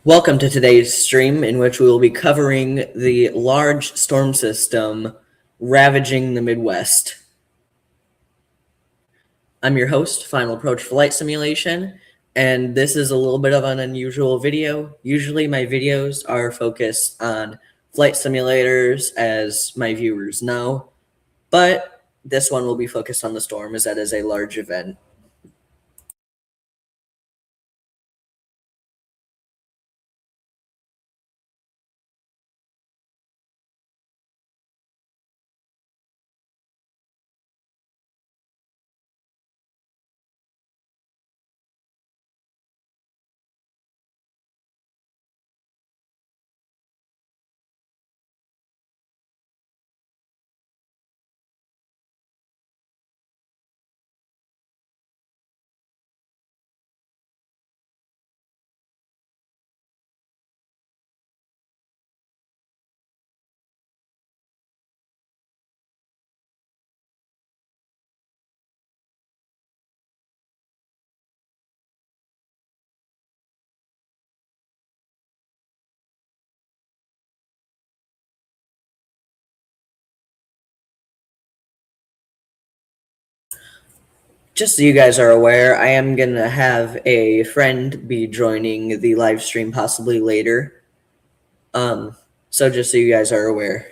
Welcome to today's stream, in which we will be covering the large storm system ravaging the Midwest. I'm your host, Final Approach Flight Simulation, and this is a little bit of an unusual video. Usually my videos are focused on flight simulators, as my viewers know, but this one will be focused on the storm, as that is a large event. Just so you guys are aware, I am going to have a friend be joining the live stream possibly later. So just so you guys are aware.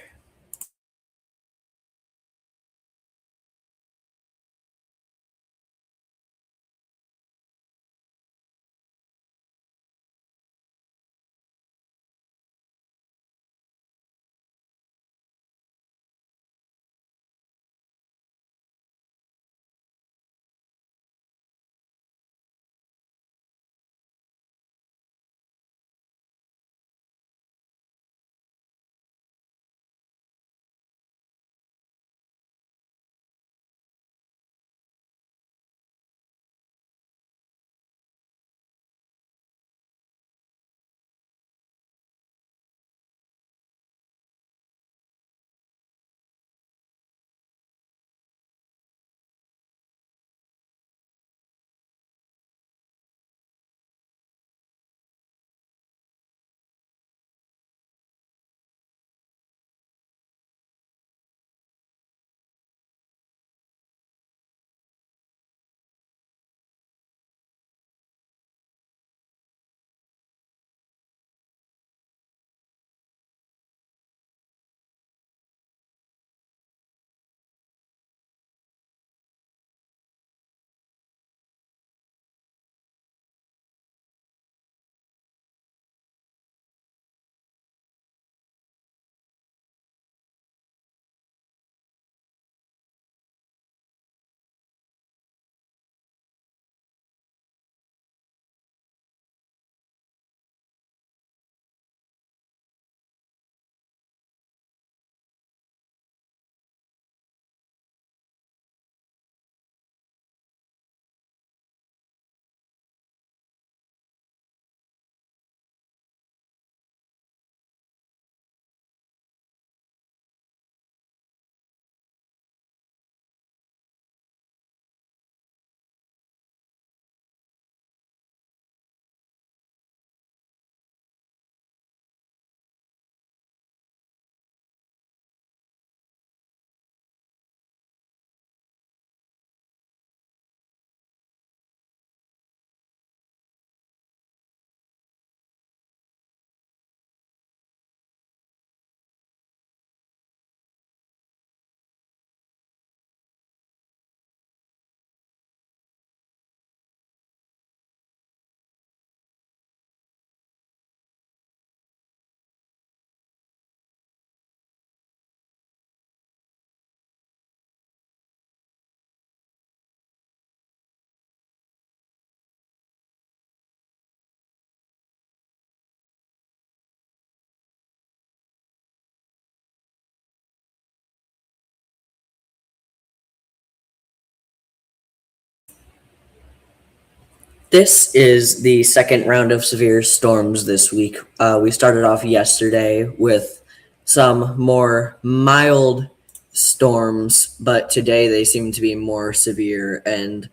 This is the second round of severe storms this week. We started off yesterday with some more mild storms, but today they seem to be more severe and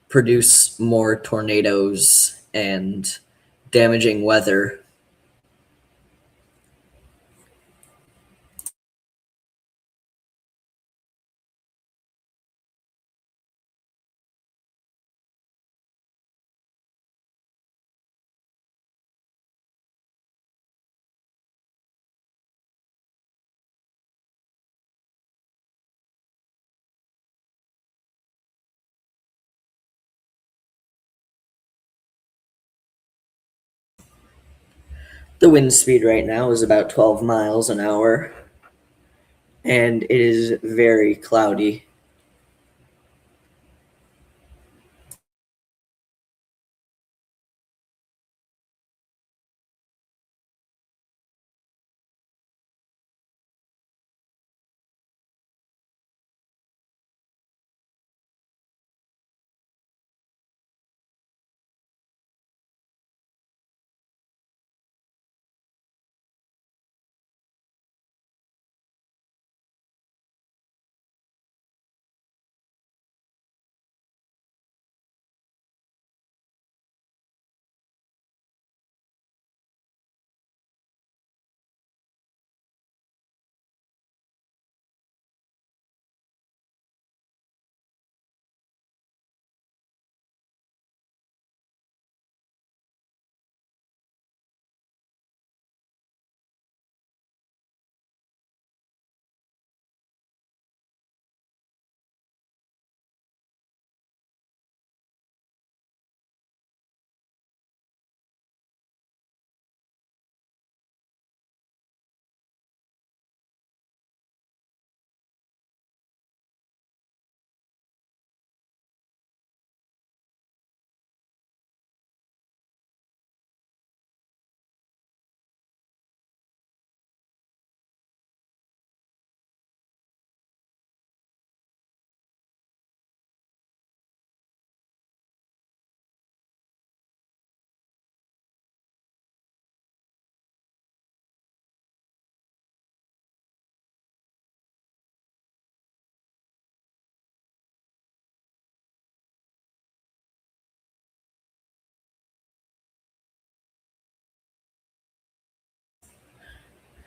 produce more tornadoes and damaging weather. The wind speed right now is about 12 miles an hour, and it is very cloudy.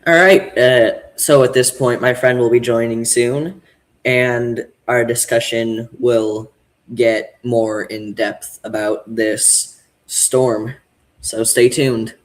All right. So at this point, my friend will be joining soon, and our discussion will get more in depth about this storm. So stay tuned.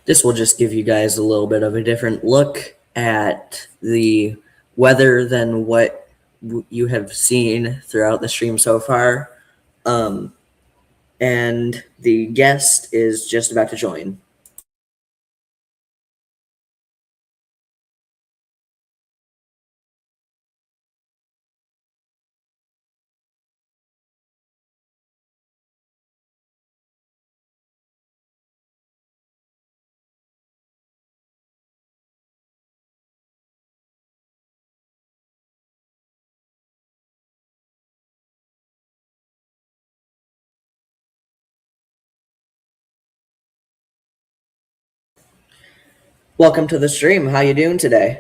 This will just give you guys a little bit of a different look at the weather than what you have seen throughout the stream so far. Um, and the guest is just about to join. Welcome to the stream. How you doing today?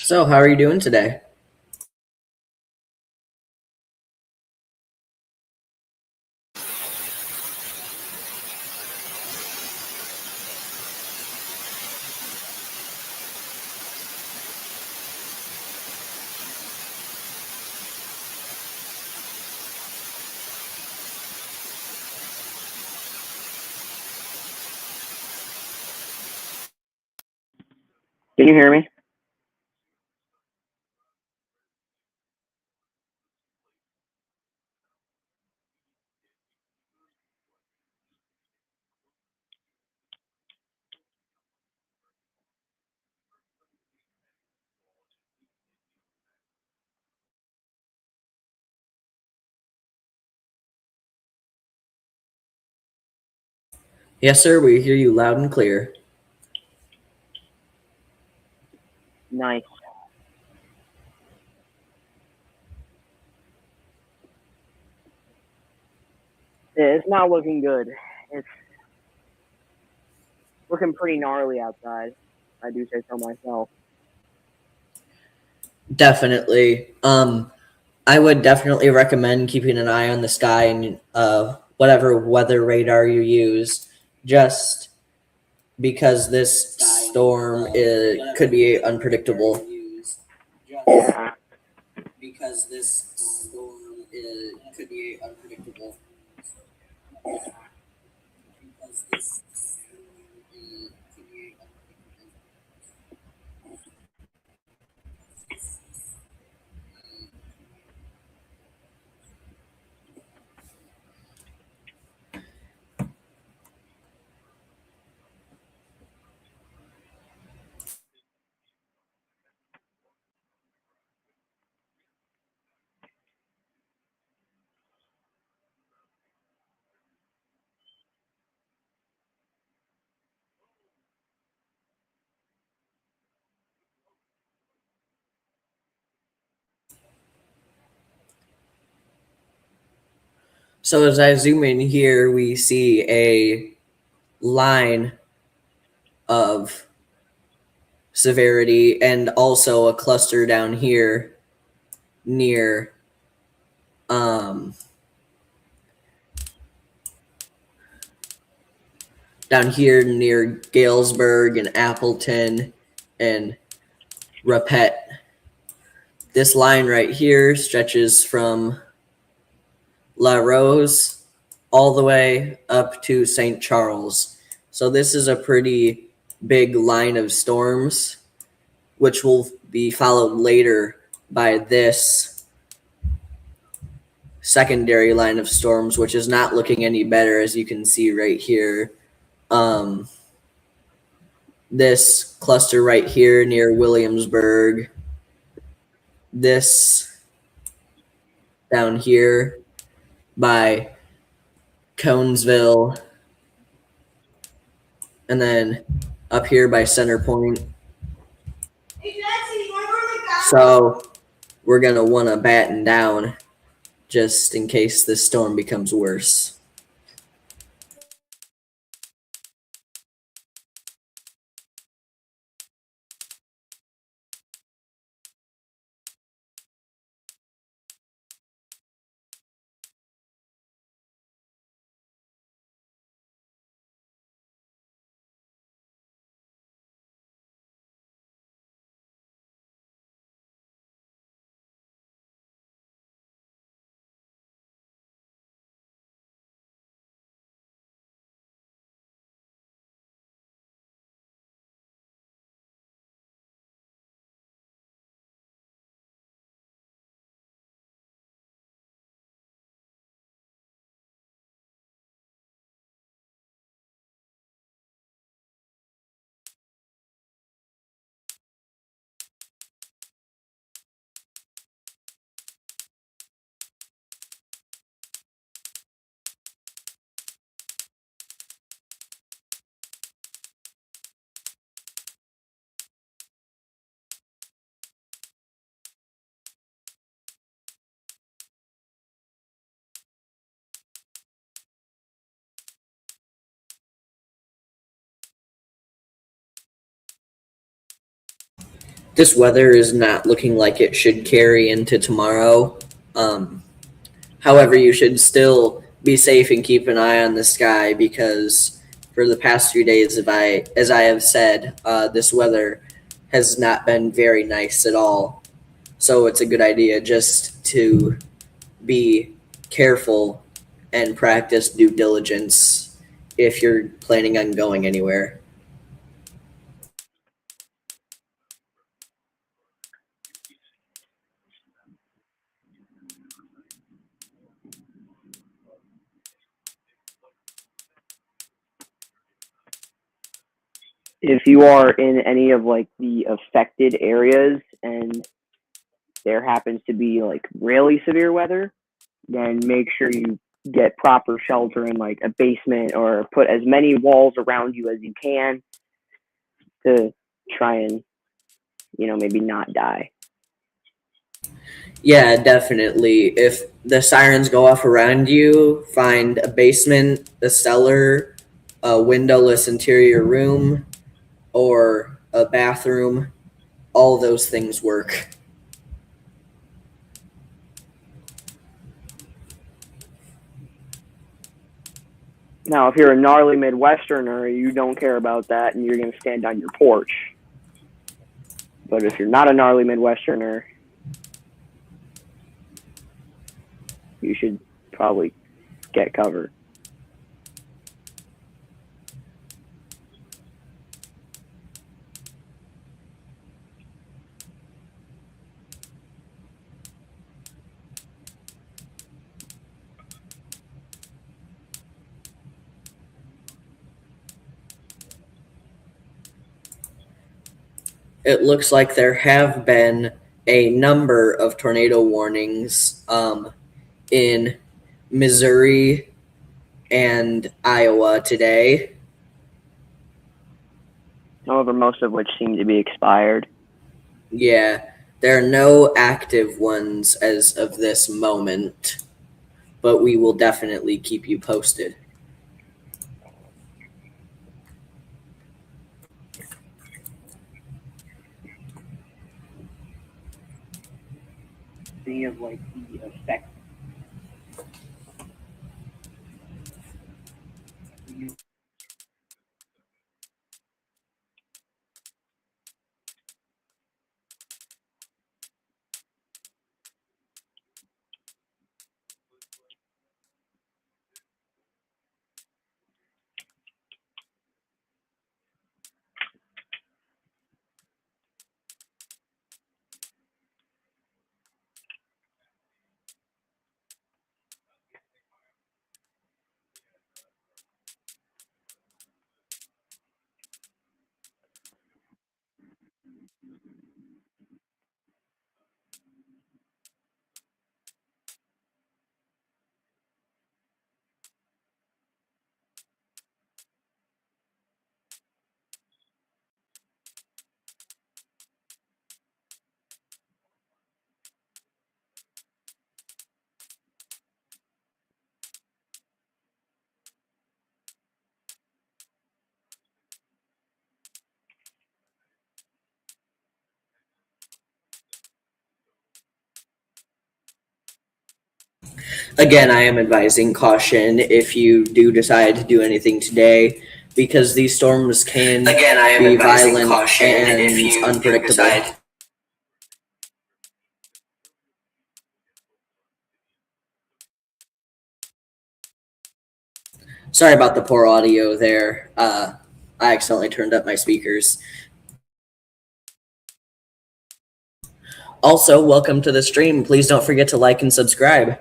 So, how are you doing today? Can you hear me? Yes, sir. We hear you loud and clear. Nice. It's not looking good. It's looking pretty gnarly outside. I do say so myself. Definitely. I would definitely recommend keeping an eye on the sky and whatever weather radar you use, just because this storm could be unpredictable. Yeah. Because this storm could be unpredictable. Because this could be unpredictable. So as I zoom in here, we see a line of severity and also a cluster down here near down here near Galesburg and Appleton and Rapette. This line right here stretches from La Rose all the way up to St. Charles. So this is a pretty big line of storms, which will be followed later by this secondary line of storms, which is not looking any better, as you can see right here. This cluster right here near Williamsburg, this down here by Conesville, and then up here by Center Point. So we're going to want to batten down just in case this storm becomes worse. This weather is not looking like it should carry into tomorrow. However, you should still be safe and keep an eye on the sky because for the past few days, as I have said, this weather has not been very nice at all. So it's a good idea just to be careful and practice due diligence if you're planning on going anywhere. If you are in any of like the affected areas and there happens to be like really severe weather, then make sure you get proper shelter in like a basement or put as many walls around you as you can to try and, maybe not die. Yeah, definitely. If the sirens go off around you, find a basement, a cellar, a windowless interior room, or a bathroom. All those things work. Now, if you're a gnarly Midwesterner, you don't care about that and you're going to stand on your porch. But if you're not a gnarly Midwesterner, you should probably get cover. It looks like there have been a number of tornado warnings in Missouri and Iowa today. However, most of which seem to be expired. Yeah, there are no active ones as of this moment, but we will definitely keep you posted. Any of like the effect. Again, I am advising caution if you do decide to do anything today, because these storms can be violent and unpredictable. Sorry about the poor audio there. I accidentally turned up my speakers. Also, welcome to the stream. Please don't forget to like and subscribe.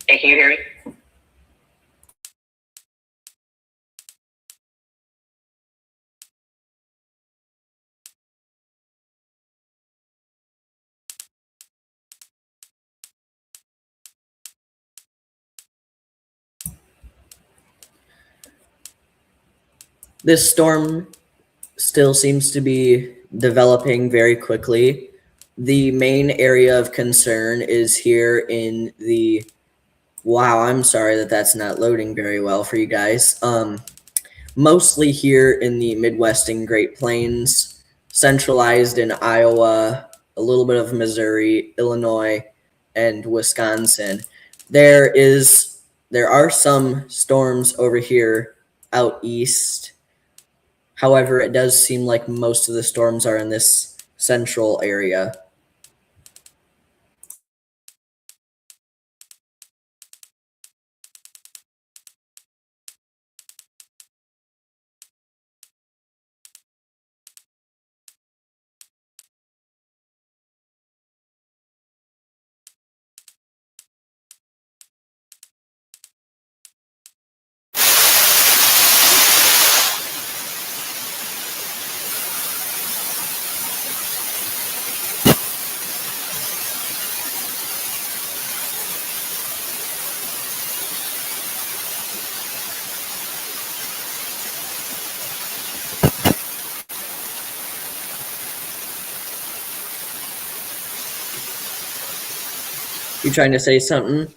Hey, can you hear me? This storm still seems to be developing very quickly. The main area of concern is here in the, wow, I'm sorry that that's not loading very well for you guys. Mostly here in the Midwest and Great Plains, centralized in Iowa, a little bit of Missouri, Illinois, and Wisconsin. There are some storms over here out east. However, it does seem like most of the storms are in this central area. You trying to say something?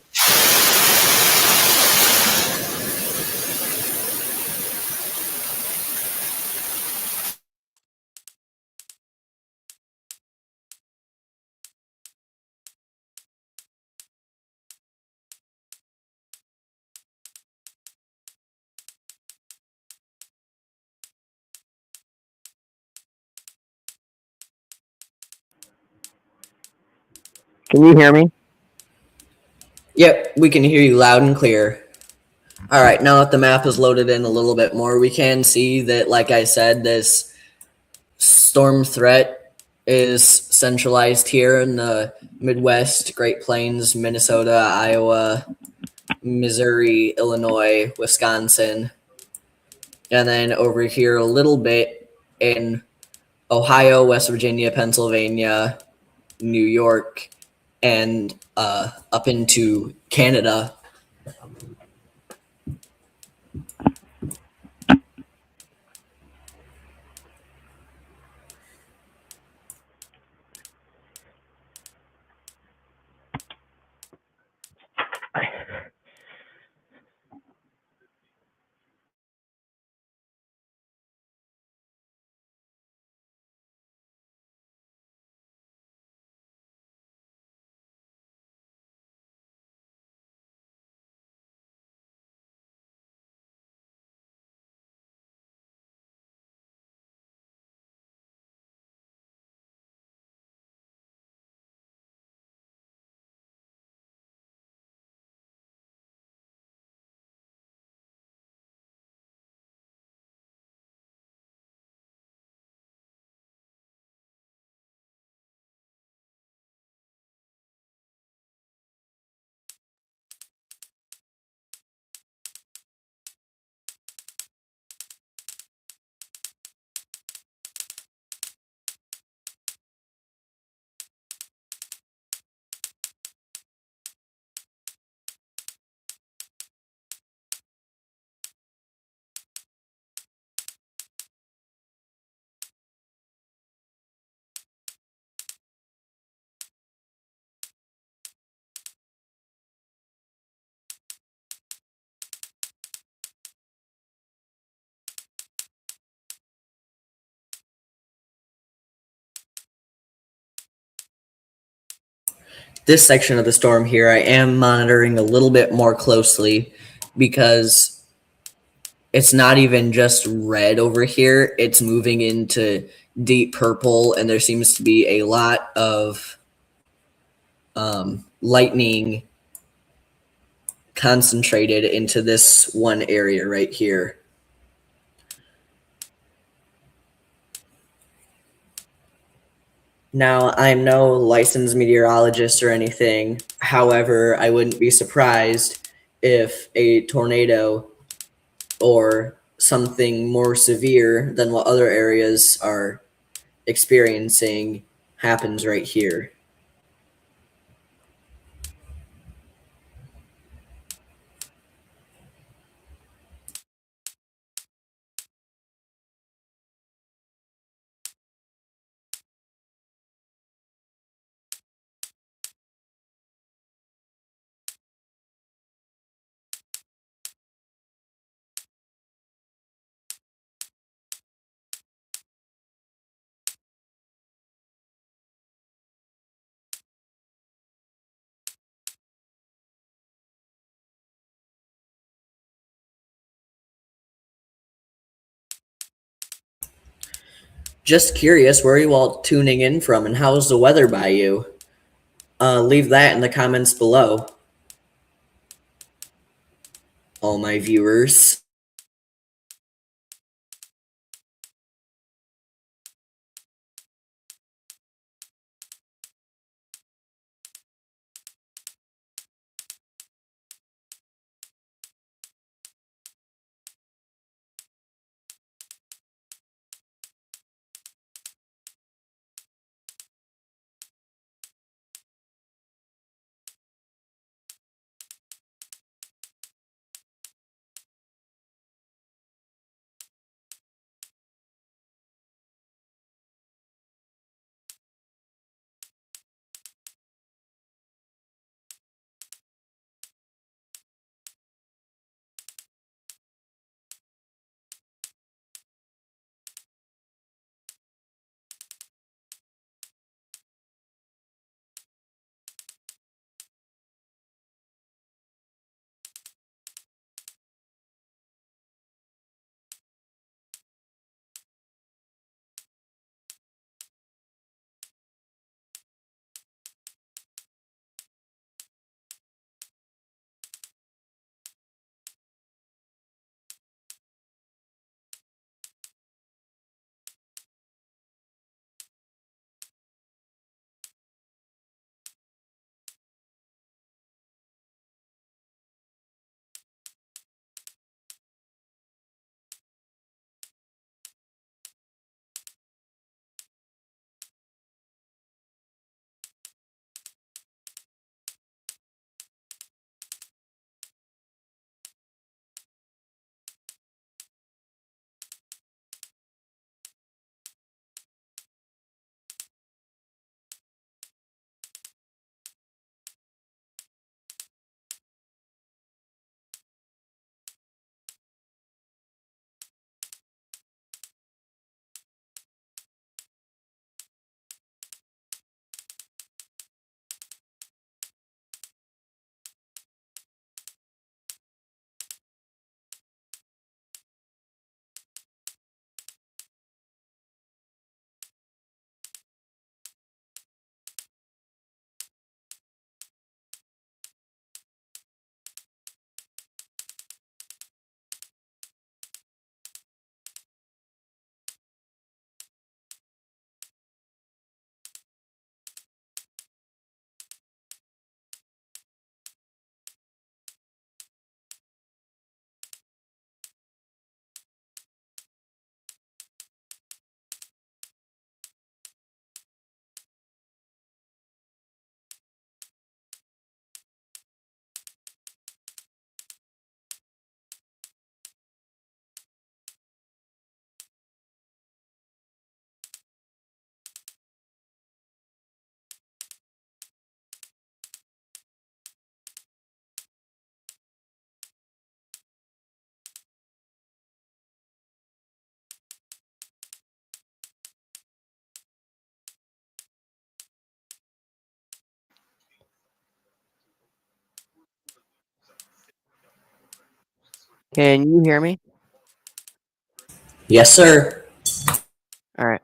Can you hear me? Yep, we can hear you loud and clear. All right, now that the map is loaded in a little bit more, we can see that, like I said, this storm threat is centralized here in the Midwest, Great Plains, Minnesota, Iowa, Missouri, Illinois, Wisconsin, and then over here a little bit in Ohio, West Virginia, Pennsylvania, New York, and up into Canada. This section of the storm here, I am monitoring a little bit more closely because it's not even just red over here. It's moving into deep purple, and there seems to be a lot of lightning concentrated into this one area right here. Now, I'm no licensed meteorologist or anything. However, I wouldn't be surprised if a tornado or something more severe than what other areas are experiencing happens right here. Just curious, where are you all tuning in from and how's the weather by you? Leave that in the comments below, all my viewers. Can you hear me? Yes, sir. All right.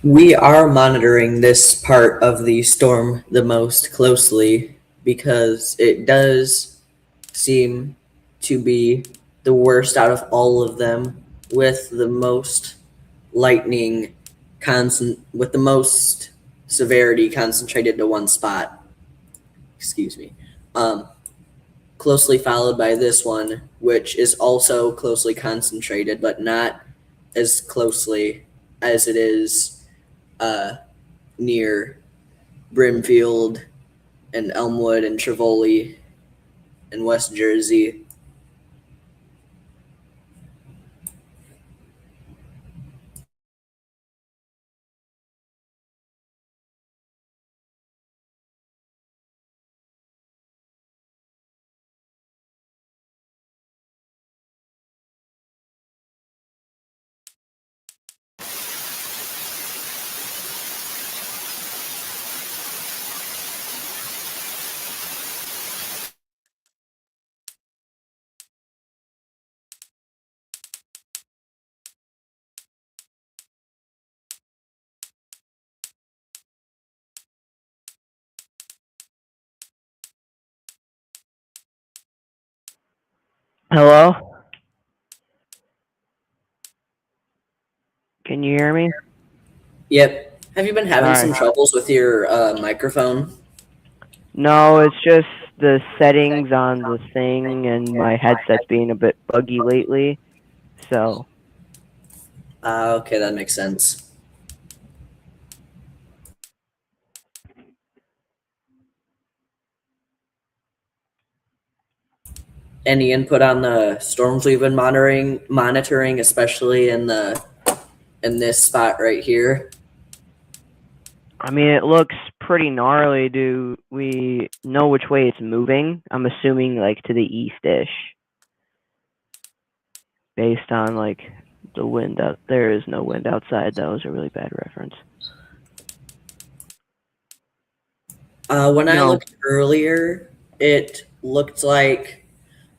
We are monitoring this part of the storm the most closely because it does seem to be the worst out of all of them, with the most lightning with the most severity concentrated to one spot. Excuse me. Closely followed by this one, which is also closely concentrated, but not as closely as it is near Brimfield and Elmwood and Trevoli and West Jersey. Hello? Can you hear me? Yep. Have you been having some Alright. troubles with your microphone? No, it's just the settings on the thing and my headset's being a bit buggy lately. So, Okay, that makes sense. Any input on the storms we've been monitoring, especially in this spot right here? I mean, it looks pretty gnarly. Do we know which way it's moving? I'm assuming like to the east-ish. Based on like the wind out. There is no wind outside. That was a really bad reference. When I No. looked earlier, it looked like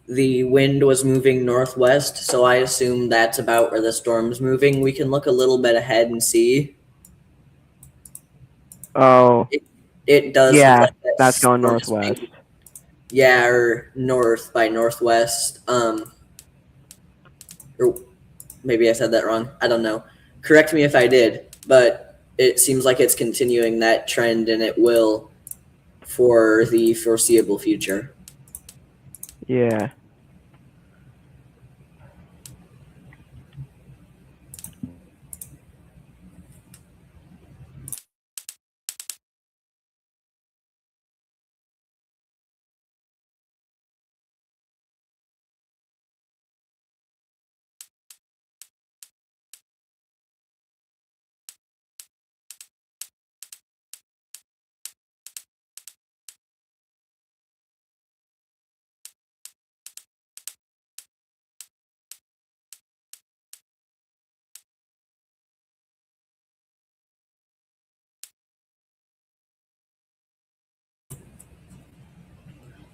the wind was moving northwest, so I assume that's about where the storm's moving. We can look a little bit ahead and see. Oh, It does look yeah, like that's going storm is northwest. yeah, or north by northwest. Or maybe I said that wrong. I don't know. Correct me if I did, but it seems like it's continuing that trend, and it will for the foreseeable future. Yeah.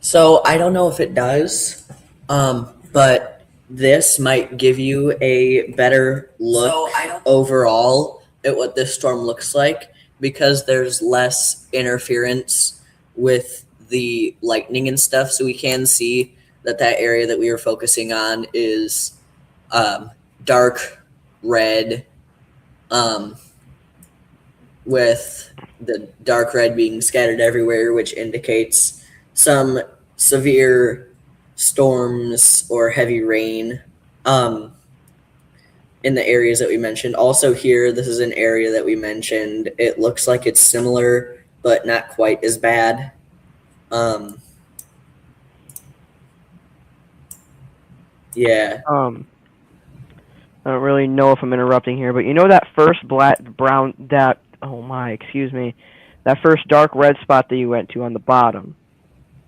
So I don't know if it does, but this might give you a better look overall at what this storm looks like, because there's less interference with the lightning and stuff. So we can see that area that we were focusing on is dark red, with the dark red being scattered everywhere, which indicates some severe storms or heavy rain in the areas that we mentioned. Also here, this is an area that we mentioned. It looks like it's similar, but not quite as bad. Yeah. I don't really know if I'm interrupting here, but you know that first that first dark red spot that you went to on the bottom?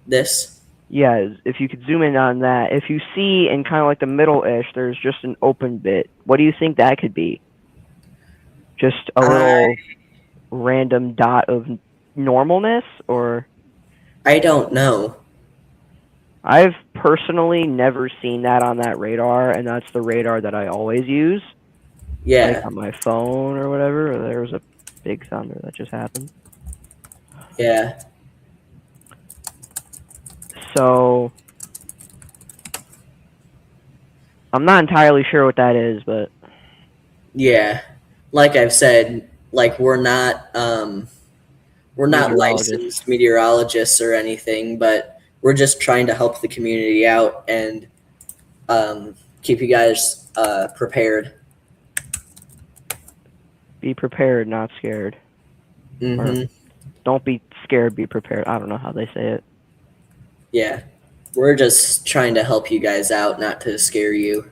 This? Yeah, if you could zoom in on that. If you see in kind of like the middle-ish, there's just an open bit. What do you think that could be? Just a little random dot of normalness, or? I don't know. I've personally never seen that on that radar, and that's the radar that I always use. Yeah. Like on my phone or whatever. There was a big thunder that just happened. Yeah. So I'm not entirely sure what that is, but Yeah. Like I've said, like we're not meteorologist. licensed meteorologists or anything, but we're just trying to help the community out and keep you guys prepared. Be prepared, not scared. Mm-hmm. Don't be scared, be prepared. I don't know how they say it. Yeah. We're just trying to help you guys out, not to scare you.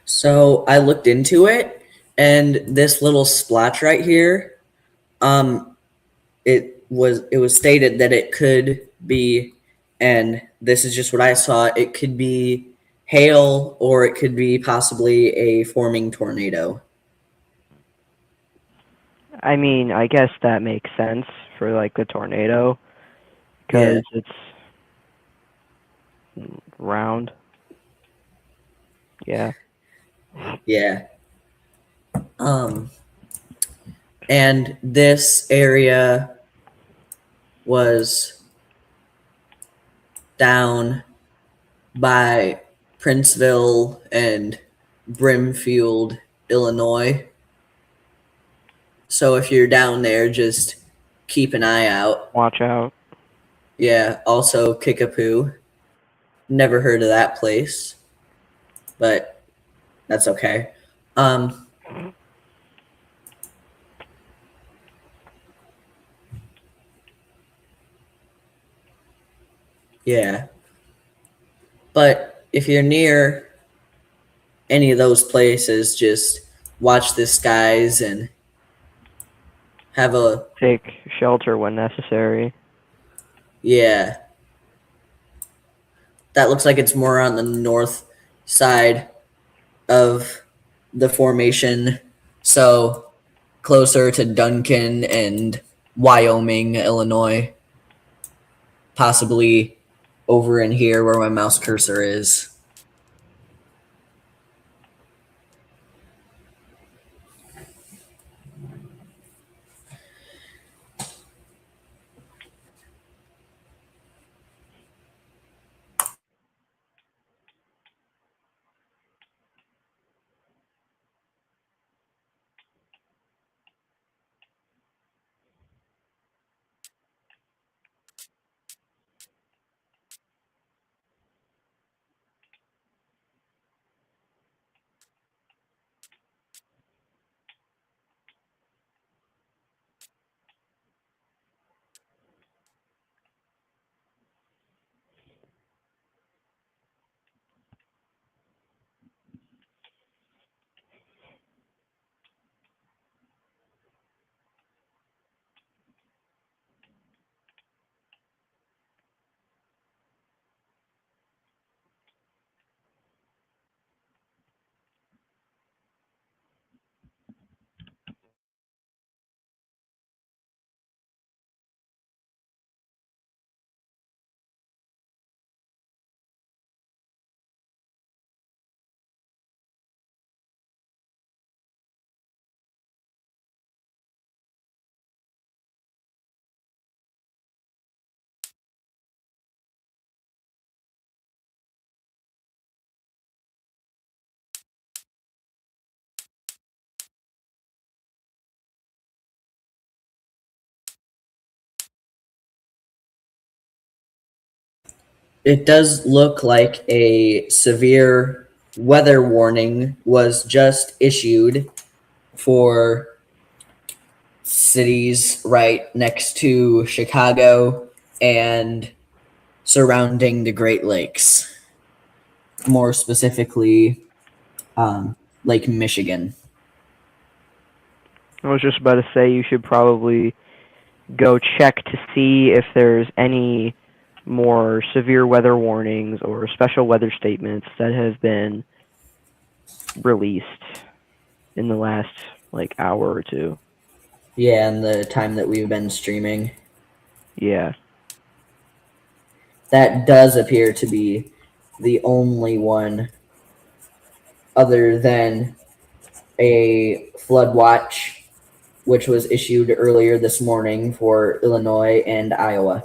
So I looked into it, and this little splotch right here, it was stated that it could be, and this is just what I saw. It could be hail, or it could be possibly a forming tornado. I mean, I guess that makes sense for like the tornado because it's round. Yeah. Yeah. And this area was down by Princeville and Brimfield, Illinois. So if you're down there, just keep an eye out. Watch out. Yeah, also Kickapoo. Never heard of that place, but that's okay. Um, yeah. But if you're near any of those places, just watch the skies and have a, Take shelter when necessary. yeah. That looks like it's more on the north side of the formation. So closer to Duncan and Wyoming, Illinois. Possibly over in here where my mouse cursor is. It does look like a severe weather warning was just issued for cities right next to Chicago and surrounding the Great Lakes. More specifically, Lake Michigan. I was just about to say you should probably go check to see if there's any more severe weather warnings or special weather statements that have been released in the last like hour or two. Yeah, and the time that we've been streaming. Yeah. That does appear to be the only one other than a flood watch, which was issued earlier this morning for Illinois and Iowa.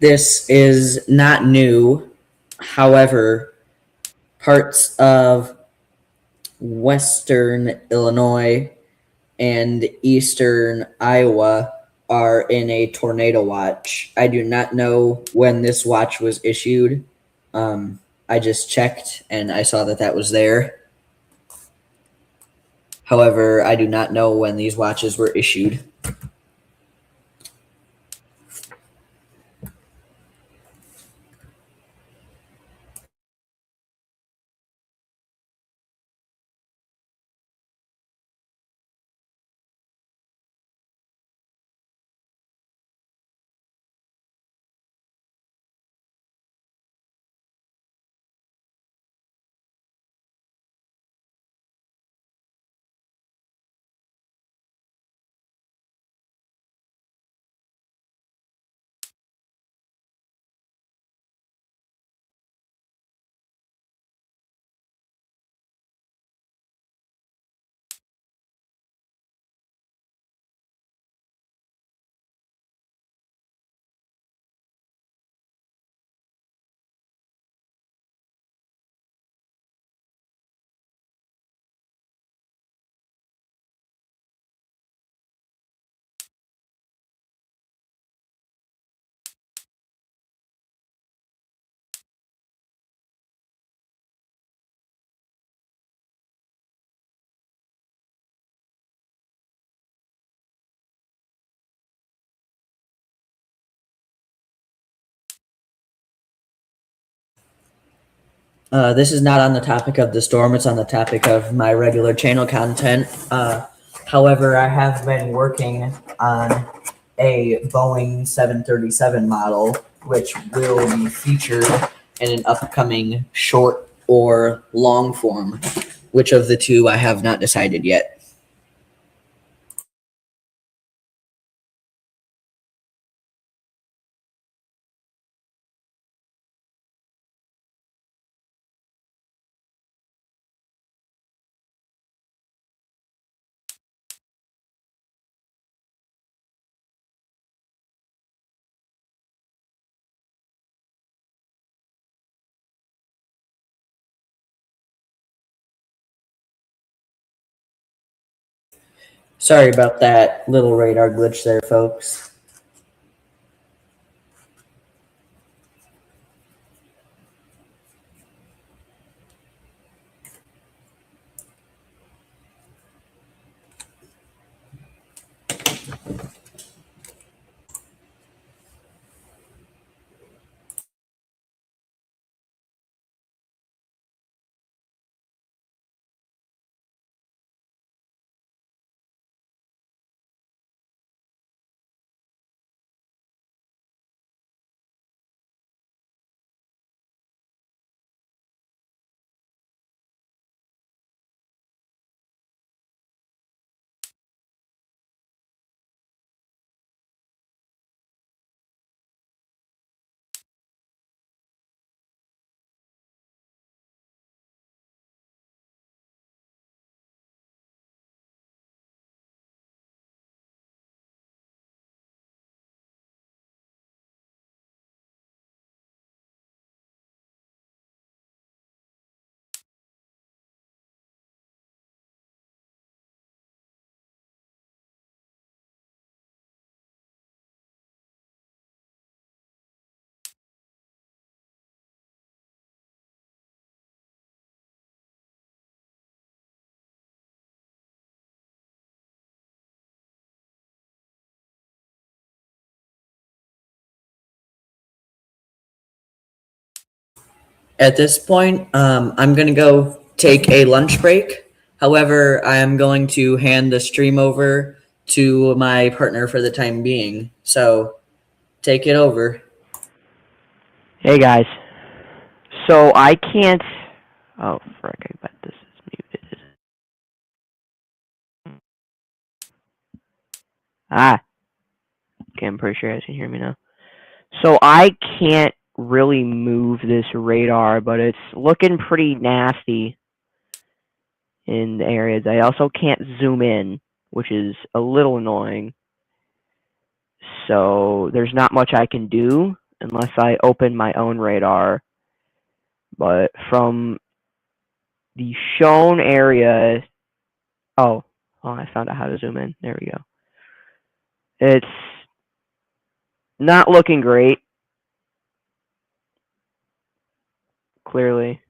This is not new. However, parts of western Illinois and eastern Iowa are in a tornado watch. I do not know when this watch was issued. I just checked and I saw that that was there. However, I do not know when these watches were issued. This is not on the topic of the storm. It's on the topic of my regular channel content. However, I have been working on a Boeing 737 model, which will be featured in an upcoming short or long form. Which of the two I have not decided yet. Sorry about that little radar glitch there, folks. At this point, I'm going to go take a lunch break. However, I am going to hand the stream over to my partner for the time being. So take it over. Hey guys. So I can't. Oh frick! I bet this is muted. Ah. Okay, I'm pretty sure you guys can hear me now. So I can't really move this radar, but it's looking pretty nasty in the areas. I also can't zoom in, which is a little annoying. So there's not much I can do unless I open my own radar. But from the shown area, oh, I found out how to zoom in. There we go. It's not looking great, clearly.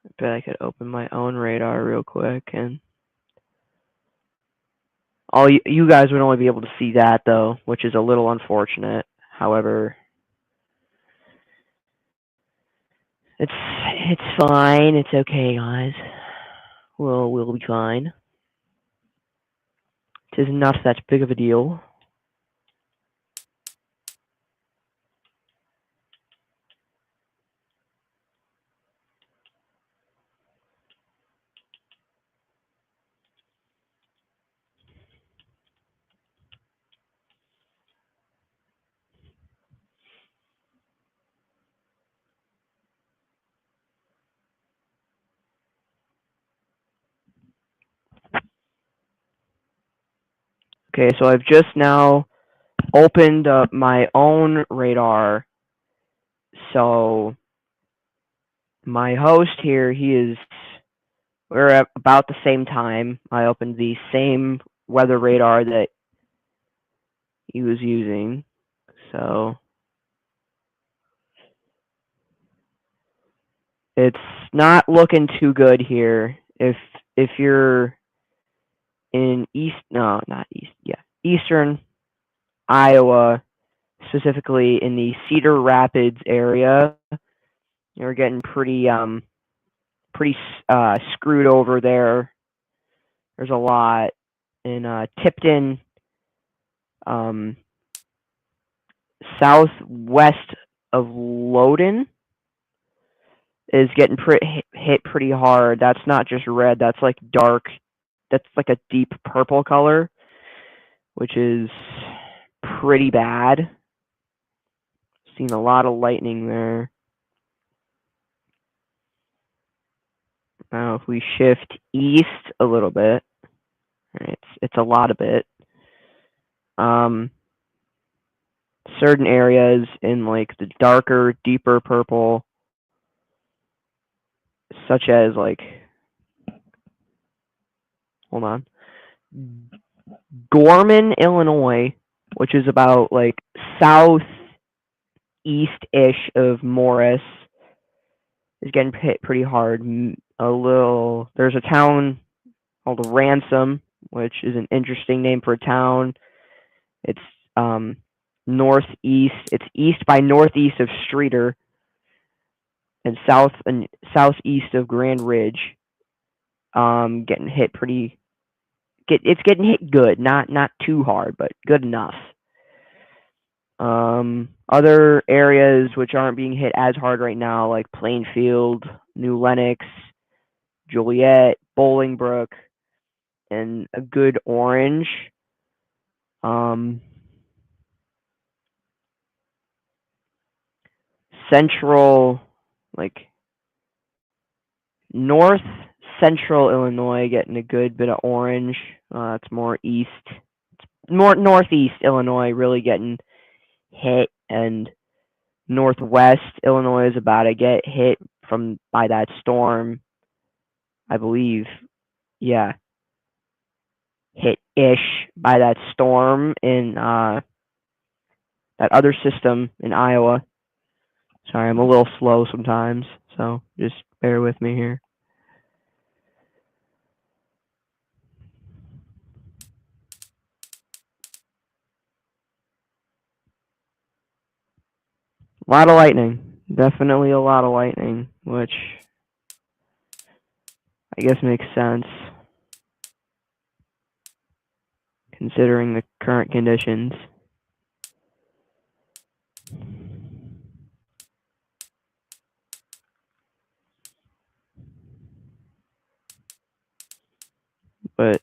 I bet I could open my own radar real quick, and all you guys would only be able to see that though, which is a little unfortunate. However, it's fine. It's okay, guys. We'll be fine. It is not that big of a deal. Okay, so I've just now opened up my own radar. So my host here, we're at about the same time. I opened the same weather radar that he was using. So it's not looking too good here. If you're in eastern Iowa, specifically in the Cedar Rapids area, you're getting pretty screwed over there. There's a lot in Tipton, southwest of Loudoun is getting hit pretty hard. That's not just red, that's like dark, that's like a deep purple color, which is pretty bad. Seen a lot of lightning there. Now if we shift east a little bit, it's a lot of it. certain areas in like the darker, deeper purple, such as like, hold on, Gorman, Illinois, which is about like southeast-ish of Morris, is getting hit pretty hard. There's a town called Ransom, which is an interesting name for a town. It's northeast. It's east by northeast of Streator, and southeast of Grand Ridge. Getting hit pretty. It's getting hit good, not too hard, but good enough. Other areas which aren't being hit as hard right now, like Plainfield, New Lenox, Joliet, Bolingbrook, and a good orange. Central, like north central Illinois getting a good bit of orange. It's more east, more northeast Illinois really getting hit, and northwest Illinois is about to get hit by that storm, I believe. Yeah, hit-ish by that storm in that other system in Iowa. Sorry, I'm a little slow sometimes, so just bear with me here. A lot of lightning. Definitely a lot of lightning, which I guess makes sense considering the current conditions. But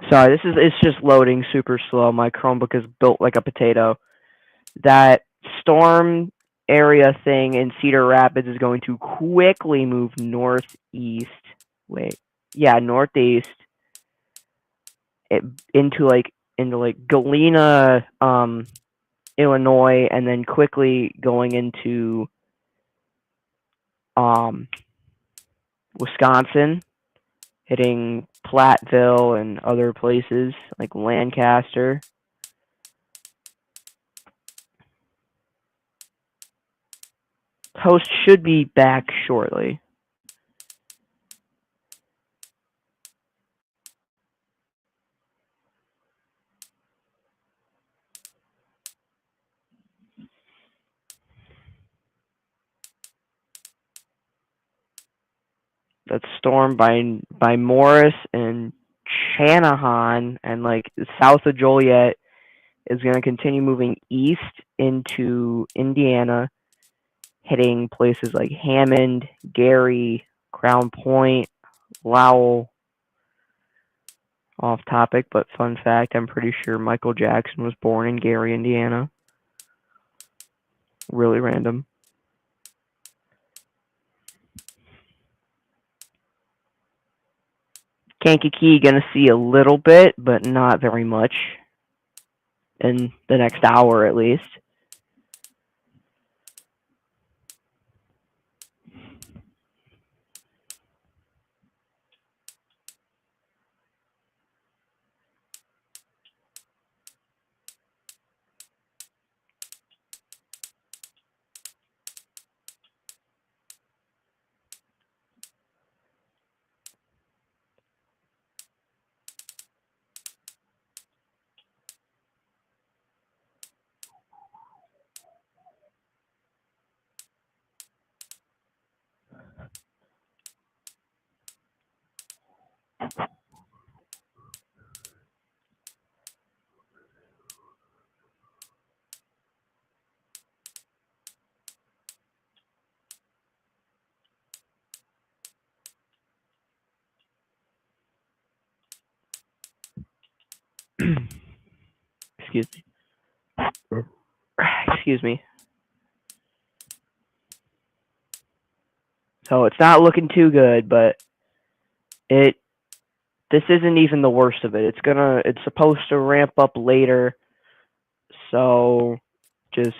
sorry, it's just loading super slow. My Chromebook is built like a potato. That storm area thing in Cedar Rapids is going to quickly move northeast. Northeast. Into Galena, Illinois, and then quickly going into Wisconsin, hitting Platteville and other places like Lancaster. Host should be back shortly. That storm by Morris and Channahon and like south of Joliet is going to continue moving east into Indiana, hitting places like Hammond, Gary, Crown Point, Lowell. Off topic, but fun fact, I'm pretty sure Michael Jackson was born in Gary, Indiana. Really random. Kankakee gonna see a little bit, but not very much in the next hour at least. Excuse me. So it's not looking too good, but it this isn't even the worst of it. It's supposed to ramp up later. So just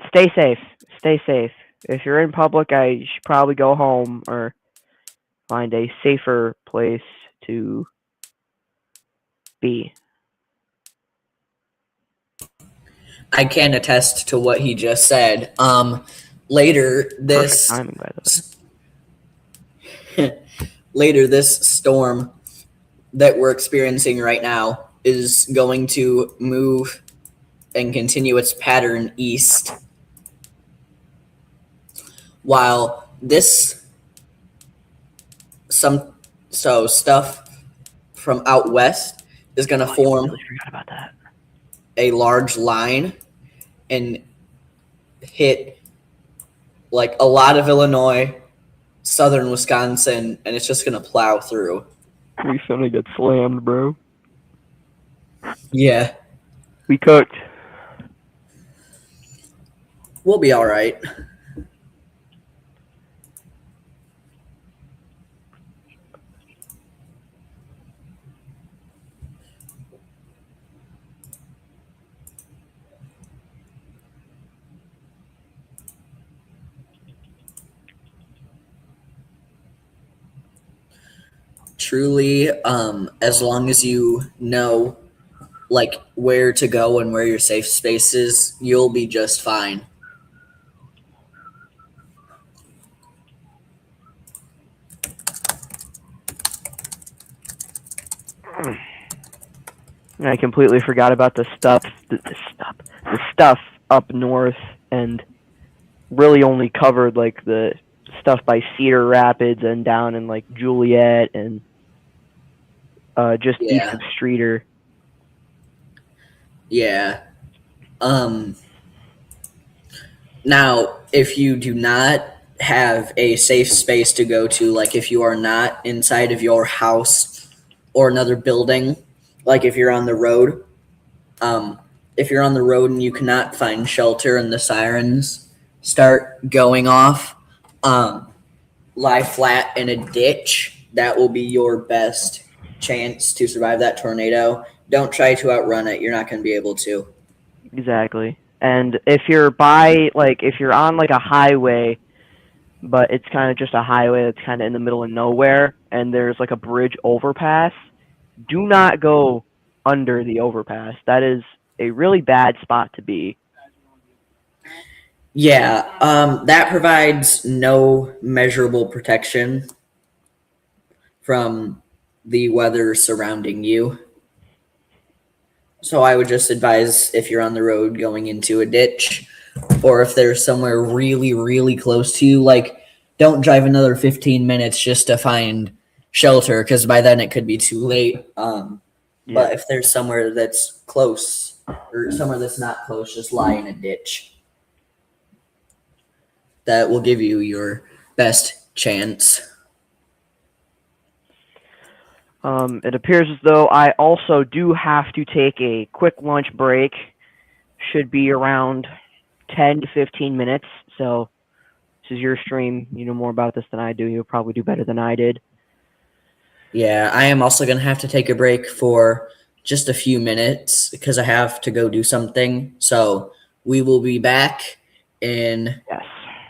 stay safe. Stay safe. If you're in public, I should probably go home or find a safer place to be. I can attest to what he just said. Later Perfect this timing, by the way. later this storm that we're experiencing right now is going to move and continue its pattern east, while this stuff from out west is going to I form completely forgot about that. a large line and hit like a lot of Illinois, southern Wisconsin, and it's just going to plow through. We finna get slammed, bro. Yeah, We cooked. we'll be all right. Truly, as long as you know like where to go and where your safe space is, you'll be just fine. I completely forgot about the stuff up north, and really only covered like the stuff by Cedar Rapids and down in like Juliet and just east Yeah. of Streeter. Yeah. Now, if you do not have a safe space to go to, like if you are not inside of your house or another building, like if you're on the road, if you're on the road and you cannot find shelter and the sirens start going off, lie flat in a ditch. That will be your best chance to survive that tornado. Don't try to outrun it. You're not going to be able to. Exactly. And if you're on like a highway, but it's kind of just a highway that's kind of in the middle of nowhere, and there's like a bridge overpass, do not go under the overpass. That is a really bad spot to be. Yeah, that provides no measurable protection from the weather surrounding you. So I would just advise if you're on the road going into a ditch, or if there's somewhere really, really close to you, like don't drive another 15 minutes just to find shelter, because by then it could be too late. But if there's somewhere that's close or somewhere that's not close, just lie in a ditch. That will give you your best chance. It appears as though I also do have to take a quick lunch break. Should be around 10 to 15 minutes. So this is your stream. You know more about this than I do. You'll probably do better than I did. Yeah, I am also going to have to take a break for just a few minutes because I have to go do something. So we will be back in Yes.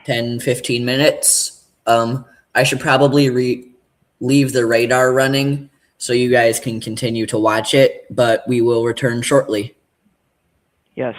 10, 15 minutes. I should probably leave the radar running so you guys can continue to watch it, but we will return shortly. Yes.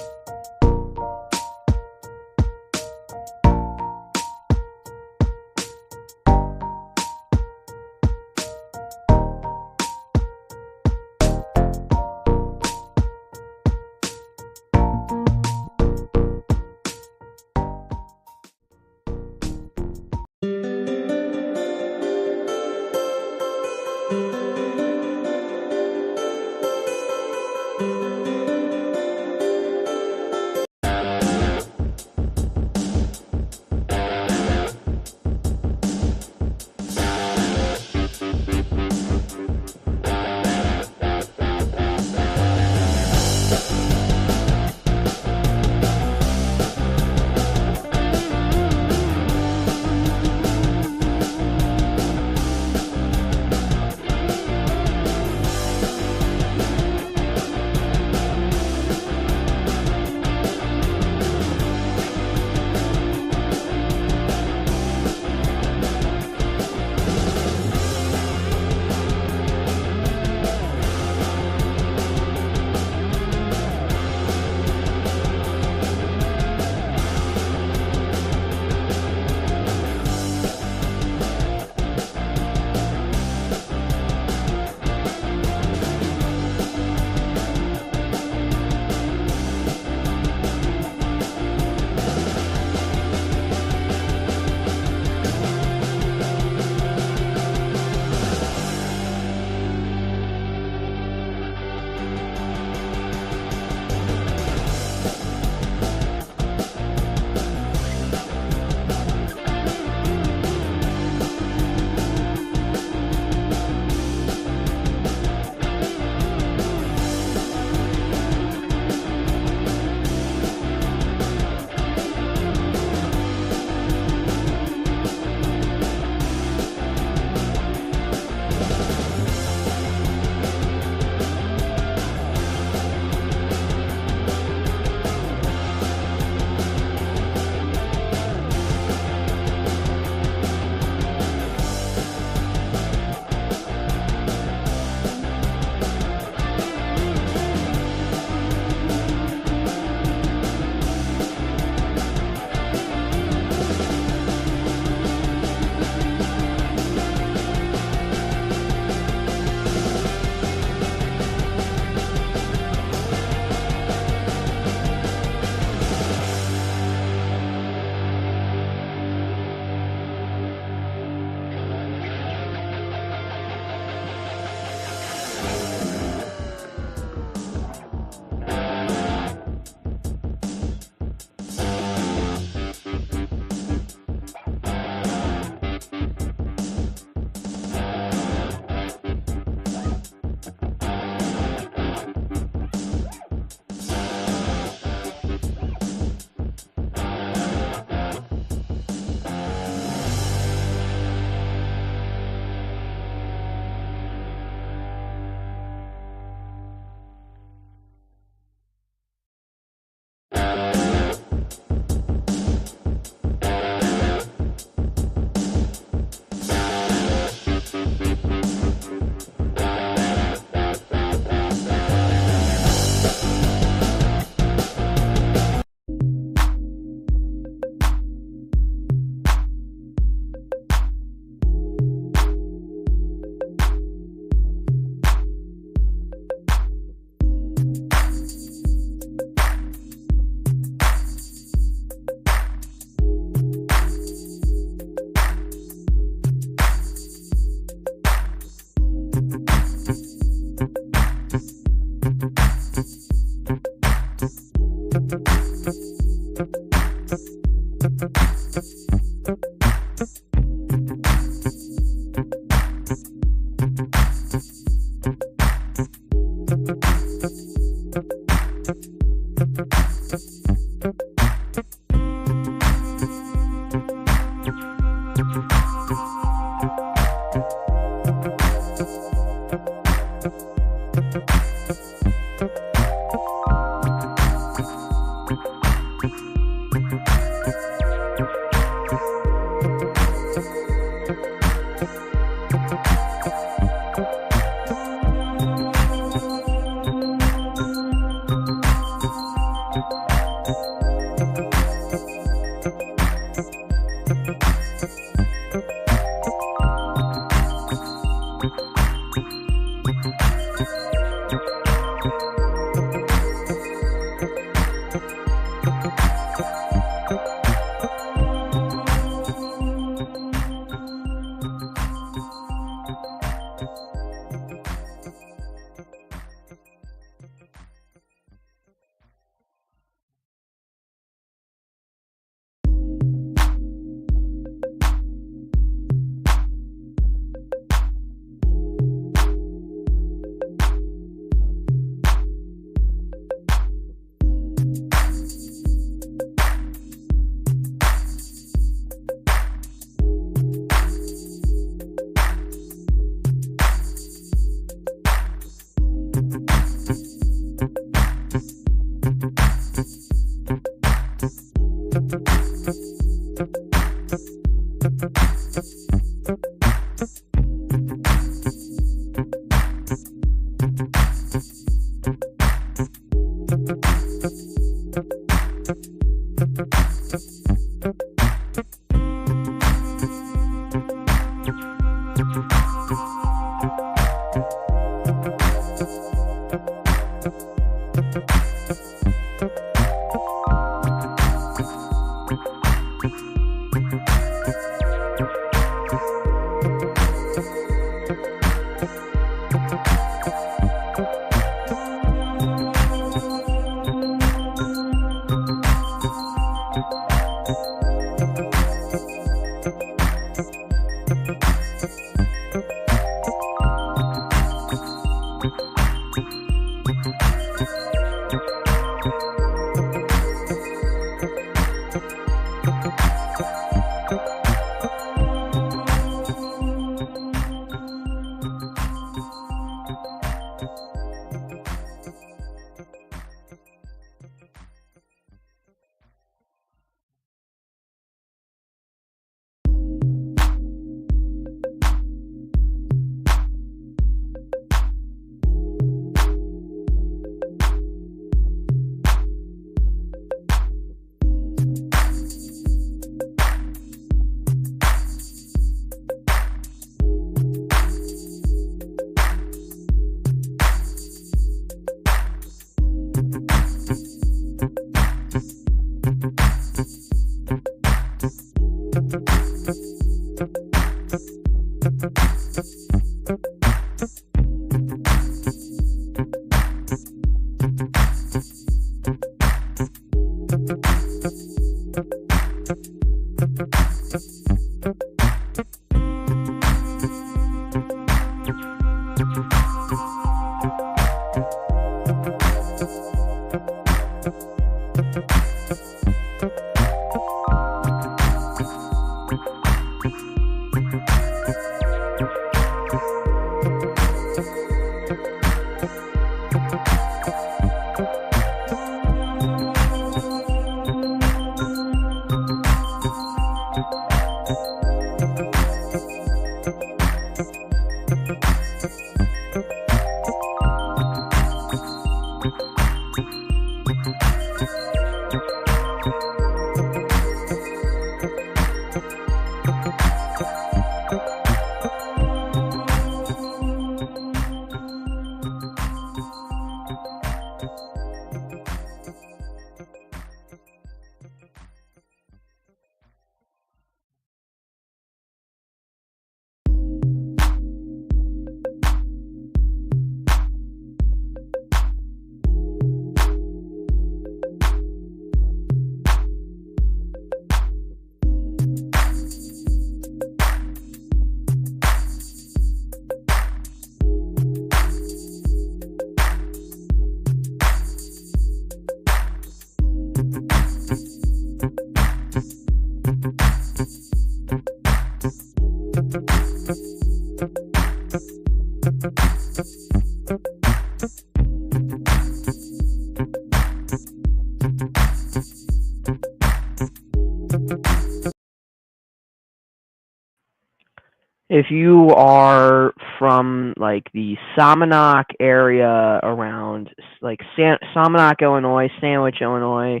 if you are from like the Somonauk area around like Somonauk, Illinois, Sandwich, Illinois,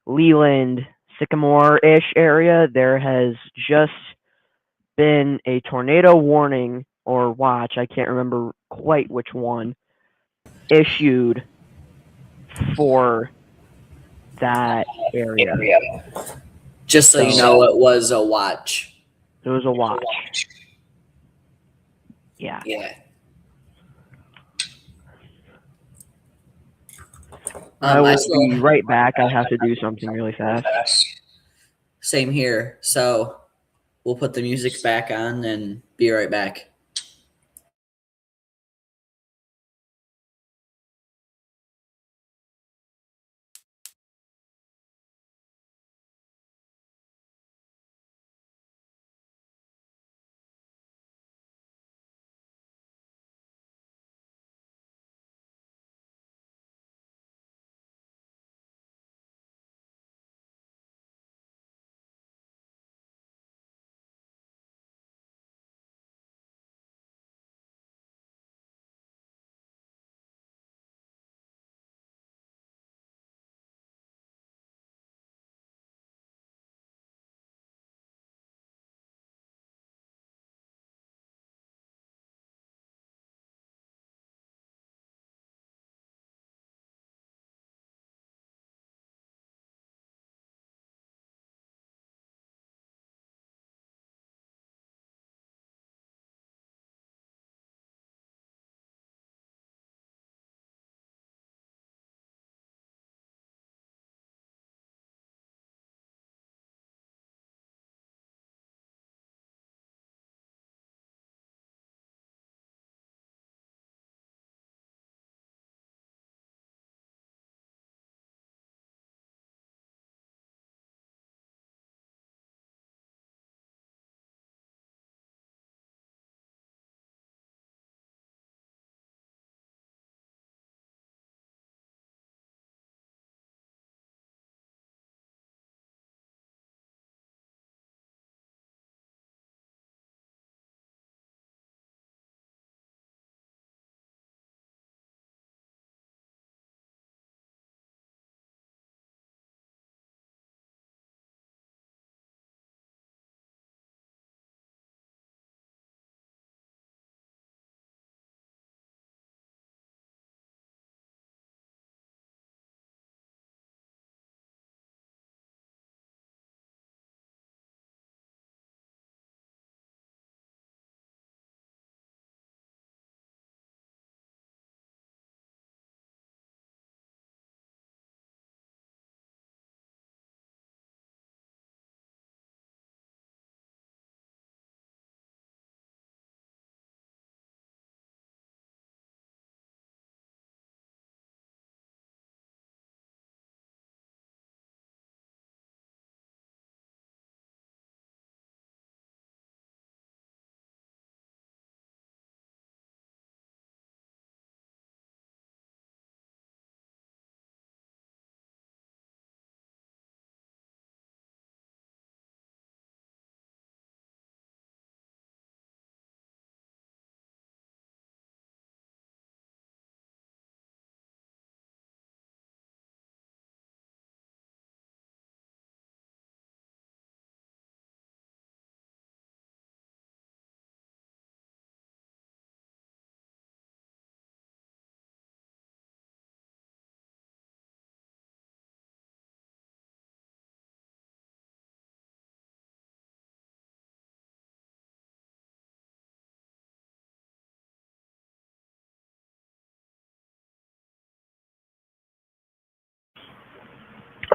Leland, Sycamore-ish area, there has just been a tornado warning or watch, I can't remember quite which one, issued for that area. Just so you know, it was a watch. It was a watch. Yeah. Yeah. I will be right back. I have to do something really fast. Same here. So we'll put the music back on and be right back.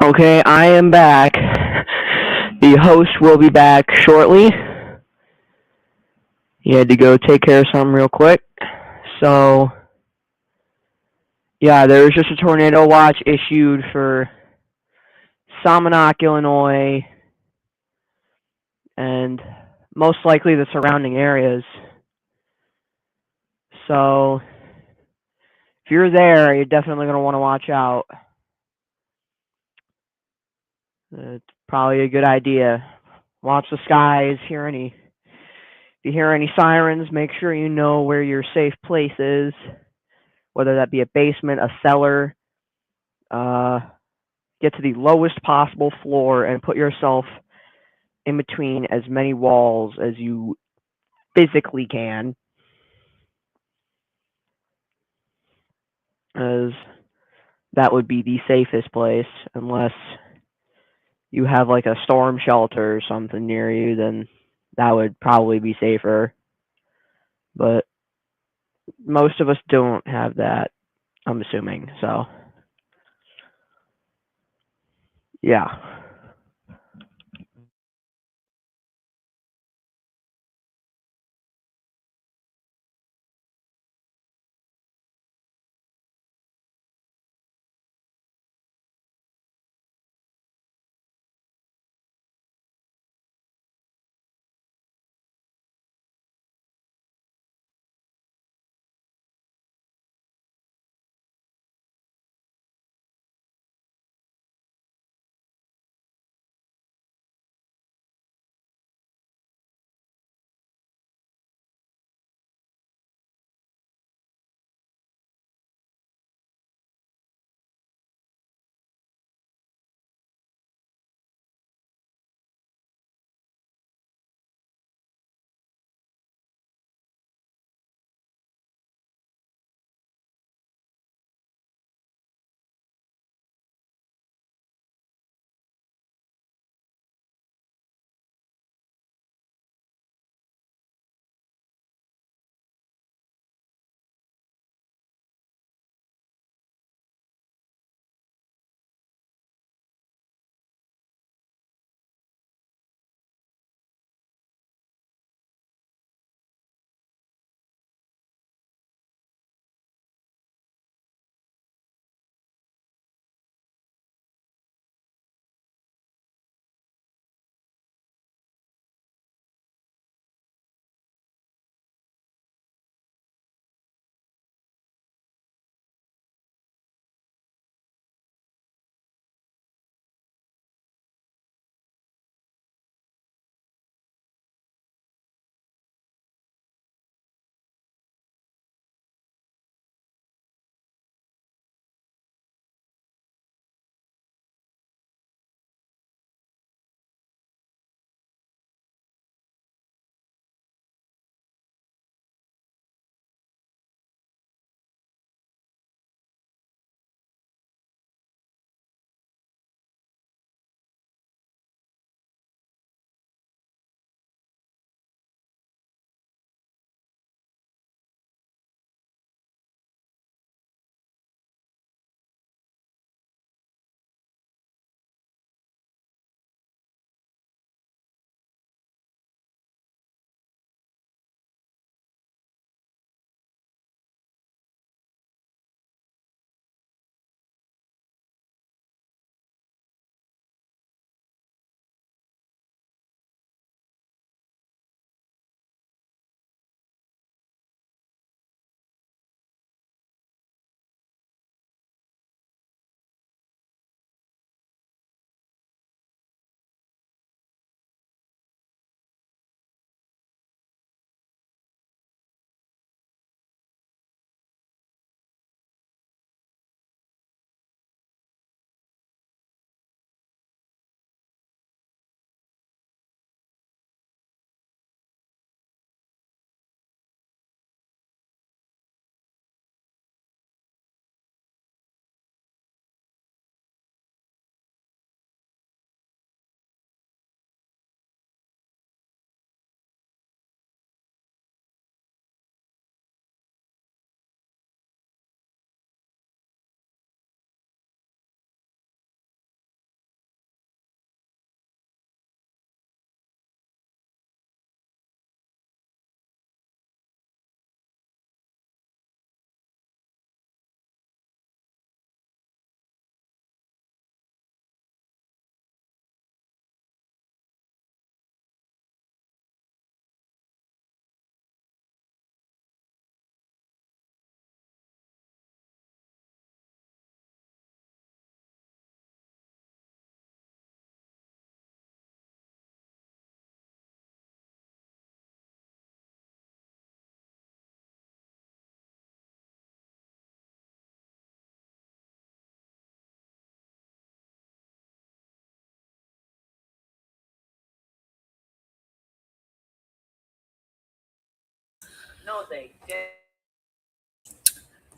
Okay, I am back. The host will be back shortly. He had to go take care of something real quick. So, yeah, there was just a tornado watch issued for Somonauk, Illinois, and most likely the surrounding areas. So, if you're there, you're definitely going to want to watch out. It's probably a good idea. Watch the skies, hear any If you hear any sirens, make sure you know where your safe place is, whether that be a basement, a cellar. Get to the lowest possible floor and put yourself in between as many walls as you physically can, as that would be the safest place. Unless you have like a storm shelter or something near you, then that would probably be safer. But most of us don't have that, I'm assuming. So, yeah.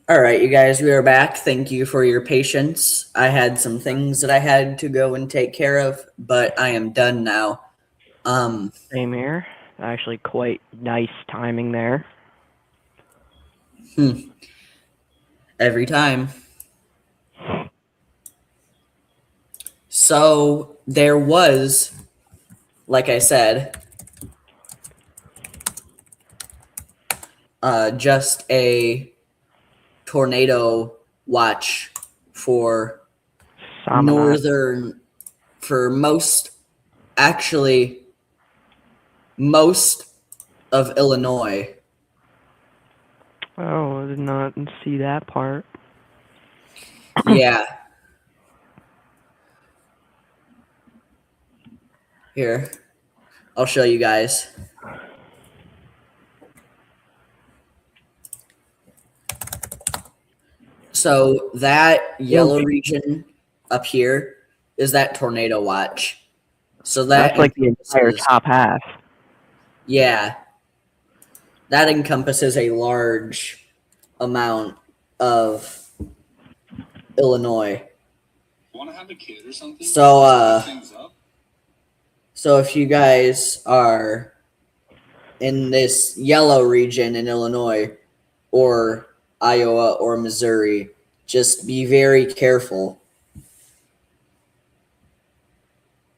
All right, you guys, we are back. Thank you for your patience. I had some things that I had to go and take care of, but I am done now. Same here. Actually, quite nice timing there. Every time. So there was, like I said, just a tornado watch for Salmonite. most of Illinois. Oh, I did not see that part. Yeah. Here, I'll show you guys. So that yellow region up here is that tornado watch. So That's like the entire encompasses- top half. Yeah. That encompasses a large amount of Illinois. Want to have a kid or something? So, Spice things up? So if you guys are in this yellow region in Illinois or Iowa or Missouri, just be very careful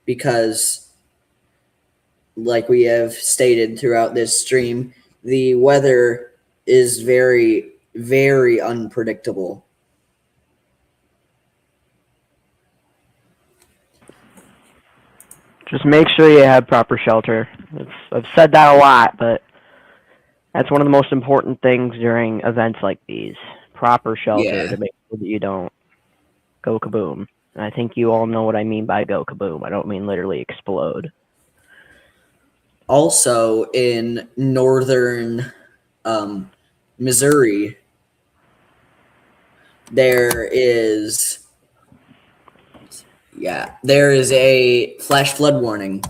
because, like we have stated throughout this stream, the weather is very, very unpredictable. Just make sure you have proper shelter. I've said that a lot, but that's one of the most important things during events like these. Proper shelter Yeah. to make sure that you don't go kaboom. And I think you all know what I mean by go kaboom. I don't mean literally explode. Also in northern Missouri, there is a flash flood warning.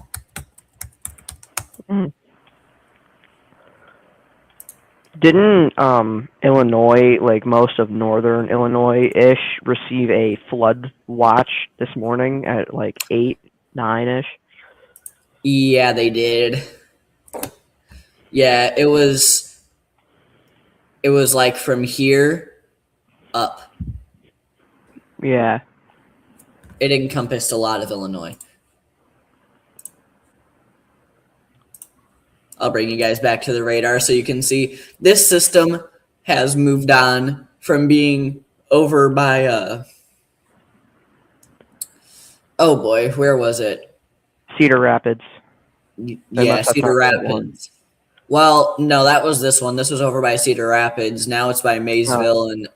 Didn't Illinois, like most of northern Illinois-ish, receive a flood watch this morning at like 8, 9-ish? Yeah, they did. Yeah, it was like from here up. Yeah. It encompassed a lot of Illinois. I'll bring you guys back to the radar so you can see this system has moved on from being over by oh boy, where was it? Cedar Rapids. Yeah, Unless that's Cedar not that one. Rapids. Well, no, that was this one. This was over by Cedar Rapids. Now it's by Maysville and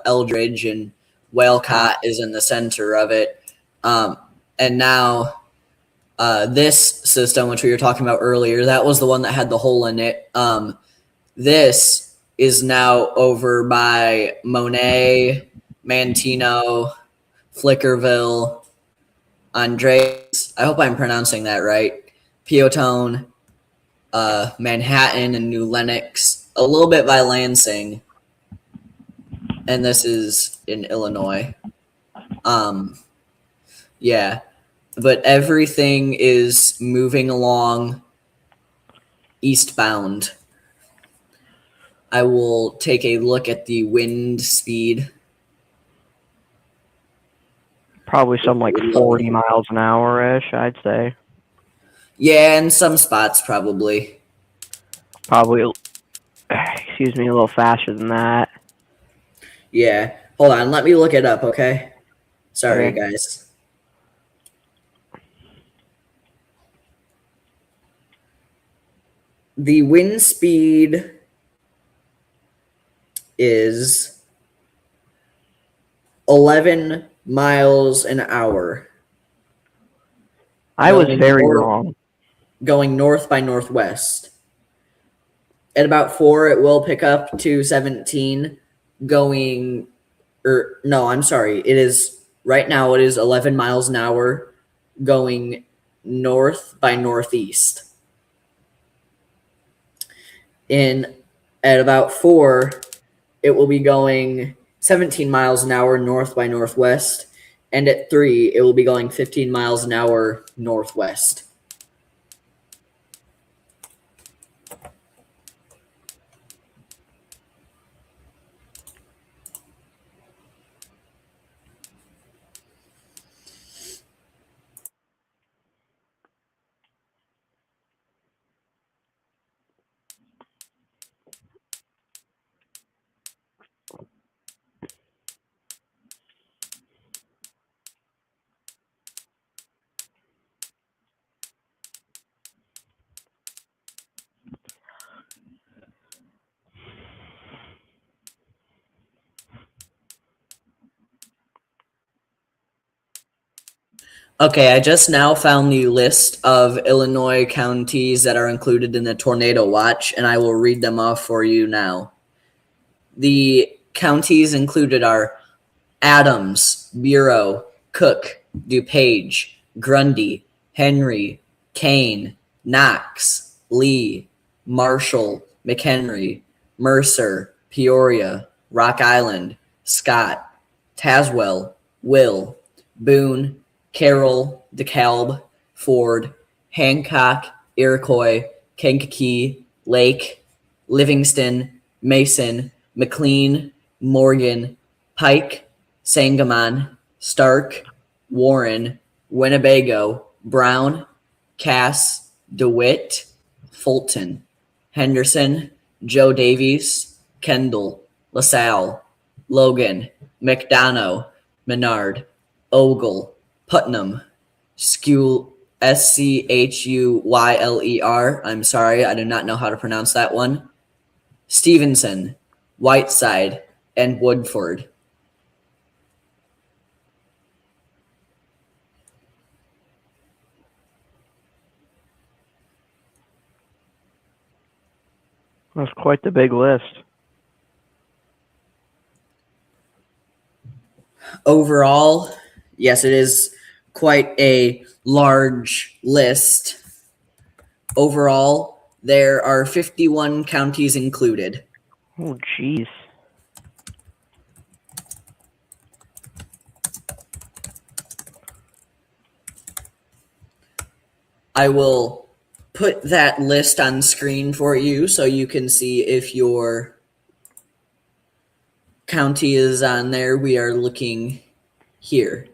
Eldridge, and Walcott is in the center of it. And now this system, which we were talking about earlier, that was the one that had the hole in it. This is now over by Monet, Mantino, Flickerville, Andres. I hope I'm pronouncing that right. Piotone, Manhattan, and New Lenox. A little bit by Lansing. And this is in Illinois. Yeah. But everything is moving along eastbound. I will take a look at the wind speed. Probably some like 40 miles an hour-ish, I'd say. Yeah, in some spots probably. Probably, excuse me, a little faster than that. Yeah. Hold on, let me look it up, okay? Sorry, Okay. guys. The wind speed is 11 miles an hour. I was Going very north- wrong. Going north by northwest. At about 4, it will pick up to 17. Going, or no, I'm sorry. It is right now. It is 11 miles an hour, going north by northeast. In At about 4, it will be going 17 miles an hour north by northwest. And at 3, it will be going 15 miles an hour northwest. Okay, I just now found the list of Illinois counties that are included in the tornado watch, and I will read them off for you now. The counties included are Adams, Bureau, Cook, DuPage, Grundy, Henry, Kane, Knox, Lee, Marshall, McHenry, Mercer, Peoria, Rock Island, Scott, Tazewell, Will, Boone, Carroll, DeKalb, Ford, Hancock, Iroquois, Kankakee, Lake, Livingston, Mason, McLean, Morgan, Pike, Sangamon, Stark, Warren, Winnebago, Brown, Cass, DeWitt, Fulton, Henderson, Joe Davies, Kendall, LaSalle, Logan, McDonough, Menard, Ogle, Putnam, Schuyler. I'm sorry, I do not know how to pronounce that one. Stevenson, Whiteside, and Woodford. That's quite the big list. Overall, yes, it is quite a large list. Overall, there are 51 counties included. Oh, jeez. I will put that list on screen for you so you can see if your county is on there. We are looking here.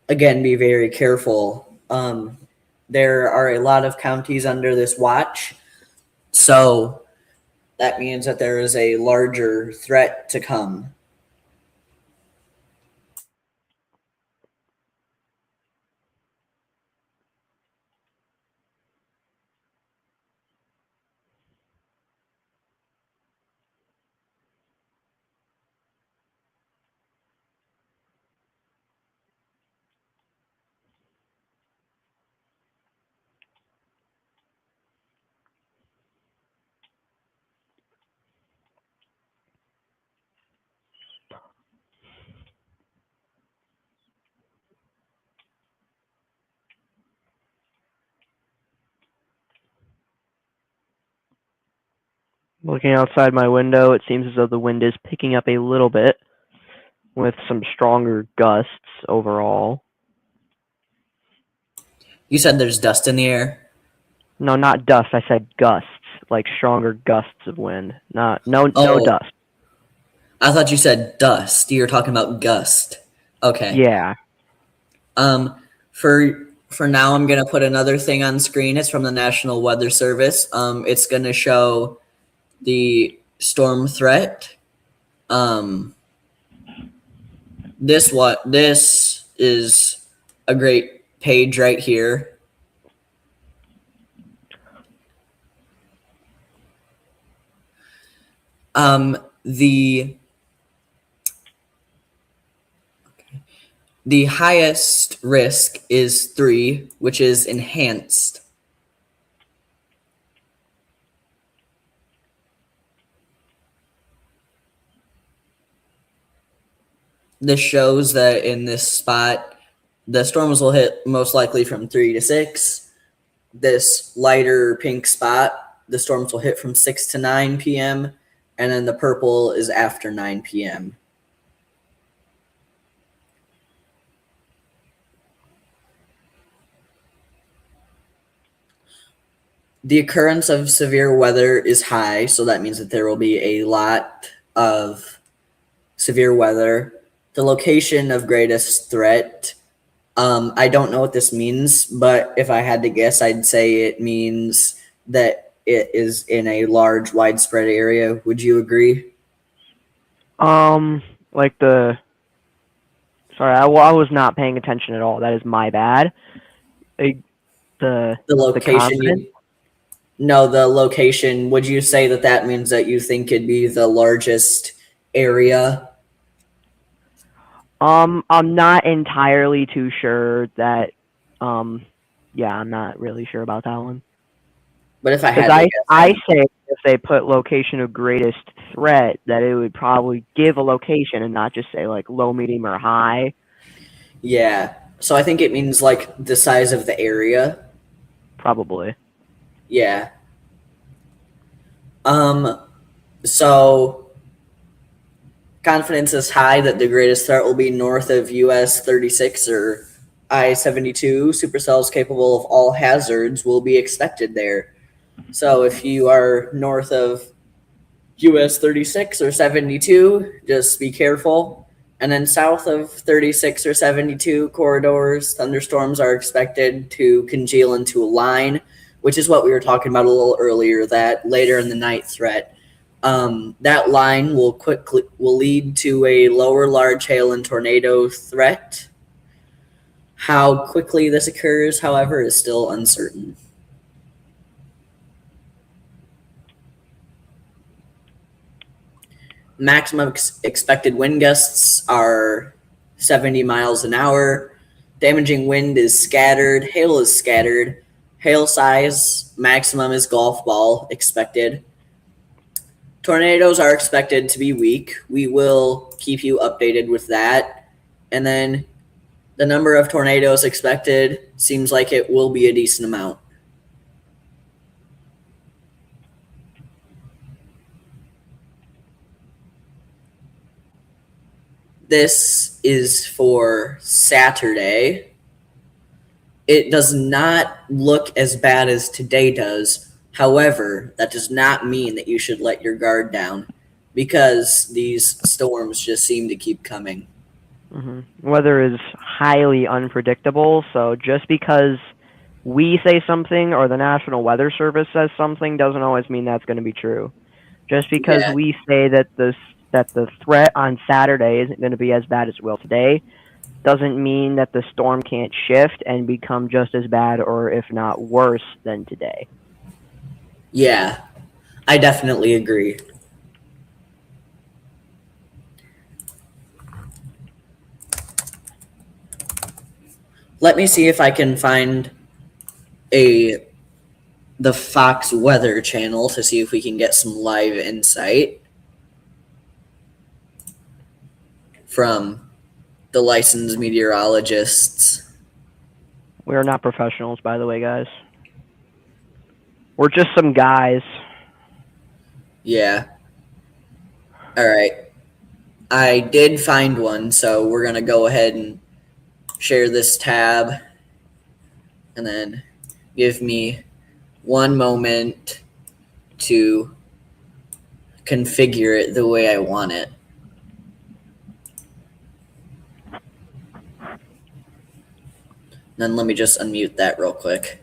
Again, be very careful. There are a lot of counties under this watch, so that means that there is a larger threat to come. Looking outside my window, it seems as though the wind is picking up a little bit with some stronger gusts overall. You said there's dust in the air? No, not dust. I said gusts, like stronger gusts of wind. No Oh. dust. I thought you said dust. You were talking about gust. Okay. Yeah. For now, I'm gonna put another thing on screen. It's from the National Weather Service. It's gonna show the storm threat. This is a great page right here. The highest risk is 3, which is enhanced. This shows that in this spot, the storms will hit most likely from 3 to 6. This lighter pink spot, the storms will hit from 6 to 9 p.m. And then the purple is after 9 p.m. The occurrence of severe weather is high, so that means that there will be a lot of severe weather. The location of greatest threat, I don't know what this means, but if I had to guess, I'd say it means that it is in a large, widespread area. Would you agree? Like the. Sorry, I was not paying attention at all. That is my bad. The location. continent? No, the location. Would you say that that means that you think it'd be the largest area? I'm not entirely too sure that. Yeah, I'm not really sure about that one. But if I had Because to guess, I say if they put location of greatest threat, that it would probably give a location and not just say like low, medium, or high. yeah. So I think it means like the size of the area. Probably. Yeah. So confidence is high that the greatest threat will be north of US 36 or I-72. Supercells capable of all hazards will be expected there. So if you are north of US 36 or 72, just be careful. And then south of 36 or 72 corridors, thunderstorms are expected to congeal into a line, which is what we were talking about a little earlier, that later in the night threat. That line will lead to a lower large hail and tornado threat. How quickly this occurs, however, is still uncertain. Maximum expected wind gusts are 70 miles an hour. Damaging wind is scattered. Hail is scattered. Hail size maximum is golf ball expected. Tornadoes are expected to be weak. We will keep you updated with that. And then the number of tornadoes expected seems like it will be a decent amount. This is for Saturday. It does not look as bad as today does. However, that does not mean that you should let your guard down because these storms just seem to keep coming. Weather is highly unpredictable, so just because we say something or the National Weather Service says something doesn't always mean that's going to be true. Just because we say that the threat on Saturday isn't going to be as bad as it will today doesn't mean that the storm can't shift and become just as bad or if not worse than today. Yeah, I definitely agree. Let me see if I can find the Fox Weather channel to see if we can get some live insight from the licensed meteorologists. We are not professionals, by the way, guys. We're just some guys. Yeah. All right. I did find one, so we're going to go ahead and share this tab and then give me one moment to configure it the way I want it. Then let me just unmute that real quick.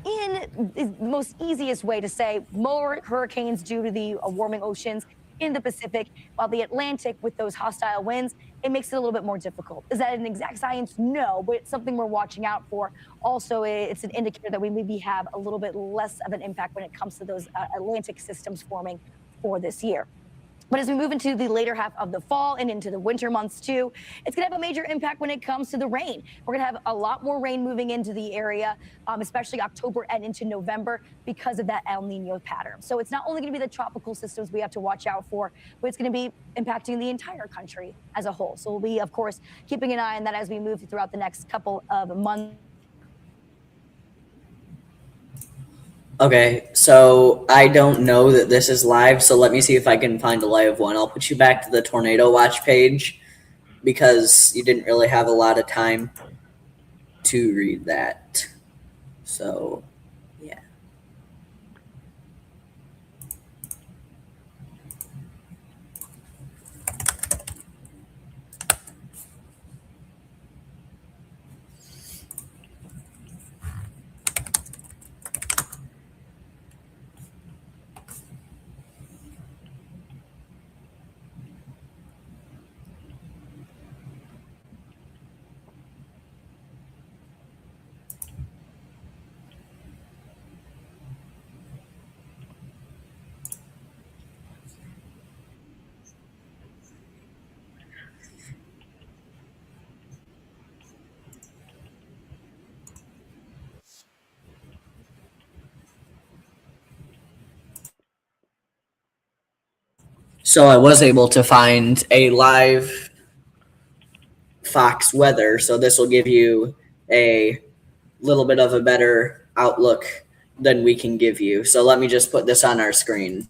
in is the most easiest way to say more hurricanes due to the warming oceans in the Pacific, while the Atlantic, with those hostile winds, it makes it a little bit more difficult. Is that an exact science? No, but it's something we're watching out for. Also, it's an indicator that we maybe have a little bit less of an impact when it comes to those Atlantic systems forming for this year. But as we move into the later half of the fall and into the winter months too, it's going to have a major impact when it comes to the rain. We're going to have a lot more rain moving into the area, especially October and into November because of that El Nino pattern. So it's not only going to be the tropical systems we have to watch out for, but it's going to be impacting the entire country as a whole. So we'll be, of course, keeping an eye on that as we move throughout the next couple of months. Okay, so I don't know that this is live, so let me see if I can find a live one. I'll put you back to the Tornado Watch page because you didn't really have a lot of time to read that. So, yeah. So I was able to find a live Fox weather, so this will give you a little bit of a better outlook than we can give you. So let me just put this on our screen.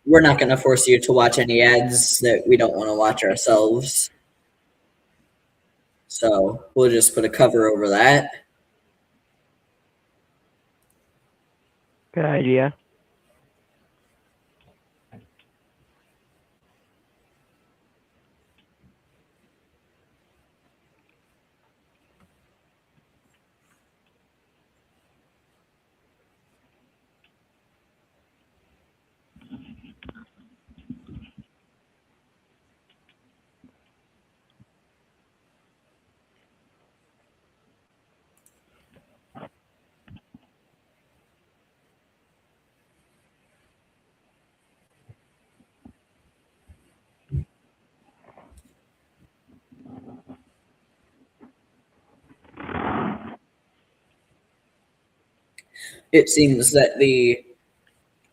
We're not going to force you to watch any ads that we don't want to watch ourselves. So we'll just put a cover over that. Good idea. It seems that the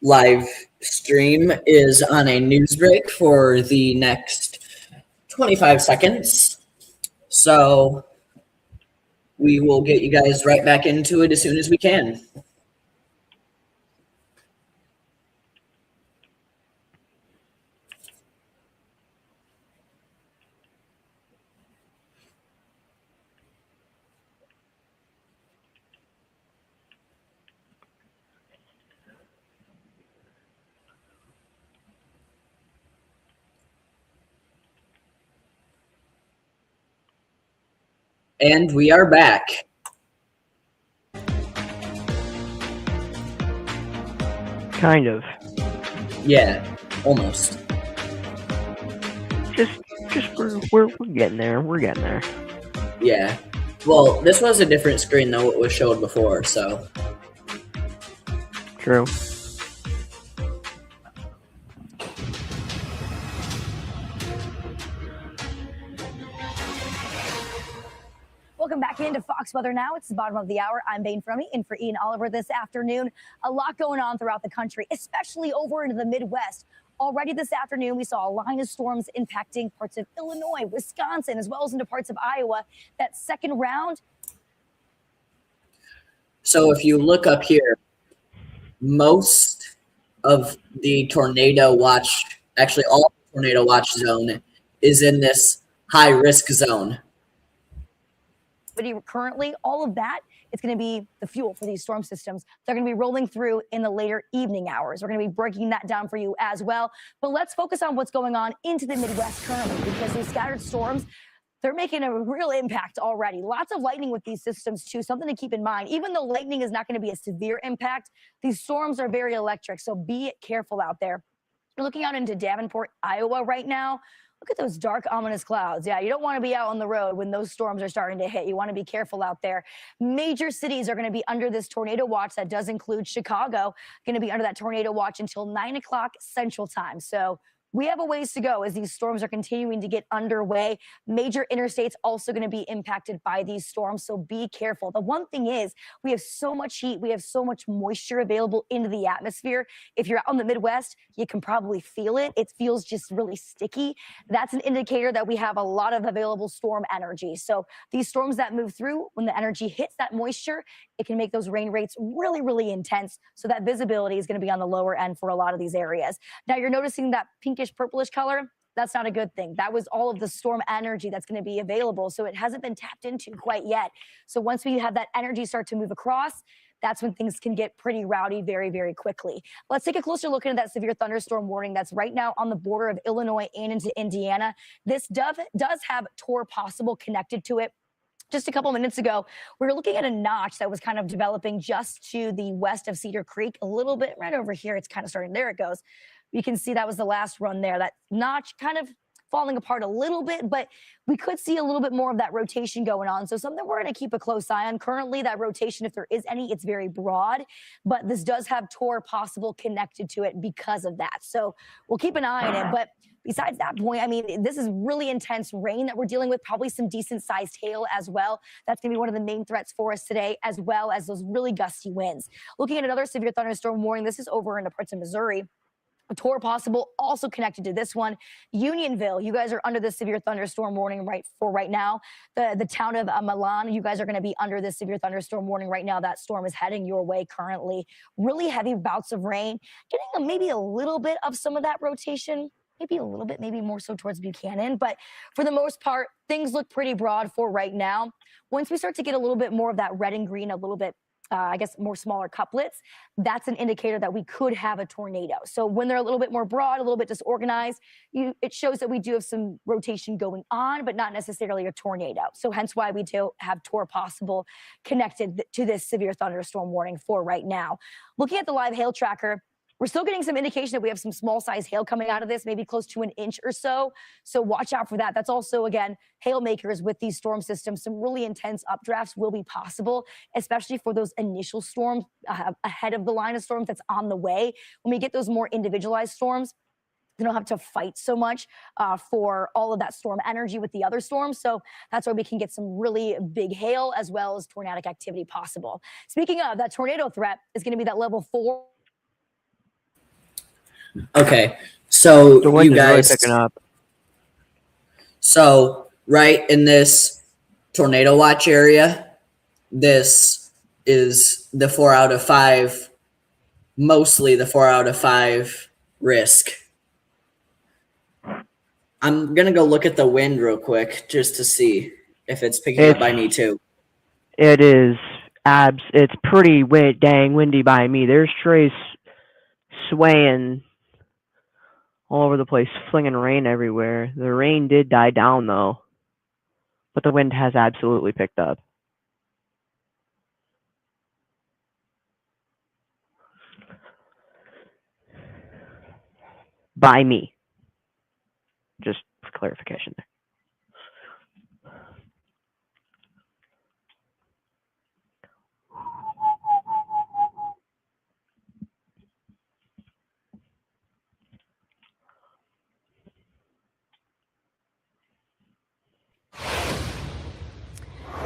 live stream is on a news break for the next 25 seconds. So we will get you guys right back into it as soon as we can. And we are back. Kind of. Yeah, almost. Just we're getting there. We're getting there. Yeah. Well, this was a different screen than what was showed before, so. True. Welcome back into Fox Weather Now. It's the bottom of the hour. I'm Bane Frummy in for Ian Oliver this afternoon. A lot going on throughout the country, especially over into the Midwest. Already this afternoon, we saw a line of storms impacting parts of Illinois, Wisconsin, as well as into parts of Iowa. That second round. So if you look up here, most of the tornado watch, actually all the tornado watch zone, is in this high risk zone. Currently, all of that, it's going to be the fuel for these storm systems. They're going to be rolling through in the later evening hours. We're going to be breaking that down for you as well. But let's focus on what's going on into the Midwest currently, because these scattered storms, they're making a real impact already. Lots of lightning with these systems too, something to keep in mind. Even though lightning is not going to be a severe impact, these storms are very electric, so be careful out there. You're looking out into Davenport, Iowa right now. Look at those dark, ominous clouds. Yeah, you don't want to be out on the road when those storms are starting to hit. You want to be careful out there. Major cities are going to be under this tornado watch. That does include Chicago, going to be under that tornado watch until 9 o'clock Central Time. So we have a ways to go as these storms are continuing to get underway. Major interstates also going to be impacted by these storms, so be careful. The one thing is, we have so much heat, we have so much moisture available into the atmosphere. If you're out in the Midwest, you can probably feel it. It feels just really sticky. That's an indicator that we have a lot of available storm energy. So these storms that move through, when the energy hits that moisture, it can make those rain rates really, really intense. So that visibility is going to be on the lower end for a lot of these areas. Now you're noticing that pinkish purplish color. That's not a good thing. That was all of the storm energy that's going to be available. So it hasn't been tapped into quite yet. So once we have that energy start to move across, that's when things can get pretty rowdy very, very quickly. Let's take a closer look into that severe thunderstorm warning that's right now on the border of Illinois and into Indiana. This does have TOR possible connected to it. Just a couple minutes ago, we were looking at a notch that was kind of developing just to the west of Cedar Creek, a little bit right over here. It's kind of starting, there it goes. You can see that was the last run there. That notch kind of falling apart a little bit, but we could see a little bit more of that rotation going on. So something we're going to keep a close eye on. Currently, that rotation, if there is any, it's very broad, but this does have TOR possible connected to it because of that. So we'll keep an eye on it. But besides that point, I mean, this is really intense rain that we're dealing with, probably some decent sized hail as well. That's going to be one of the main threats for us today, as well as those really gusty winds. Looking at another severe thunderstorm warning, this is over in the parts of Missouri. TOR possible also connected to this one. Unionville, you guys are under the severe thunderstorm warning right now. The town of Milan, you guys are going to be under this severe thunderstorm warning right now. That storm is heading your way currently. Really heavy bouts of rain, getting maybe a little bit of some of that rotation. Maybe a little bit, maybe more so towards Buchanan. But for the most part, things look pretty broad for right now. Once we start to get a little bit more of that red and green, a little bit I guess more smaller couplets, that's an indicator that we could have a tornado. So when they're a little bit more broad, a little bit disorganized, it shows that we do have some rotation going on, but not necessarily a tornado. So hence why we do have TOR possible connected to this severe thunderstorm warning for right now. Looking at the live hail tracker, we're still getting some indication that we have some small size hail coming out of this, maybe close to an inch or so. So watch out for that. That's also, again, hail makers with these storm systems. Some really intense updrafts will be possible, especially for those initial storms ahead of the line of storms that's on the way. When we get those more individualized storms, you don't have to fight so much for all of that storm energy with the other storms. So that's why we can get some really big hail as well as tornadic activity possible. Speaking of, that tornado threat is going to be that level 4. Okay, so The wind you is really guys, picking up. so right in this tornado watch area, this is the 4 out of 5, mostly the 4 out of 5 risk. I'm gonna go look at the wind real quick just to see if it's picking up by me too. It is it's pretty dang windy by me. There's trees swaying all over the place, flinging rain everywhere. The rain did die down though, but the wind has absolutely picked up. By me. Just for clarification there.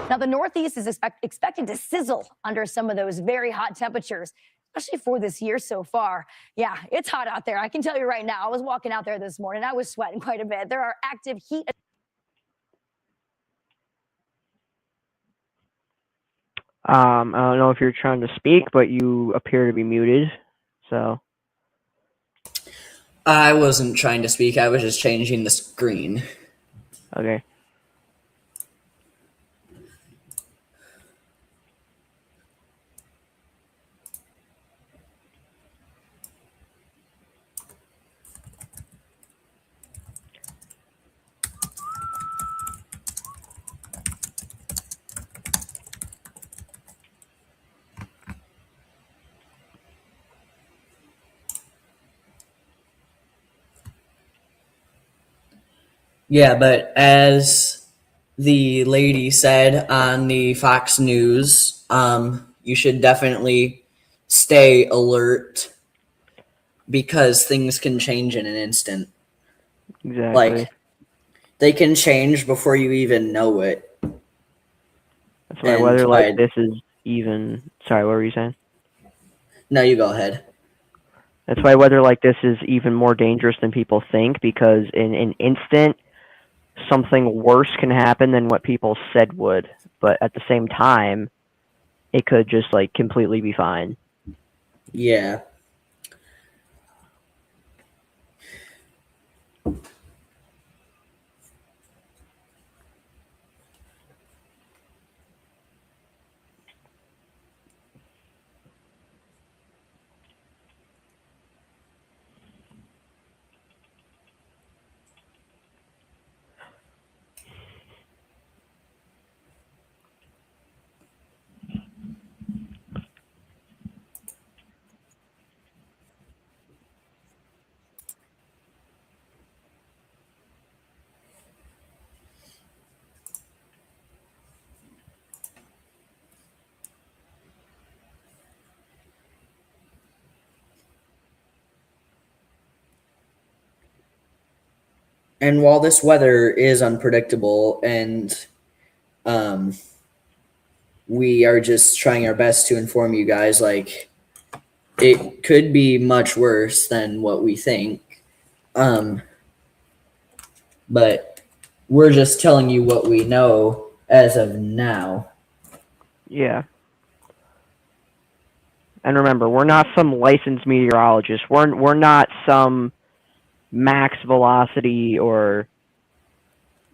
Now, the Northeast is expected to sizzle under some of those very hot temperatures, especially for this year so far. Yeah, it's hot out there. I can tell you right now. I was walking out there this morning. I was sweating quite a bit. There are active heat. I don't know if you're trying to speak, but you appear to be muted. So, I wasn't trying to speak. I was just changing the screen. okay. Yeah, but as the lady said on the Fox News, you should definitely stay alert because things can change in an instant. Exactly. Like, they can change before you even know it. That's why and weather like why- this is even. Sorry, what were you saying? No, you go ahead. That's why weather like this is even more dangerous than people think, because in an instant, something worse can happen than what people said would. But at the same time, it could just like completely be fine. Yeah. And while this weather is unpredictable and we are just trying our best to inform you guys, like, it could be much worse than what we think. But we're just telling you what we know as of now. Yeah. And remember, we're not some licensed meteorologists. We're not some max velocity or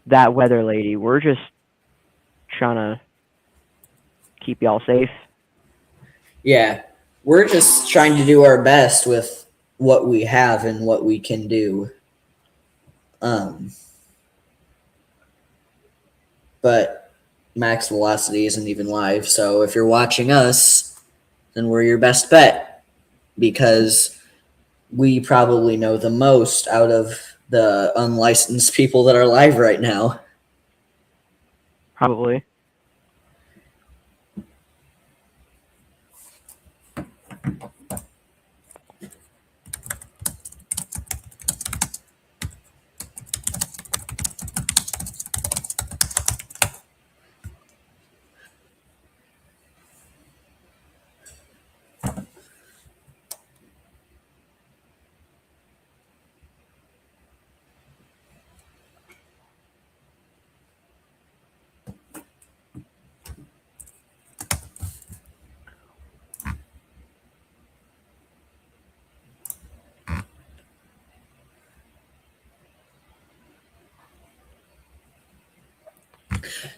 that weather lady. We're just trying to keep y'all safe. Yeah, we're just trying to do our best with what we have and what we can do. But max velocity isn't even live, so if you're watching us, then we're your best bet because we probably know the most out of the unlicensed people that are live right now. Probably.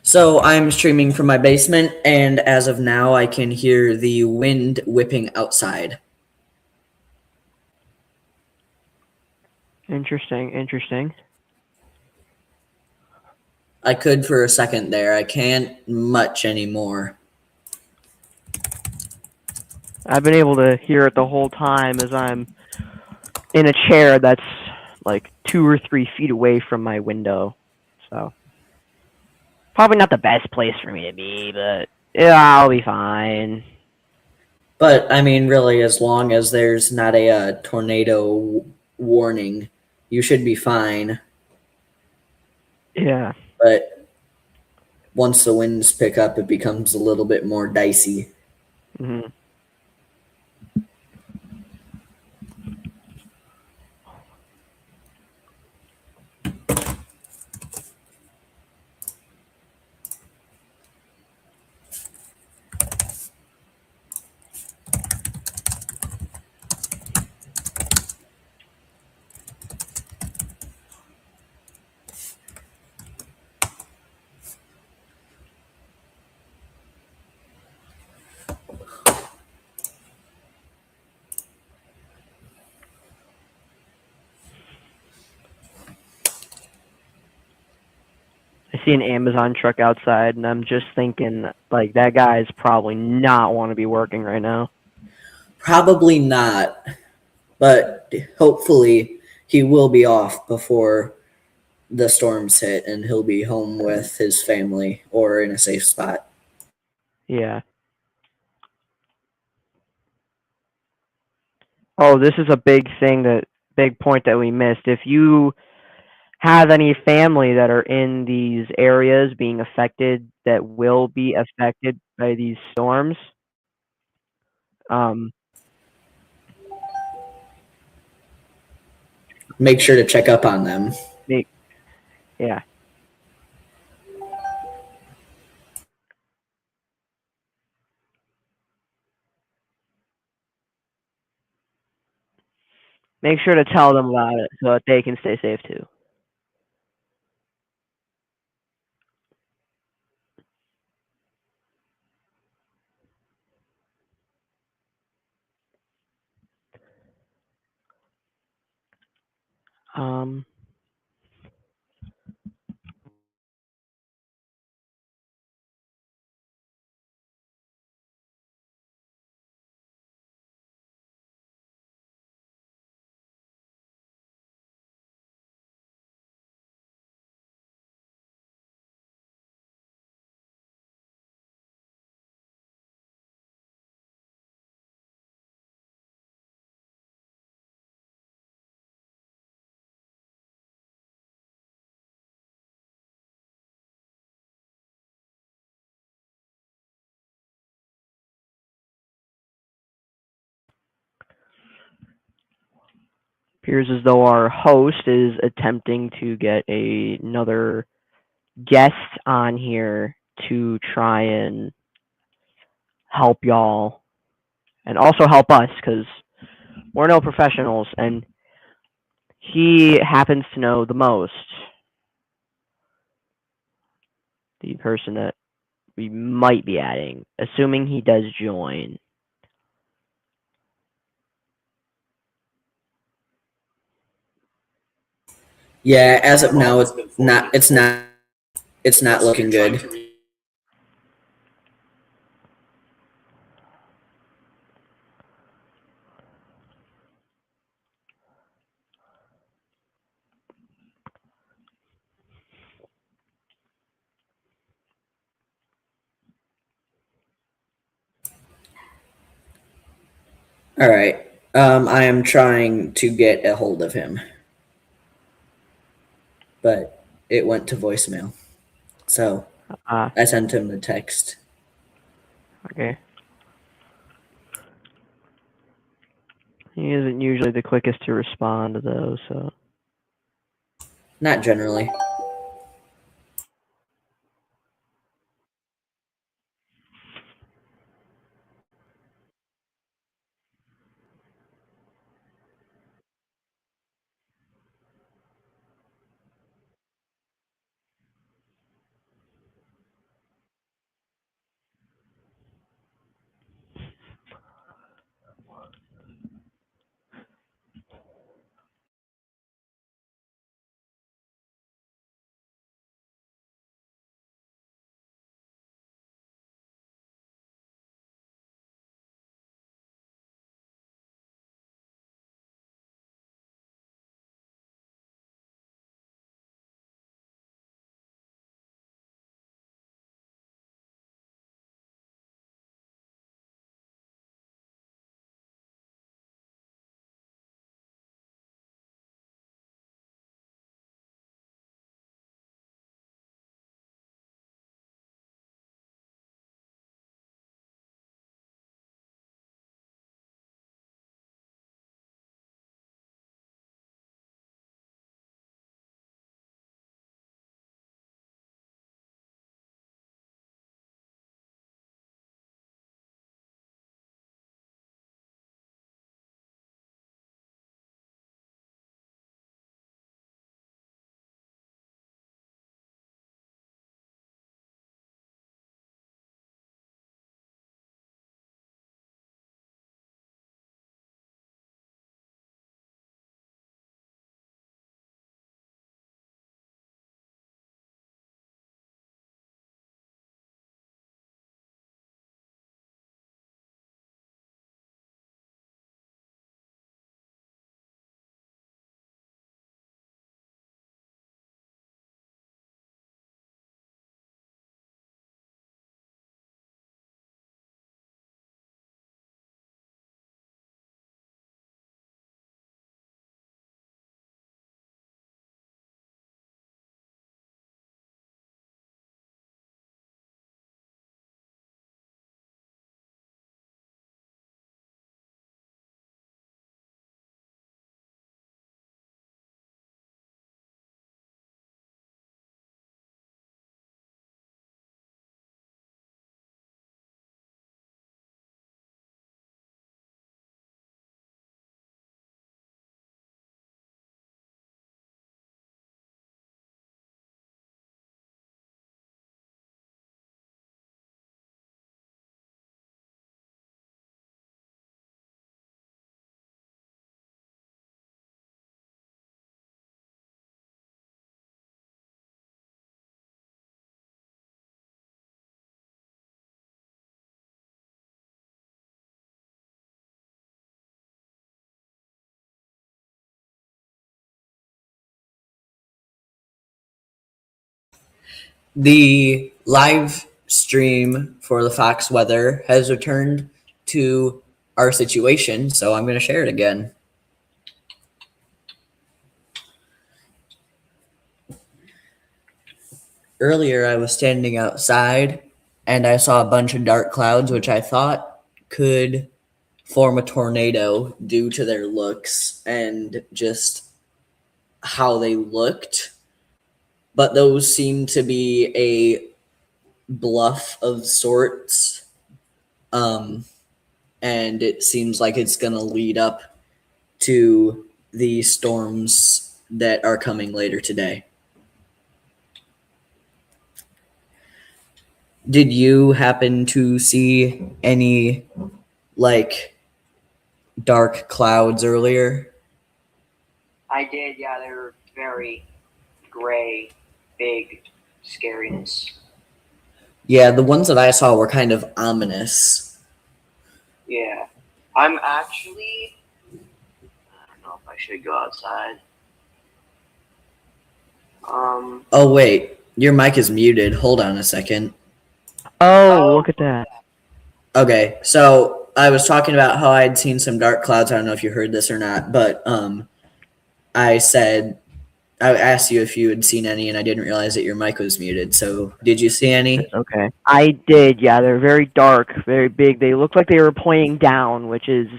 So I'm streaming from my basement, and as of now, I can hear the wind whipping outside. Interesting. I could for a second there. I can't much anymore. I've been able to hear it the whole time as I'm in a chair that's like 2 or 3 feet away from my window. So probably not the best place for me to be, but yeah, I'll be fine. But I mean, really, as long as there's not a tornado warning, you should be fine. Yeah. But once the winds pick up, it becomes a little bit more dicey. Mm-hmm. I see an Amazon truck outside, and I'm just thinking, like, that guy's probably not want to be working right now. Probably not, but hopefully he will be off before the storms hit and he'll be home with his family or in a safe spot. Yeah. Oh, this is a big point that we missed. If you have any family that are in these areas being affected, that will be affected by these storms, Make sure to check up on them. yeah. Make sure to tell them about it so that they can stay safe too. Um, appears as though our host is attempting to get another guest on here to try and help y'all and also help us, because we're no professionals and he happens to know the most. The person that we might be adding, assuming he does join. Yeah, as of now, it's not looking good. All right. I am trying to get a hold of him, but it went to voicemail. So I sent him the text. Okay. He isn't usually the quickest to respond, though, so. Not generally. The live stream for the Fox weather has returned to our situation, so I'm going to share it again. Earlier, I was standing outside and I saw a bunch of dark clouds, which I thought could form a tornado due to their looks and just how they looked. But those seemed to be a bluff of sorts. And it seems like it's going to lead up to the storms that are coming later today. Did you happen to see any like dark clouds earlier? I did, yeah, they were very gray, big scariness. Yeah, the ones that I saw were kind of ominous. Yeah. I'm actually, I don't know if I should go outside. Oh, wait, your mic is muted. Hold on a second. Oh, look at that. Okay, so I was talking about how I'd seen some dark clouds. I don't know if you heard this or not, but I asked you if you had seen any, and I didn't realize that your mic was muted. So, did you see any? Okay. I did, yeah. They're very dark, very big. They look like they were pointing down, which is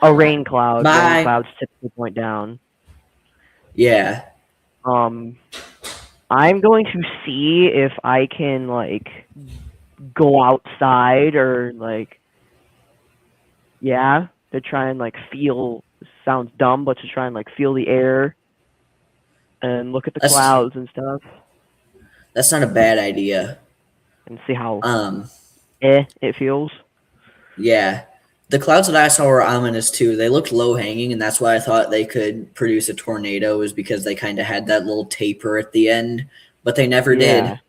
a rain cloud. Bye. Rain clouds typically point down. Yeah. I'm going to see if I can, like, go outside or, like, yeah, to try and, like, feel, sounds dumb, but to try and, like, feel the air and look at the clouds and stuff That's not a bad idea. and see how it feels. Yeah. The clouds that I saw were ominous too. They looked low hanging, and that's why I thought they could produce a tornado, is because they kind of had that little taper at the end, but they never did.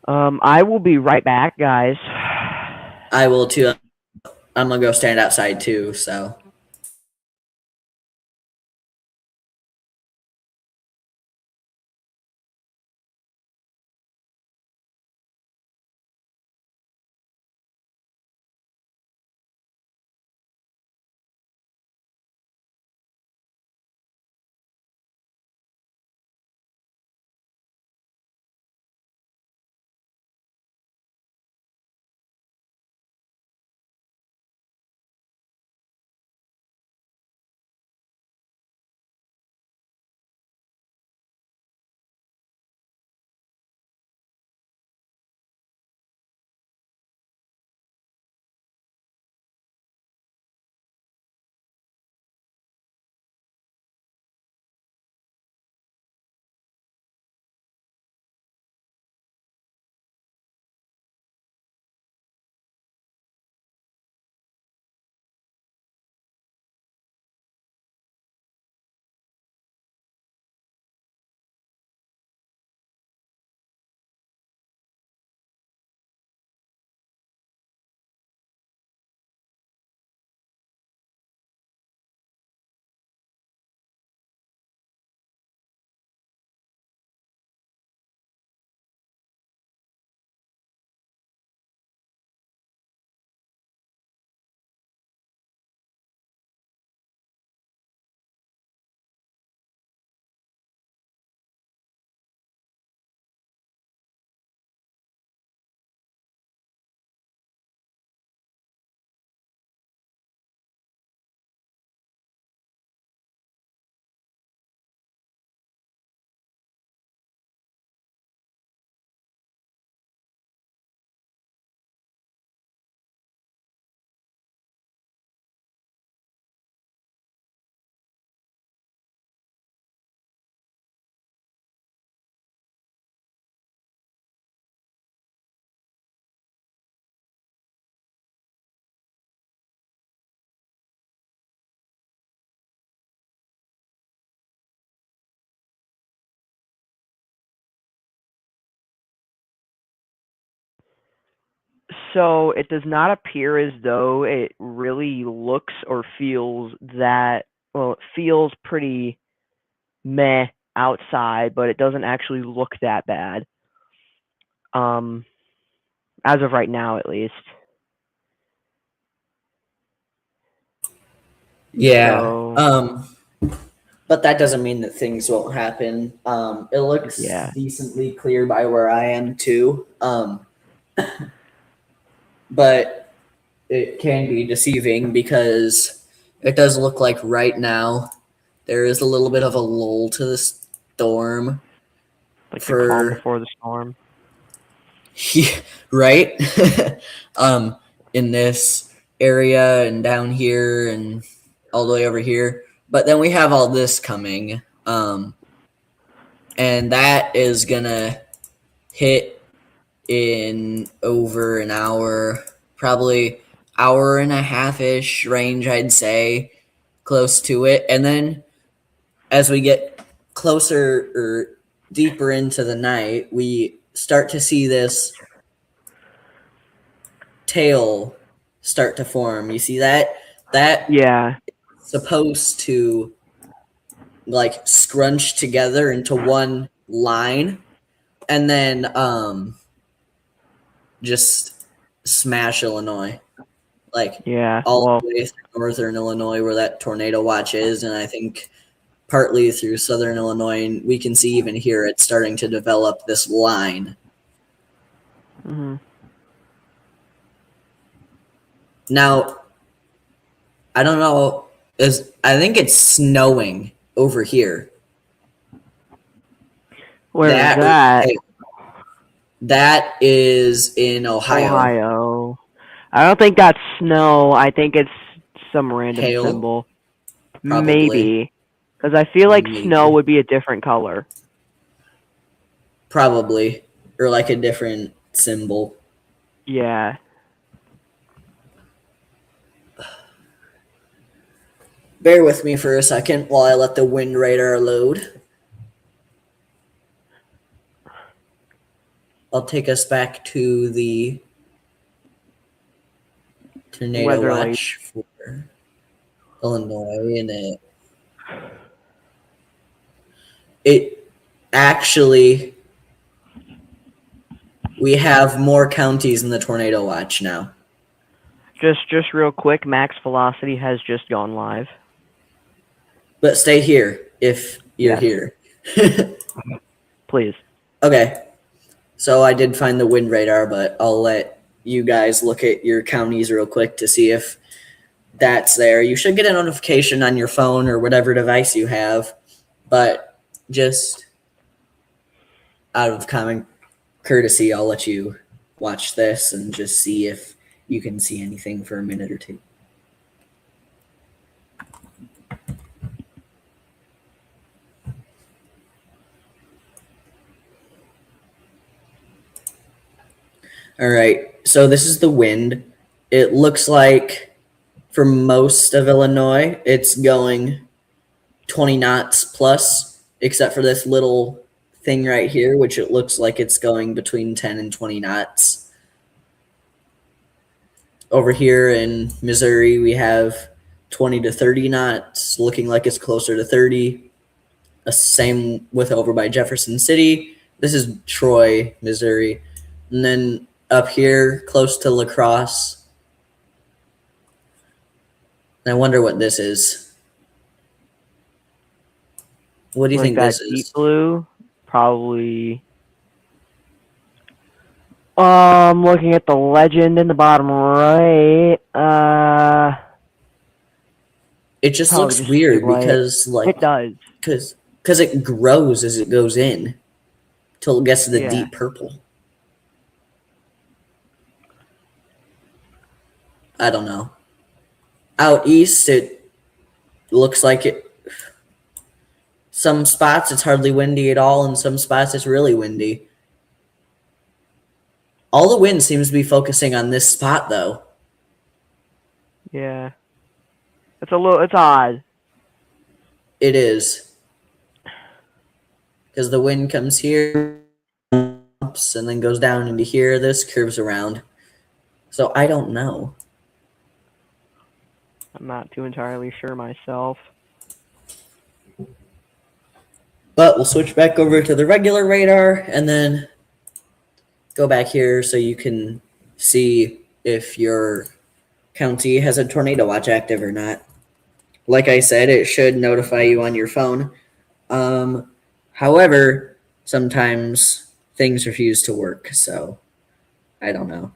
I will be right back, guys. I will too. I'm gonna go stand outside too, so. So it does not appear as though it really looks or feels that, well, it feels pretty meh outside, but it doesn't actually look that bad. As of right now, at least. Yeah. So, But that doesn't mean that things won't happen. It looks Yeah. decently clear by where I am too. But it can be deceiving because it does look like right now there is a little bit of a lull to the storm. like the calm For before the storm. right, in this area and down here and all the way over here. But then we have all this coming, and that is gonna hit in over an hour, probably hour and a half ish range, I'd say, close to it. And then as we get closer or deeper into the night, we start to see this tail start to form. You see that? That Yeah. supposed to like scrunch together into one line and then just smash Illinois. Like Yeah. all Well, the way through northern Illinois where that tornado watch is, and I think partly through southern Illinois, and we can see even here it's starting to develop this line. hmm Now, I don't know, I think it's snowing over here. where is that? That is in Ohio. Ohio. I don't think that's snow. I think it's some random Hail? symbol. Probably. Maybe. Because I feel like Maybe. snow would be a different color. Probably. Or like a different symbol. Yeah. Bear with me for a second while I let the wind radar load. I'll take us back to the tornado Weather watch for Illinois, and it actually, we have more counties in the tornado watch now. Just real quick, Max Velocity has just gone live. But stay here if you're Yes. here. Please. Okay. So I did find the wind radar, but I'll let you guys look at your counties real quick to see if that's there. You should get a notification on your phone or whatever device you have, but just out of common courtesy, I'll let you watch this and just see if you can see anything for a minute or two. All right, so this is the wind. It looks like for most of Illinois, it's going 20 knots plus, except for this little thing right here, which it looks like it's going between 10 and 20 knots. Over here in Missouri, we have 20 to 30 knots, looking like it's closer to 30. Same with over by Jefferson City. This is Troy, Missouri. And then up here, close to La Crosse. I wonder what this is. What do you Like think that this deep is? blue, probably. Looking at the legend in the bottom right. It just Probably looks just weird streetlight. because like It does. because it grows as it goes in till it gets to the Yeah. deep purple. I don't know. Out east, it looks like it. Some spots it's hardly windy at all, and some spots it's really windy. All the wind seems to be focusing on this spot, though. Yeah. It's odd. It is. Because the wind comes here, ups, and then goes down into here. This curves around. So I don't know. I'm not too entirely sure myself. But we'll switch back over to the regular radar and then go back here so you can see if your county has a tornado watch active or not. Like I said, it should notify you on your phone. However, sometimes things refuse to work, so I don't know.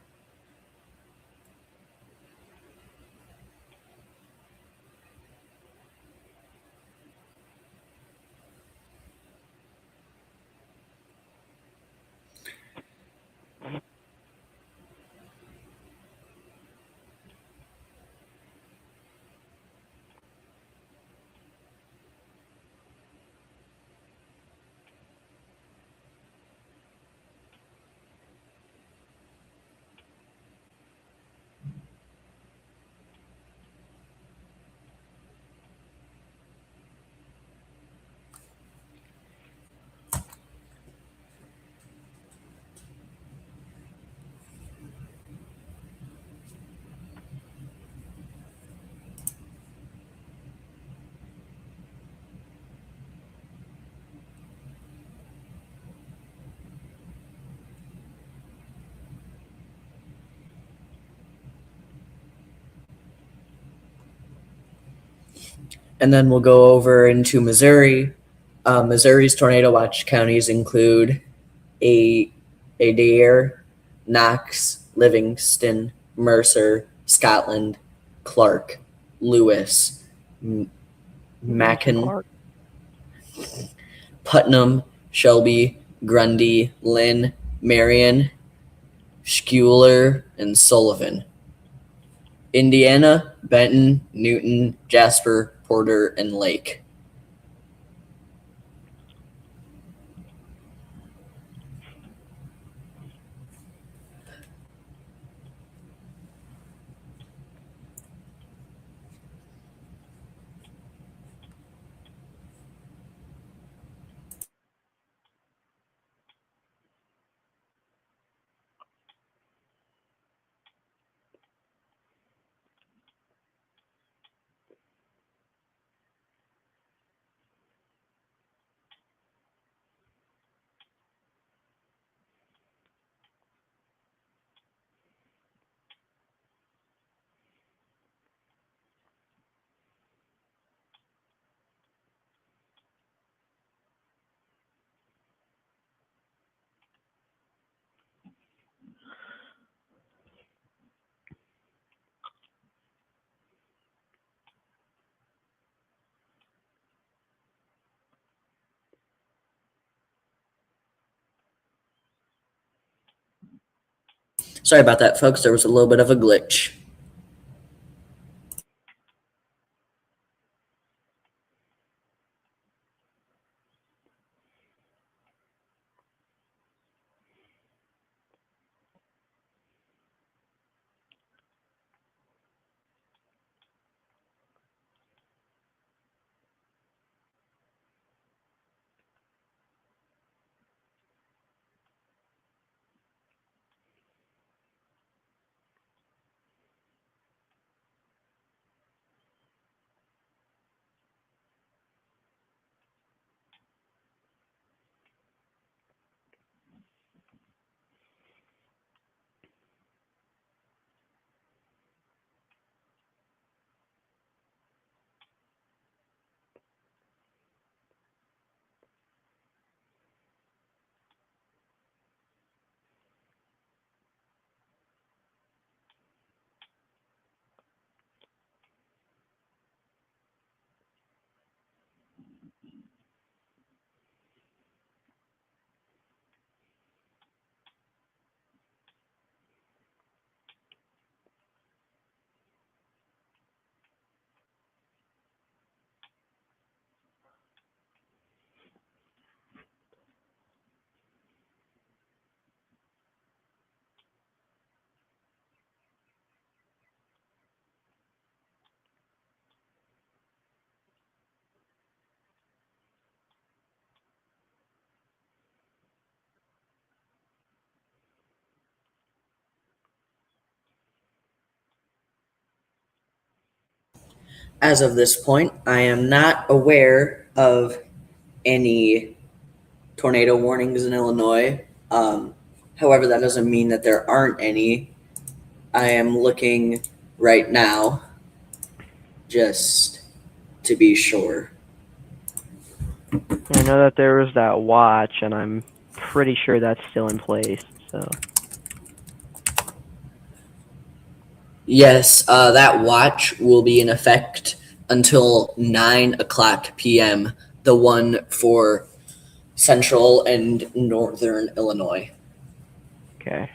And then we'll go over into Missouri. Missouri's tornado watch counties include Adair, Knox, Livingston, Mercer, Scotland, Clark, Lewis, Macon, Clark. Putnam, Shelby, Grundy, Lynn, Marion, Schuyler, and Sullivan. Indiana, Benton, Newton, Jasper, Porter, and Lake. Sorry about that, folks. There was a little bit of a glitch. As of this point, I am not aware of any tornado warnings in Illinois. However, that doesn't mean that there aren't any. I am looking right now just to be sure. I know that there was that watch, and I'm pretty sure that's still in place. So Yes, that watch will be in effect until 9 o'clock p.m., the one for central and northern Illinois. okay.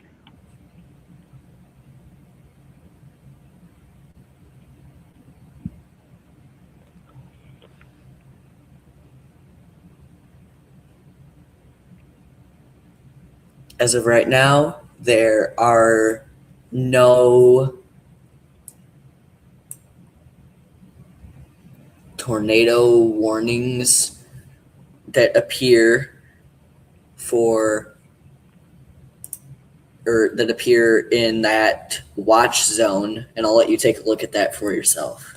As of right now, there are no tornado warnings that appear in that watch zone, and I'll let you take a look at that for yourself.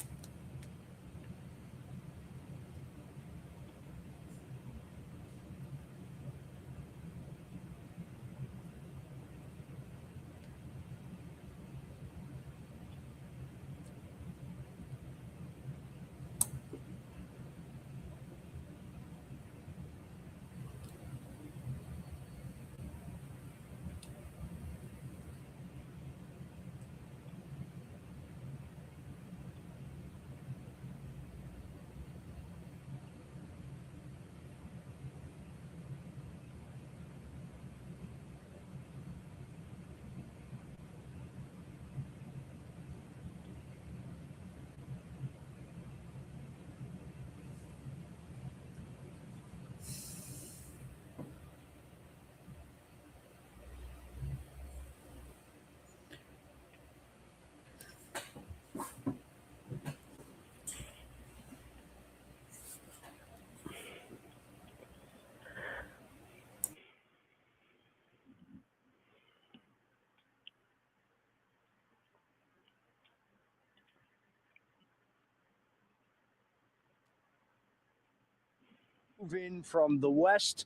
Move in from the west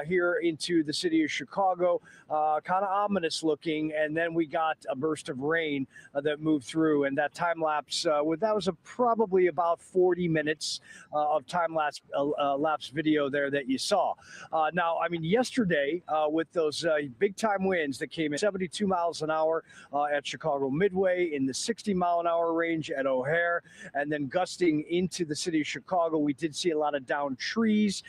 here into the city of Chicago, kind of ominous looking, and then we got a burst of rain that moved through, and that time lapse that was probably about 40 minutes of time lapse video there that you saw. Now, I mean, yesterday with those big time winds that came in 72 miles an hour at Chicago Midway, in the 60-mile-an-hour range at O'Hare, and then gusting into the city of Chicago, we did see a lot of downed trees.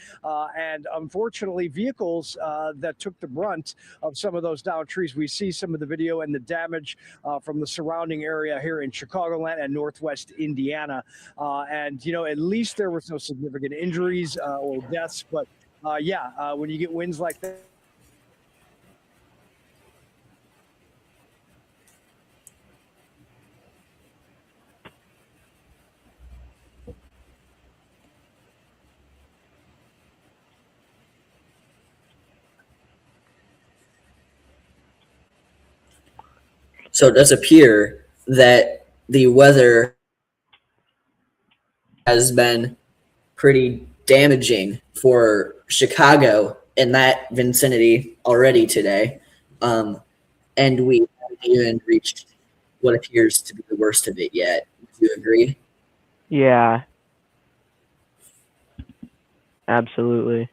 And unfortunately, vehicles that took the brunt of some of those downed trees. We see some of the video and the damage from the surrounding area here in Chicagoland and Northwest Indiana. And, you know, at least there was no significant injuries or deaths. But yeah, when you get winds like that, So it does appear that the weather has been pretty damaging for Chicago in that vicinity already today. And we haven't even reached what appears to be the worst of it yet. Do you agree? Yeah. Absolutely.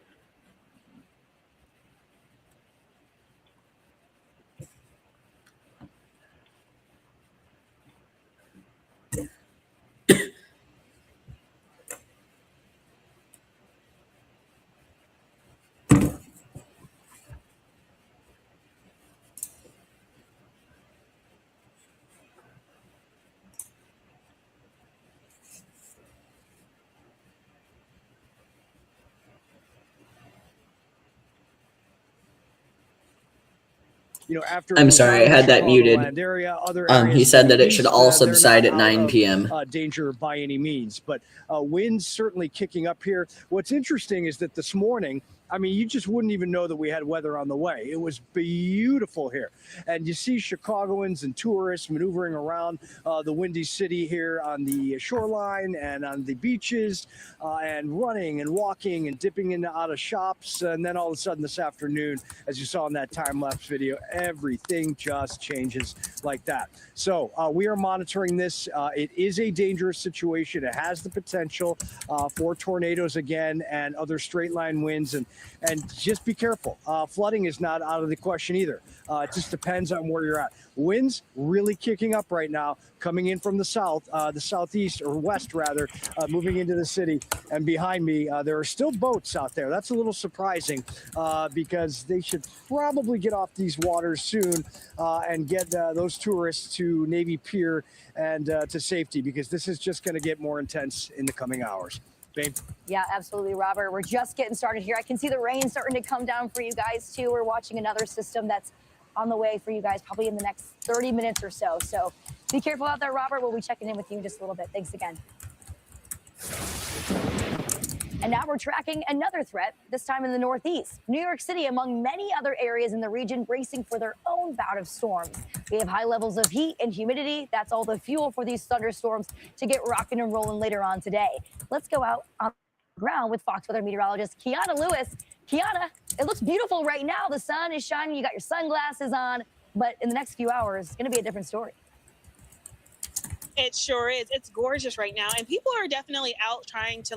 you know, after I'm sorry, I had that muted. Area, other He said that it should all subside at 9 p.m. Danger by any means, but winds certainly kicking up here. What's interesting is that this morning, I mean, you just wouldn't even know that we had weather on the way. It was beautiful here. And you see Chicagoans and tourists maneuvering around the Windy City here on the shoreline and on the beaches and running and walking and dipping in and out of shops. And then all of a sudden this afternoon, as you saw in that time-lapse video, everything just changes like that. So we are monitoring this. It is a dangerous situation. It has the potential for tornadoes again and other straight-line winds. And just be careful. Flooding is not out of the question either. It just depends on where you're at. Winds really kicking up right now, coming in from the south, the southeast or west rather, moving into the city. And behind me, there are still boats out there. That's a little surprising because they should probably get off these waters soon and get those tourists to Navy Pier and to safety, because this is just going to get more intense in the coming hours. Babe. Yeah, absolutely, Robert. We're just getting started here. I can see the rain starting to come down for you guys, too. We're watching another system that's on the way for you guys probably in the next 30 minutes or so. So be careful out there, Robert. We'll be checking in with you in just a little bit. Thanks again. And now we're tracking another threat, this time in the Northeast. New York City, among many other areas in the region, bracing for their own bout of storms. We have high levels of heat and humidity. That's all the fuel for these thunderstorms to get rocking and rolling later on today. Let's go out on the ground with Fox weather meteorologist Kiana Lewis. Kiana, it looks beautiful right now. The sun is shining. You got your sunglasses on. But in the next few hours, it's going to be a different story. It sure is. It's gorgeous right now. And people are definitely out trying to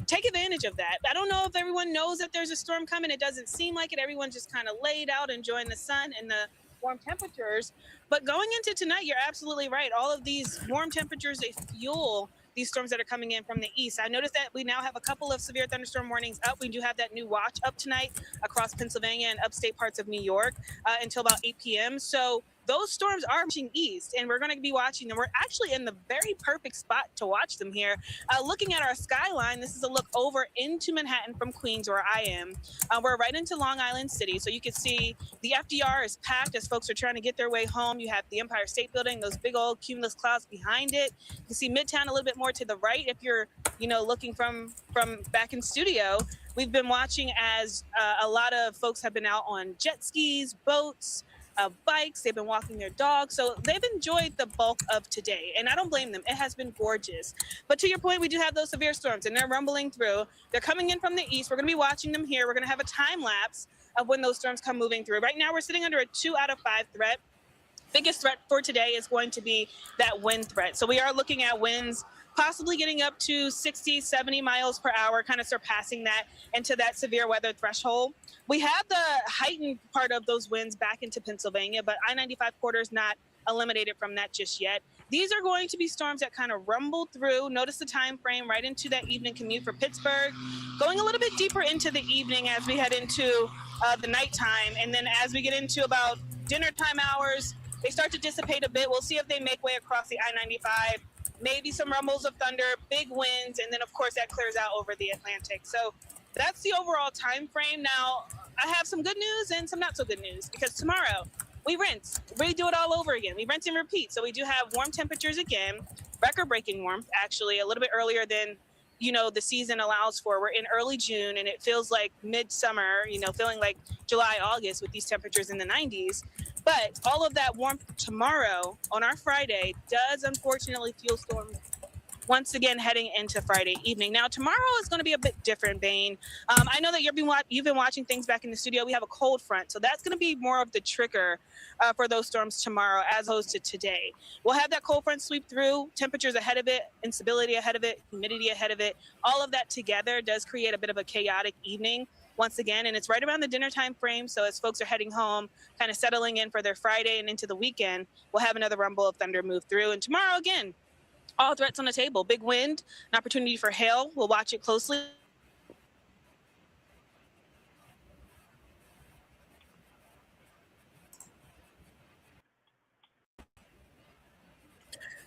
take advantage of that. I don't know if everyone knows that there's a storm coming. It doesn't seem like it. Everyone's just kind of laid out enjoying the sun and the warm temperatures. But going into tonight, you're absolutely right. All of these warm temperatures, they fuel these storms that are coming in from the east. I noticed that we now have a couple of severe thunderstorm warnings up. We do have that new watch up tonight across Pennsylvania and upstate parts of New York until about 8 p.m. So those storms are pushing east, and we're going to be watching them. We're actually in the very perfect spot to watch them here. Looking at our skyline, this is a look over into Manhattan from Queens, where I am. We're right into Long Island City, so you can see the FDR is packed as folks are trying to get their way home. You have the Empire State Building, those big old cumulus clouds behind it. You can see Midtown a little bit more to the right if you're, looking from back in studio. We've been watching as a lot of folks have been out on jet skis, boats, bikes. They've been walking their dogs. So they've enjoyed the bulk of today. And I don't blame them. It has been gorgeous. But to your point, we do have those severe storms and they're rumbling through. They're coming in from the east. We're going to be watching them here. We're going to have a time lapse of when those storms come moving through. Right now, we're sitting under a 2 out of 5 threat. Biggest threat for today is going to be that wind threat. So we are looking at winds possibly getting up to 60, 70 miles per hour, kind of surpassing that into that severe weather threshold. We have the heightened part of those winds back into Pennsylvania, but I-95 corridor is not eliminated from that just yet. These are going to be storms that kind of rumble through. Notice the time frame right into that evening commute for Pittsburgh, going a little bit deeper into the evening as we head into the nighttime. And then as we get into about dinner time hours, they start to dissipate a bit. We'll see if they make way across the I-95. Maybe some rumbles of thunder, big winds, and then of course that clears out over the Atlantic. So that's the overall time frame. Now, I have some good news and some not so good news, because tomorrow we rinse. We do it all over again. We rinse and repeat. So we do have warm temperatures again, record-breaking warmth, actually, a little bit earlier than the season allows for. We're in early June and it feels like midsummer, feeling like July, August with these temperatures in the 90s. But all of that warmth tomorrow on our Friday does unfortunately fuel storms once again heading into Friday evening. Now, tomorrow is going to be a bit different, Bane. I know that you've been watching things back in the studio. We have a cold front, so that's going to be more of the trigger for those storms tomorrow as opposed to today. We'll have that cold front sweep through, temperatures ahead of it, instability ahead of it, humidity ahead of it. All of that together does create a bit of a chaotic evening once again, and it's right around the dinner time frame. So as folks are heading home, kind of settling in for their Friday and into the weekend, we'll have another rumble of thunder move through. And tomorrow, again, all threats on the table. Big wind, an opportunity for hail. We'll watch it closely.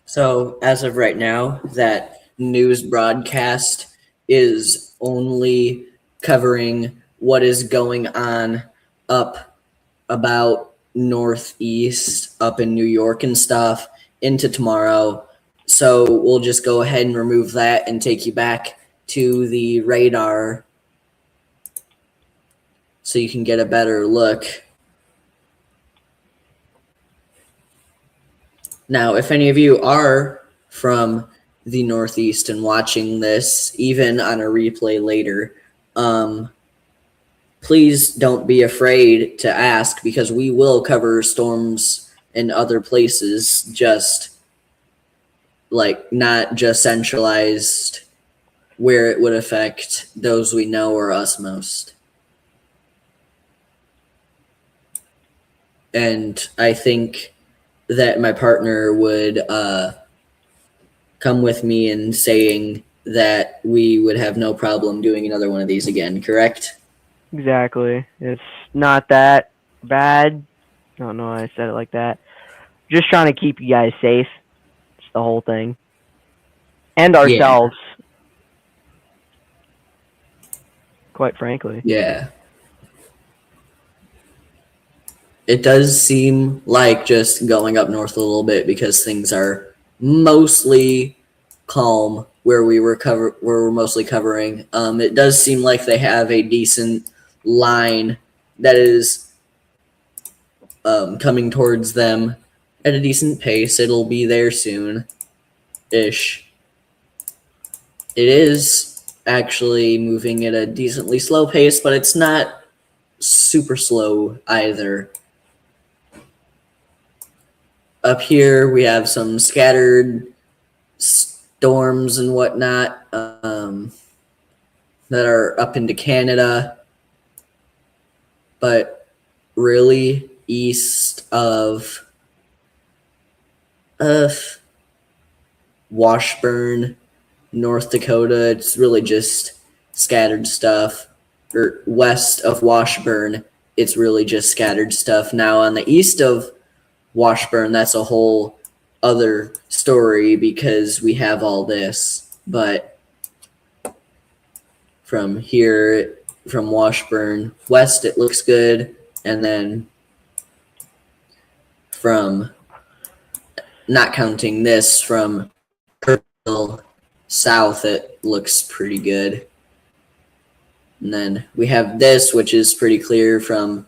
So as of right now, that news broadcast is only covering what is going on up about northeast, up in New York and stuff, into tomorrow. So we'll just go ahead and remove that and take you back to the radar so you can get a better look. Now, if any of you are from the Northeast and watching this, even on a replay later, please don't be afraid to ask, because we will cover storms in other places, just like not just centralized where it would affect those we know or us most. And I think that my partner would come with me in saying that we would have no problem doing another one of these again, correct? Exactly. It's not that bad. I don't know why I said it like that. Just trying to keep you guys safe. It's the whole thing. And ourselves. Quite frankly. Yeah. It does seem like just going up north a little bit, because things are mostly calm where we're mostly covering. It does seem like they have a decent line that is coming towards them at a decent pace. It'll be there soon-ish. It is actually moving at a decently slow pace, but it's not super slow either. Up here, we have some scattered storms and whatnot that are up into Canada, but really east of Washburn, North Dakota, it's really just scattered stuff. Or west of Washburn, it's really just scattered stuff. Now on the east of Washburn, that's a whole other story, because we have all this. But from here, from Washburn west, it looks good. And then from, not counting this, from Kirkville south, it looks pretty good. And then we have this, which is pretty clear from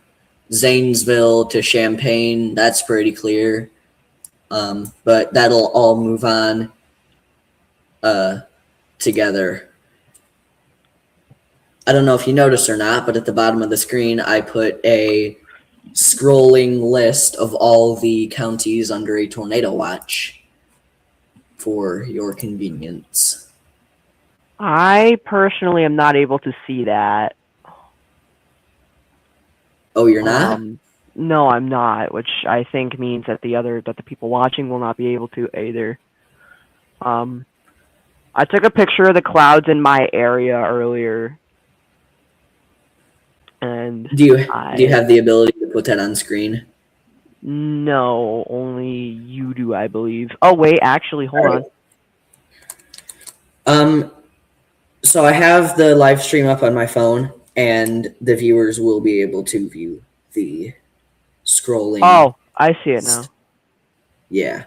Zanesville to Champaign. That's pretty clear. But that'll all move on together. I don't know if you noticed or not, but at the bottom of the screen, I put a scrolling list of all the counties under a tornado watch for your convenience. I personally am not able to see that. Oh, you're not? No, I'm not, which I think means that the people watching will not be able to either. I took a picture of the clouds in my area earlier, and do you have the ability to put that on screen? No, only you do, I believe. Oh wait, actually, hold on. So I have the live stream up on my phone, and the viewers will be able to view the scrolling. Oh, I see it now. Yeah.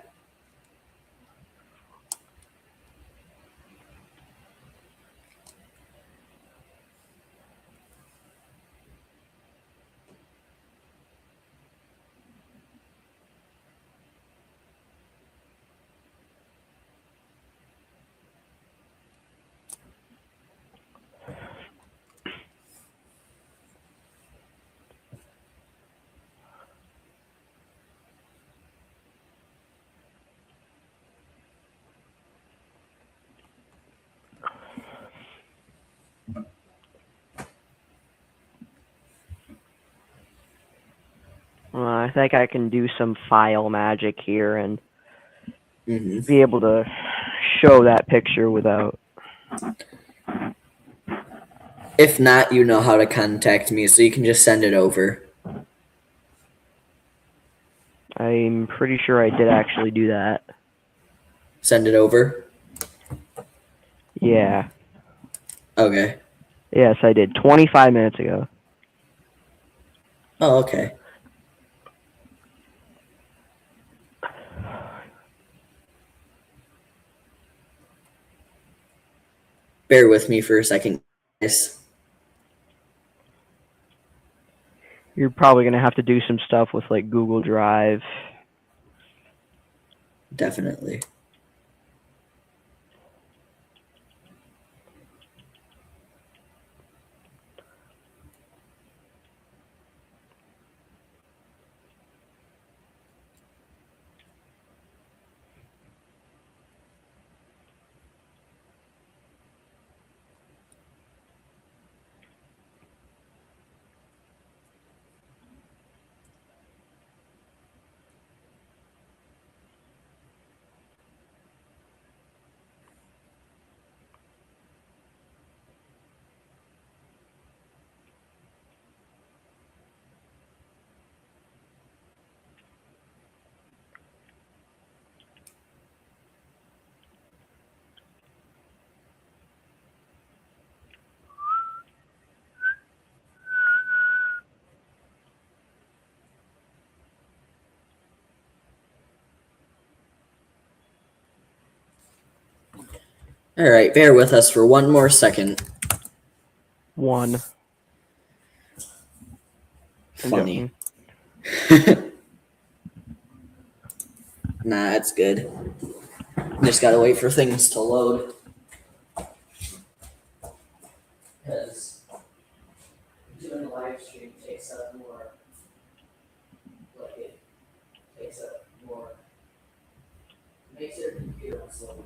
I think I can do some file magic here and Mm-hmm. be able to show that picture without. If not, you know how to contact me, so you can just send it over. I'm pretty sure I did actually do that. Send it over? Yeah. Okay. Yes, I did. 25 minutes ago. Oh, okay. Bear with me for a second, guys. You're probably gonna have to do some stuff with like Google Drive. Definitely. All right, bear with us for one more second. One. I'm Funny. joking. Nah, it's good. Just gotta wait for things to load. Because doing a live stream takes up more. Like it takes up more. Makes your computer slow.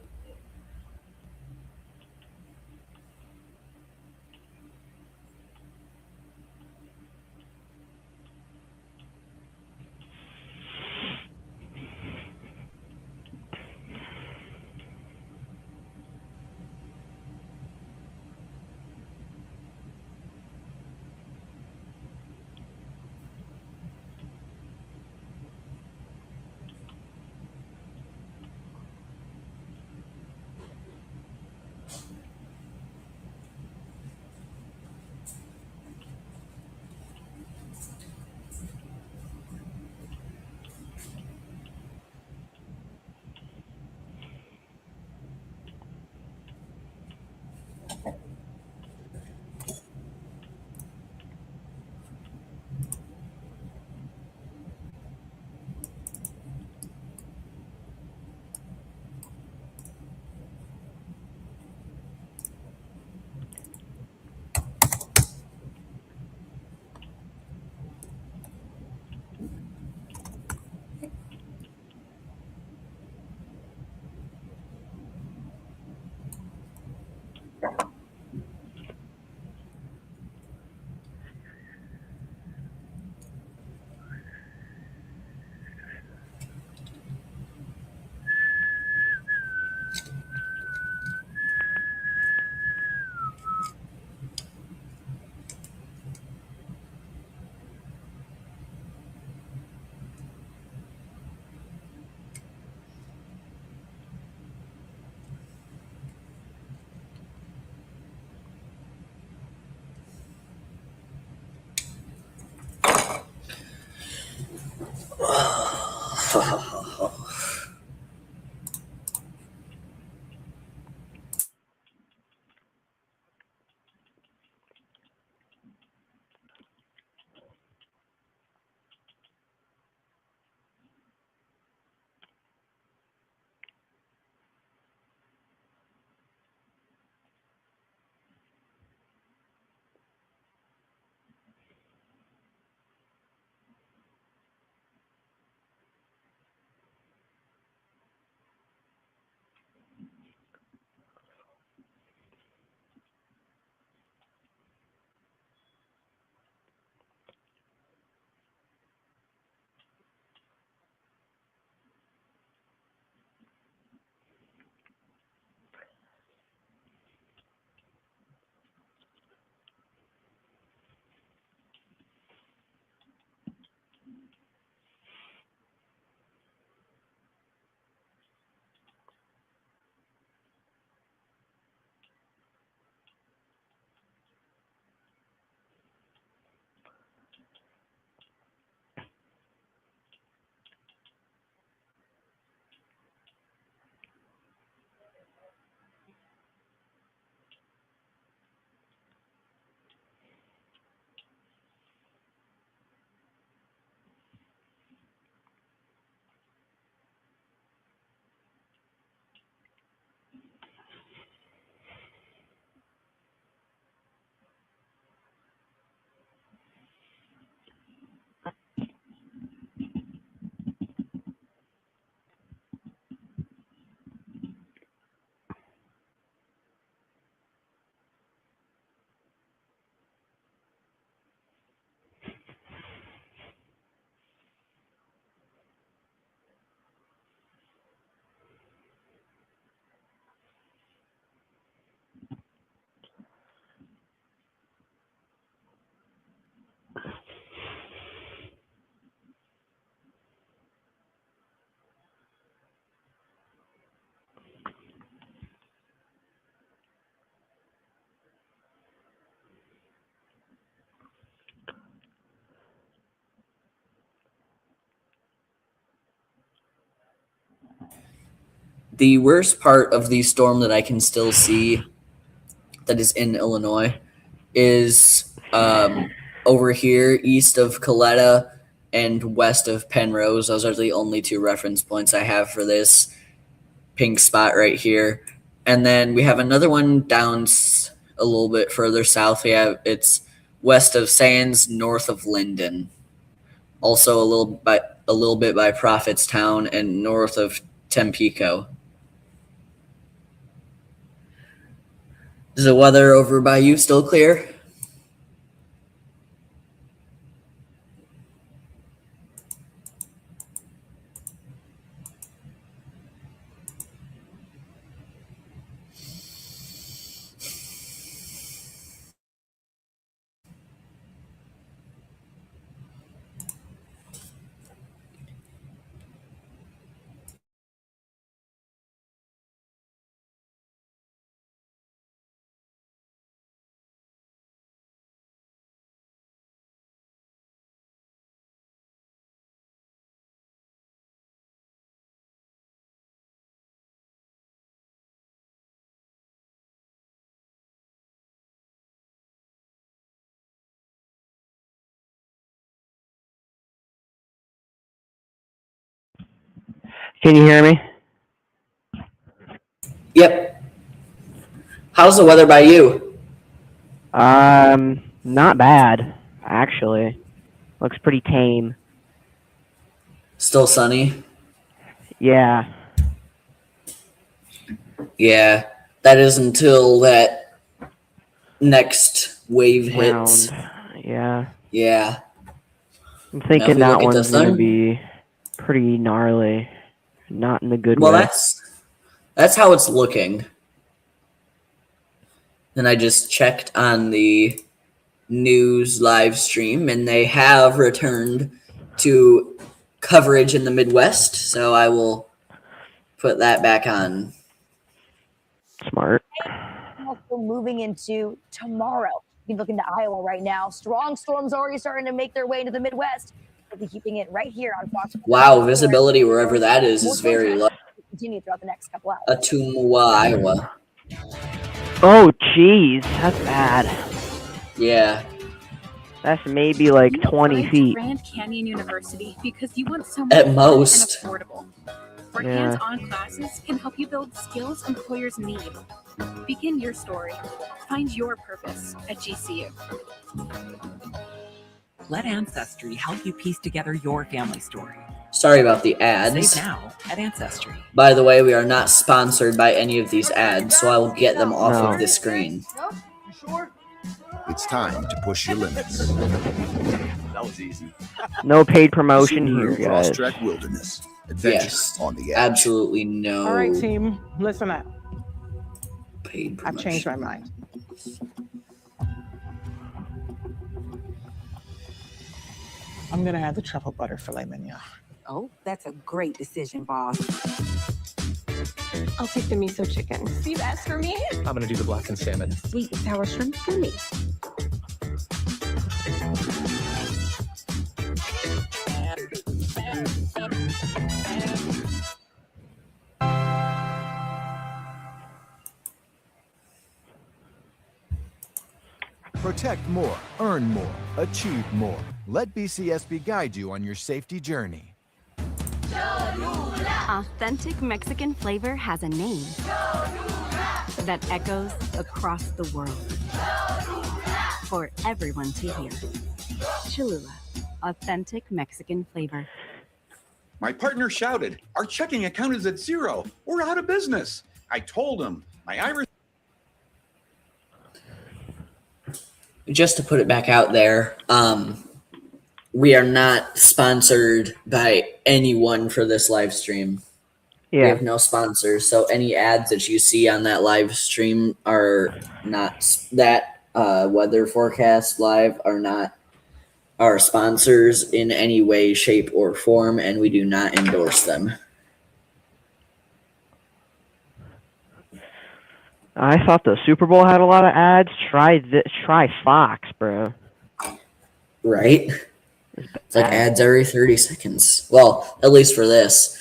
the worst part of the storm that I can still see that is in Illinois is over here east of Coletta and west of Penrose. Those are the only two reference points I have for this pink spot right here. And then we have another one down a little bit further south. It's west of Sands, north of Linden. Also a little bit by Prophetstown and north of Tempico. Is the weather over by you still clear? Can you hear me? Yep. How's the weather by you? Not bad, actually. Looks pretty tame. Still sunny? Yeah. Yeah. That is until that next wave hits. Yeah. Yeah. I'm Now, if thinking we that look at the one's gonna sun- be pretty gnarly. Not in the good Well, way. that's how it's looking. And I just checked on the news live stream, and they have returned to coverage in the Midwest. So I will put that back on. Smart. Also moving into tomorrow. You can look into Iowa right now. Strong storms already starting to make their way into the Midwest. We'll be keeping it right here on Fox. Wow, visibility wherever that is very low. Continue throughout the next couple hours. Ottumwa, Iowa. Oh, jeez. That's bad. Yeah. That's maybe like 20 feet. Grand Canyon University because you want somewhere At fun most. and affordable. Where Yeah. hands-on classes can help you build skills employers need. Begin your story. Find your purpose at GCU. Let Ancestry help you piece together your family story. Sorry about the ads. Save now at Ancestry. By the way, we are not sponsored by any of these ads, so I will get them off No. of the screen. It's time to push your limits. That was easy. No paid promotion here, Subaru guys. Crosstrek Wilderness. Adventure Yes. on the edge. Absolutely no All right, team, listen up. paid I've changed promotion. my mind. I'm gonna add the truffle butter filet mignon. Oh, that's a great decision, boss. I'll take the miso chicken. See, that's for me. I'm gonna do the blackened salmon. Sweet and sour shrimp for me. Protect more, earn more, achieve more. Let BCSB guide you on your safety journey. Authentic Mexican flavor has a name that echoes across the world for everyone to hear. Cholula, authentic Mexican flavor. My partner shouted, "Our checking account is at zero. We're out of business." I told him, my Irish. Just to put it back out there, we are not sponsored by anyone for this live stream. We Yeah. have no sponsors, so any ads that you see on that live stream are not that weather forecast live are not our sponsors in any way, shape, or form, and we do not endorse them. I thought the Super Bowl had a lot of ads. Try Fox, bro. Right? It's like ads every 30 seconds. Well, at least for this.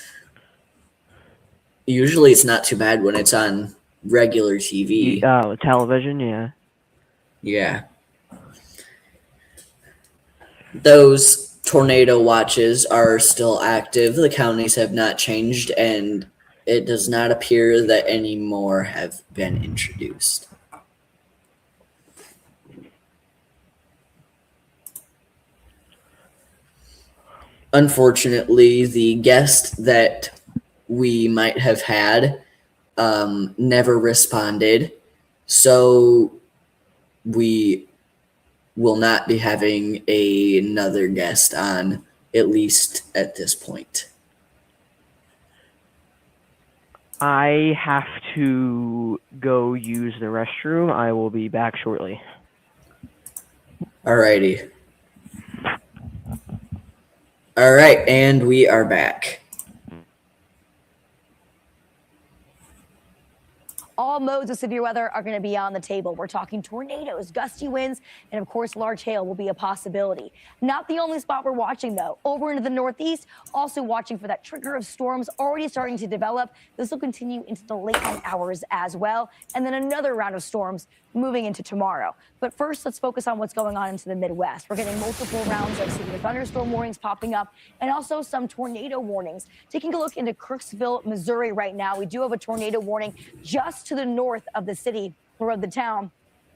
Usually it's not too bad when it's on regular TV. Television, yeah. Yeah. Those tornado watches are still active. The counties have not changed, and it does not appear that any more have been introduced. Unfortunately, the guest that we might have had never responded, so we will not be having another guest on, at least at this point. I have to go use the restroom. I will be back shortly. Alrighty. All right, and we are back. All modes of severe weather are going to be on the table. We're talking tornadoes, gusty winds, and of course, large hail will be a possibility. Not the only spot we're watching, though. Over into the northeast, also watching for that trigger of storms already starting to develop. This will continue into the late night hours as well. And then another round of storms moving into tomorrow. But first, let's focus on what's going on into the Midwest. We're getting multiple rounds of severe thunderstorm warnings popping up and also some tornado warnings. Taking a look into Kirksville, Missouri right now, we do have a tornado warning just to the north of the city or of the town.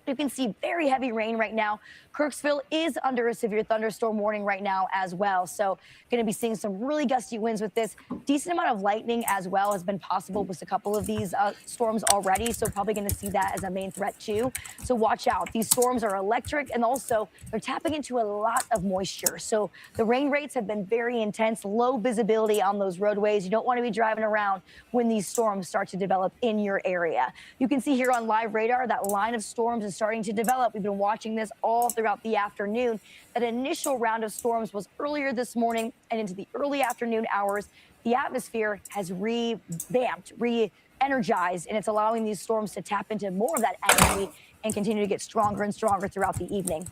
You can see very heavy rain right now. Kirksville is under a severe thunderstorm warning right now as well. So going to be seeing some really gusty winds with this. Decent amount of lightning as well has been possible with a couple of these storms already. So probably going to see that as a main threat too. So watch out. These storms are electric and also they're tapping into a lot of moisture. So the rain rates have been very intense, low visibility on those roadways. You don't want to be driving around when these storms start to develop in your area. You can see here on live radar that line of storms is starting to develop. We've been watching this all throughout the afternoon. That initial round of storms was earlier this morning and into the early afternoon hours. The atmosphere has revamped, re-energized, and it's allowing these storms to tap into more of that energy and continue to get stronger and stronger throughout the evening.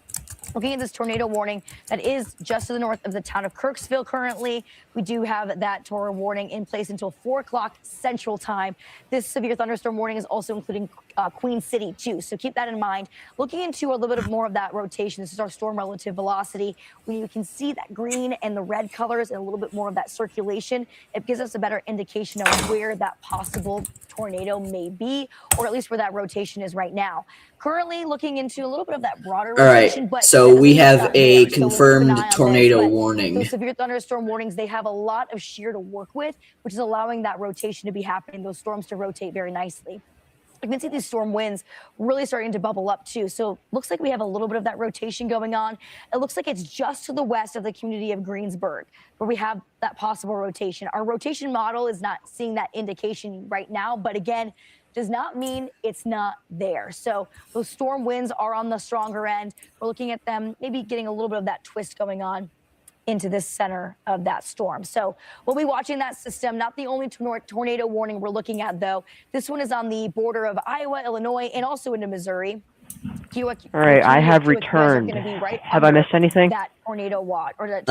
Looking at this tornado warning that is just to the north of the town of Kirksville currently, we do have that tornado warning in place until 4 o'clock Central Time. This severe thunderstorm warning is also including Queen City too, so keep that in mind. Looking into a little bit more of that rotation, this is our storm relative velocity. When you can see that green and the red colors and a little bit more of that circulation, it gives us a better indication of where that possible tornado may be, or at least where that rotation is right now. Currently looking into a little bit of that broader rotation. All right, but so we have a confirmed tornado warning. Those severe thunderstorm warnings, they have a lot of shear to work with, which is allowing that rotation to be happening, those storms to rotate very nicely. You can see these storm winds really starting to bubble up too. So looks like we have a little bit of that rotation going on. It looks like it's just to the west of the community of Greensburg where we have that possible rotation. Our rotation model is not seeing that indication right now, but again, does not mean it's not there. So those storm winds are on the stronger end. We're looking at them maybe getting a little bit of that twist going on into the center of that storm. So we'll be watching that system. Not the only tornado warning we're looking at, though. This one is on the border of Iowa, Illinois, and also into Missouri. All right, I have returned. Have I missed anything? That tornado watch or that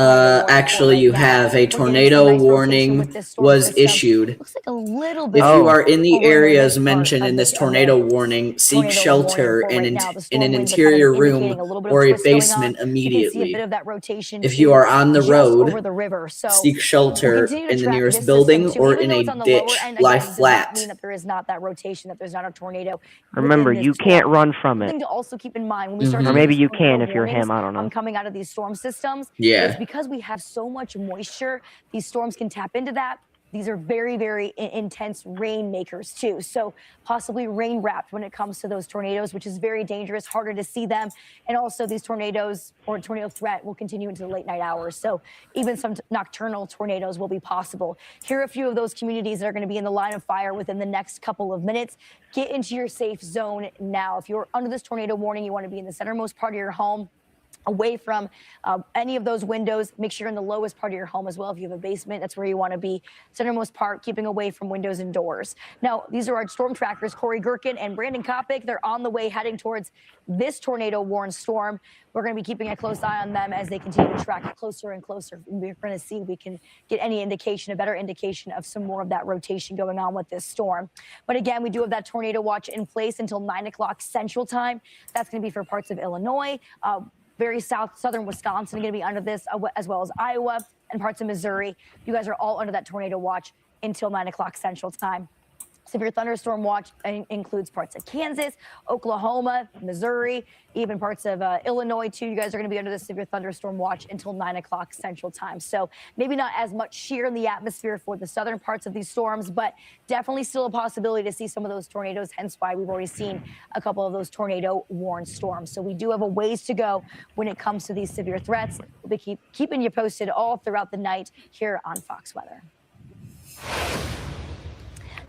actually, you have a tornado warning was issued. Looks like a little If bit. you are in the areas mentioned in this tornado warning, seek shelter in an interior room or a basement immediately. If you are on the road, seek shelter in the nearest building or in a ditch. Lie flat. Mean that there is not that rotation, that there's not a tornado. Remember, you can't run from it. To also keep in mind when we start or maybe you can if you're him, I don't know. Coming out of these storm systems, yeah, it's because we have so much moisture, these storms can tap into that. These are very, very intense rain makers too. So possibly rain wrapped when it comes to those tornadoes, which is very dangerous, harder to see them. And also these tornadoes or tornado threat will continue into the late night hours. So even some nocturnal tornadoes will be possible. Here are a few of those communities that are going to be in the line of fire within the next couple of minutes. Get into your safe zone now. If you're under this tornado warning, you want to be in the centermost part of your home. away from any of those windows. Make sure you're in the lowest part of your home as well. If you have a basement, that's where you want to be. Centermost part, keeping away from windows and doors. Now, these are our storm trackers, Corey Gherkin and Brandon Kopic. They're on the way heading towards this tornado-warned storm. We're going to be keeping a close eye on them as they continue to track closer and closer. We're going to see if we can get any indication, a better indication of some more of that rotation going on with this storm. But again, we do have that tornado watch in place until 9 o'clock Central Time. That's going to be for parts of Illinois, very southern Wisconsin going to be under this, as well as Iowa and parts of Missouri. You guys are all under that tornado watch until 9 o'clock Central Time. Severe thunderstorm watch includes parts of Kansas, Oklahoma, Missouri, even parts of Illinois, too. You guys are going to be under the severe thunderstorm watch until 9 o'clock Central Time. So maybe not as much shear in the atmosphere for the southern parts of these storms, but definitely still a possibility to see some of those tornadoes, hence why we've already seen a couple of those tornado-warned storms. So we do have a ways to go when it comes to these severe threats. We'll be keeping you posted all throughout the night here on Fox Weather.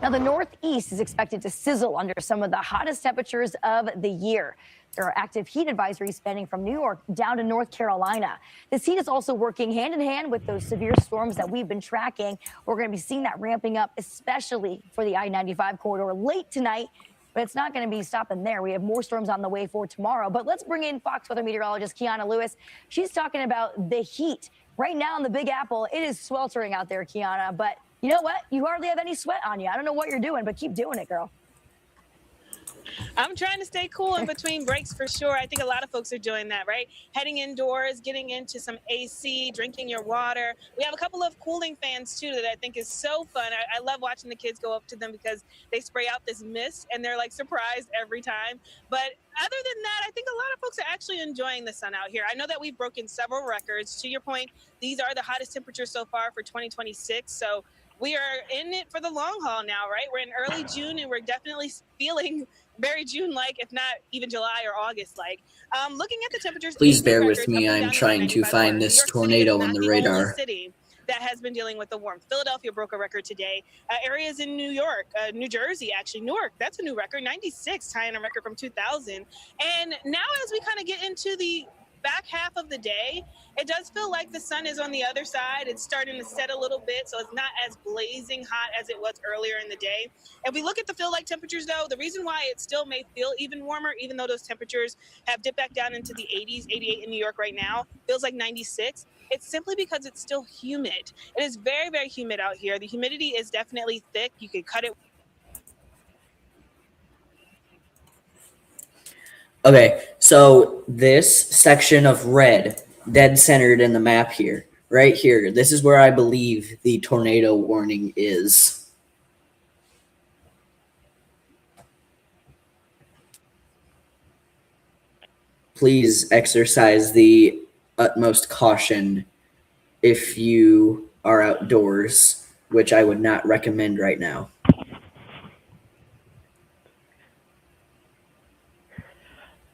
Now, the Northeast is expected to sizzle under some of the hottest temperatures of the year. There are active heat advisories spanning from New York down to North Carolina. This heat is also working hand in hand with those severe storms that we've been tracking. We're going to be seeing that ramping up, especially for the I-95 corridor late tonight. But it's not going to be stopping there. We have more storms on the way for tomorrow. But let's bring in Fox Weather meteorologist Kiana Lewis. She's talking about the heat. Right now in the Big Apple, it is sweltering out there, Kiana. But you know what? You hardly have any sweat on you. I don't know what you're doing, but keep doing it, girl. I'm trying to stay cool in between breaks for sure. I think a lot of folks are doing that, right? Heading indoors, getting into some AC, drinking your water. We have a couple of cooling fans too that I think is so fun. I love watching the kids go up to them because they spray out this mist and they're like surprised every time. But other than that, I think a lot of folks are actually enjoying the sun out here. I know that we've broken several records. To your point, these are the hottest temperatures so far for 2026. So we are in it for the long haul now, right? We're in early June and we're definitely feeling very June-like, if not even July or August-like. Looking at the temperatures. Please bear with me. I'm trying to find this tornado on the radar. City that has been dealing with the warmth. Philadelphia broke a record today. Areas in New York, New Jersey, actually, Newark, that's a new record, 96, tying a record from 2000. And now as we kind of get into the back half of the day, it does feel like the sun is on the other side. It's starting to set a little bit, so it's not as blazing hot as it was earlier in the day. If we look at the feel-like temperatures, though, the reason why it still may feel even warmer, even though those temperatures have dipped back down into the 80s, 88 in New York right now, feels like 96, it's simply because it's still humid. It is very, very humid out here. The humidity is definitely thick. You could cut it. Okay, so this section of red, dead centered in the map here, right here, this is where I believe the tornado warning is. Please exercise the utmost caution if you are outdoors, which I would not recommend right now.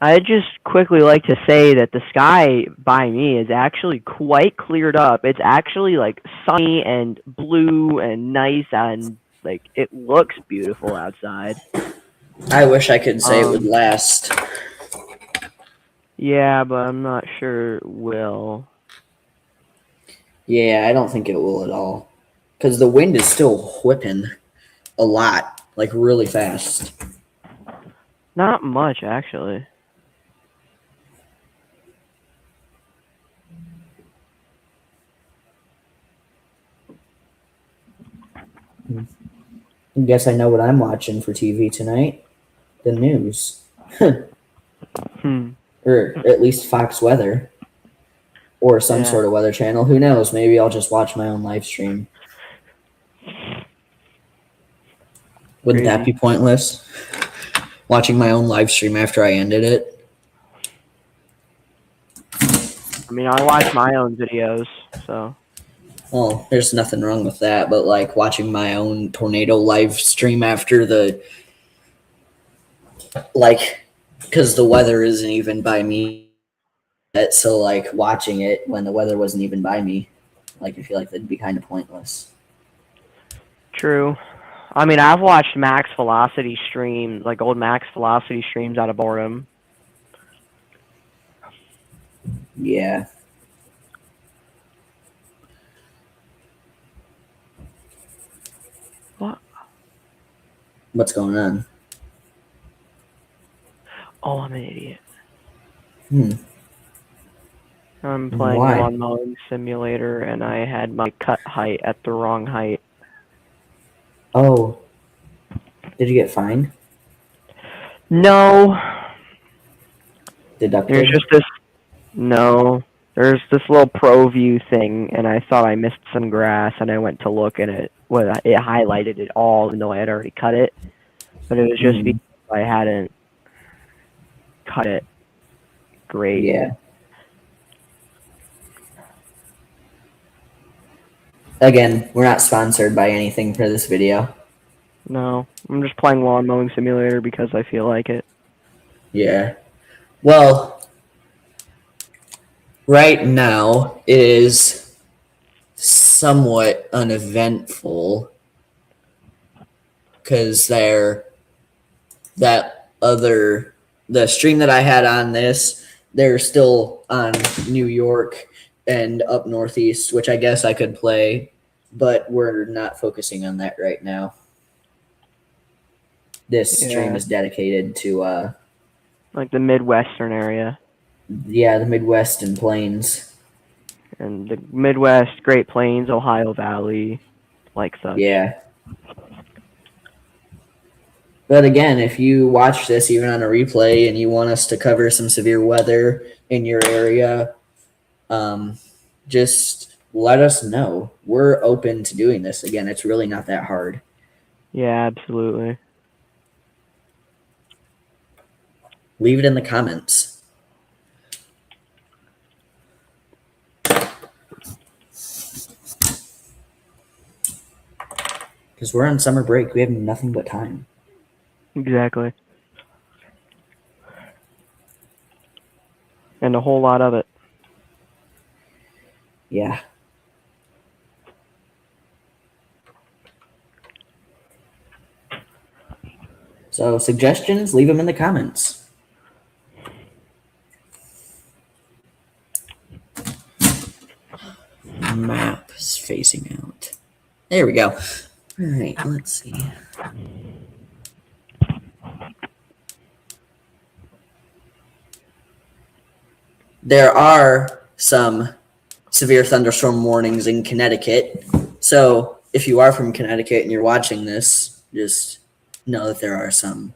I'd just quickly like to say that the sky by me is actually quite cleared up. It's actually like sunny and blue and nice, and like it looks beautiful outside. I wish I could say it would last. Yeah, but I'm not sure it will. Yeah, I don't think it will at all. Because the wind is still whipping a lot, like really fast. Not much, actually. I guess I know what I'm watching for TV tonight. The news. Or at least Fox Weather. Or some sort of weather channel. Who knows? Maybe I'll just watch my own live stream. Wouldn't that be pointless? Watching my own live stream after I ended it. I mean, I watch my own videos, so. Well, there's nothing wrong with that, but like watching my own tornado live stream after the, like, because the weather isn't even by me. So like watching it when the weather wasn't even by me, like I feel like that'd be kind of pointless. True. I mean, I've watched Max Velocity stream, like old Max Velocity streams out of boredom. Yeah. What? What's going on? Oh, I'm an idiot. Hmm. I'm playing Why? Lawn Mowing Simulator, and I had my cut height at the wrong height. Oh. Did you get fined? No. Deducted? There's just this. No. There's this little pro view thing, and I thought I missed some grass, and I went to look, and it highlighted it all, even though I had already cut it. But it was just because I hadn't cut it great. Yeah. Again, we're not sponsored by anything for this video. No, I'm just playing Lawn Mowing Simulator because I feel like it. Yeah. Well, right now it is somewhat uneventful because the stream that I had on this, they're still on New York and up northeast, which I guess I could play, but we're not focusing on that right now. This stream is dedicated to like the Midwestern area. Yeah, the Midwest and Plains. And the Midwest, Great Plains, Ohio Valley, like such. Yeah. But again, if you watch this even on a replay and you want us to cover some severe weather in your area, just let us know. We're open to doing this. Again, it's really not that hard. Yeah, absolutely. Leave it in the comments. Because we're on summer break. We have nothing but time. Exactly. And a whole lot of it. Yeah. So suggestions, leave them in the comments. Map is facing out. There we go. All right, let's see. There are some severe thunderstorm warnings in Connecticut. So if you are from Connecticut and you're watching this, just know that there are some.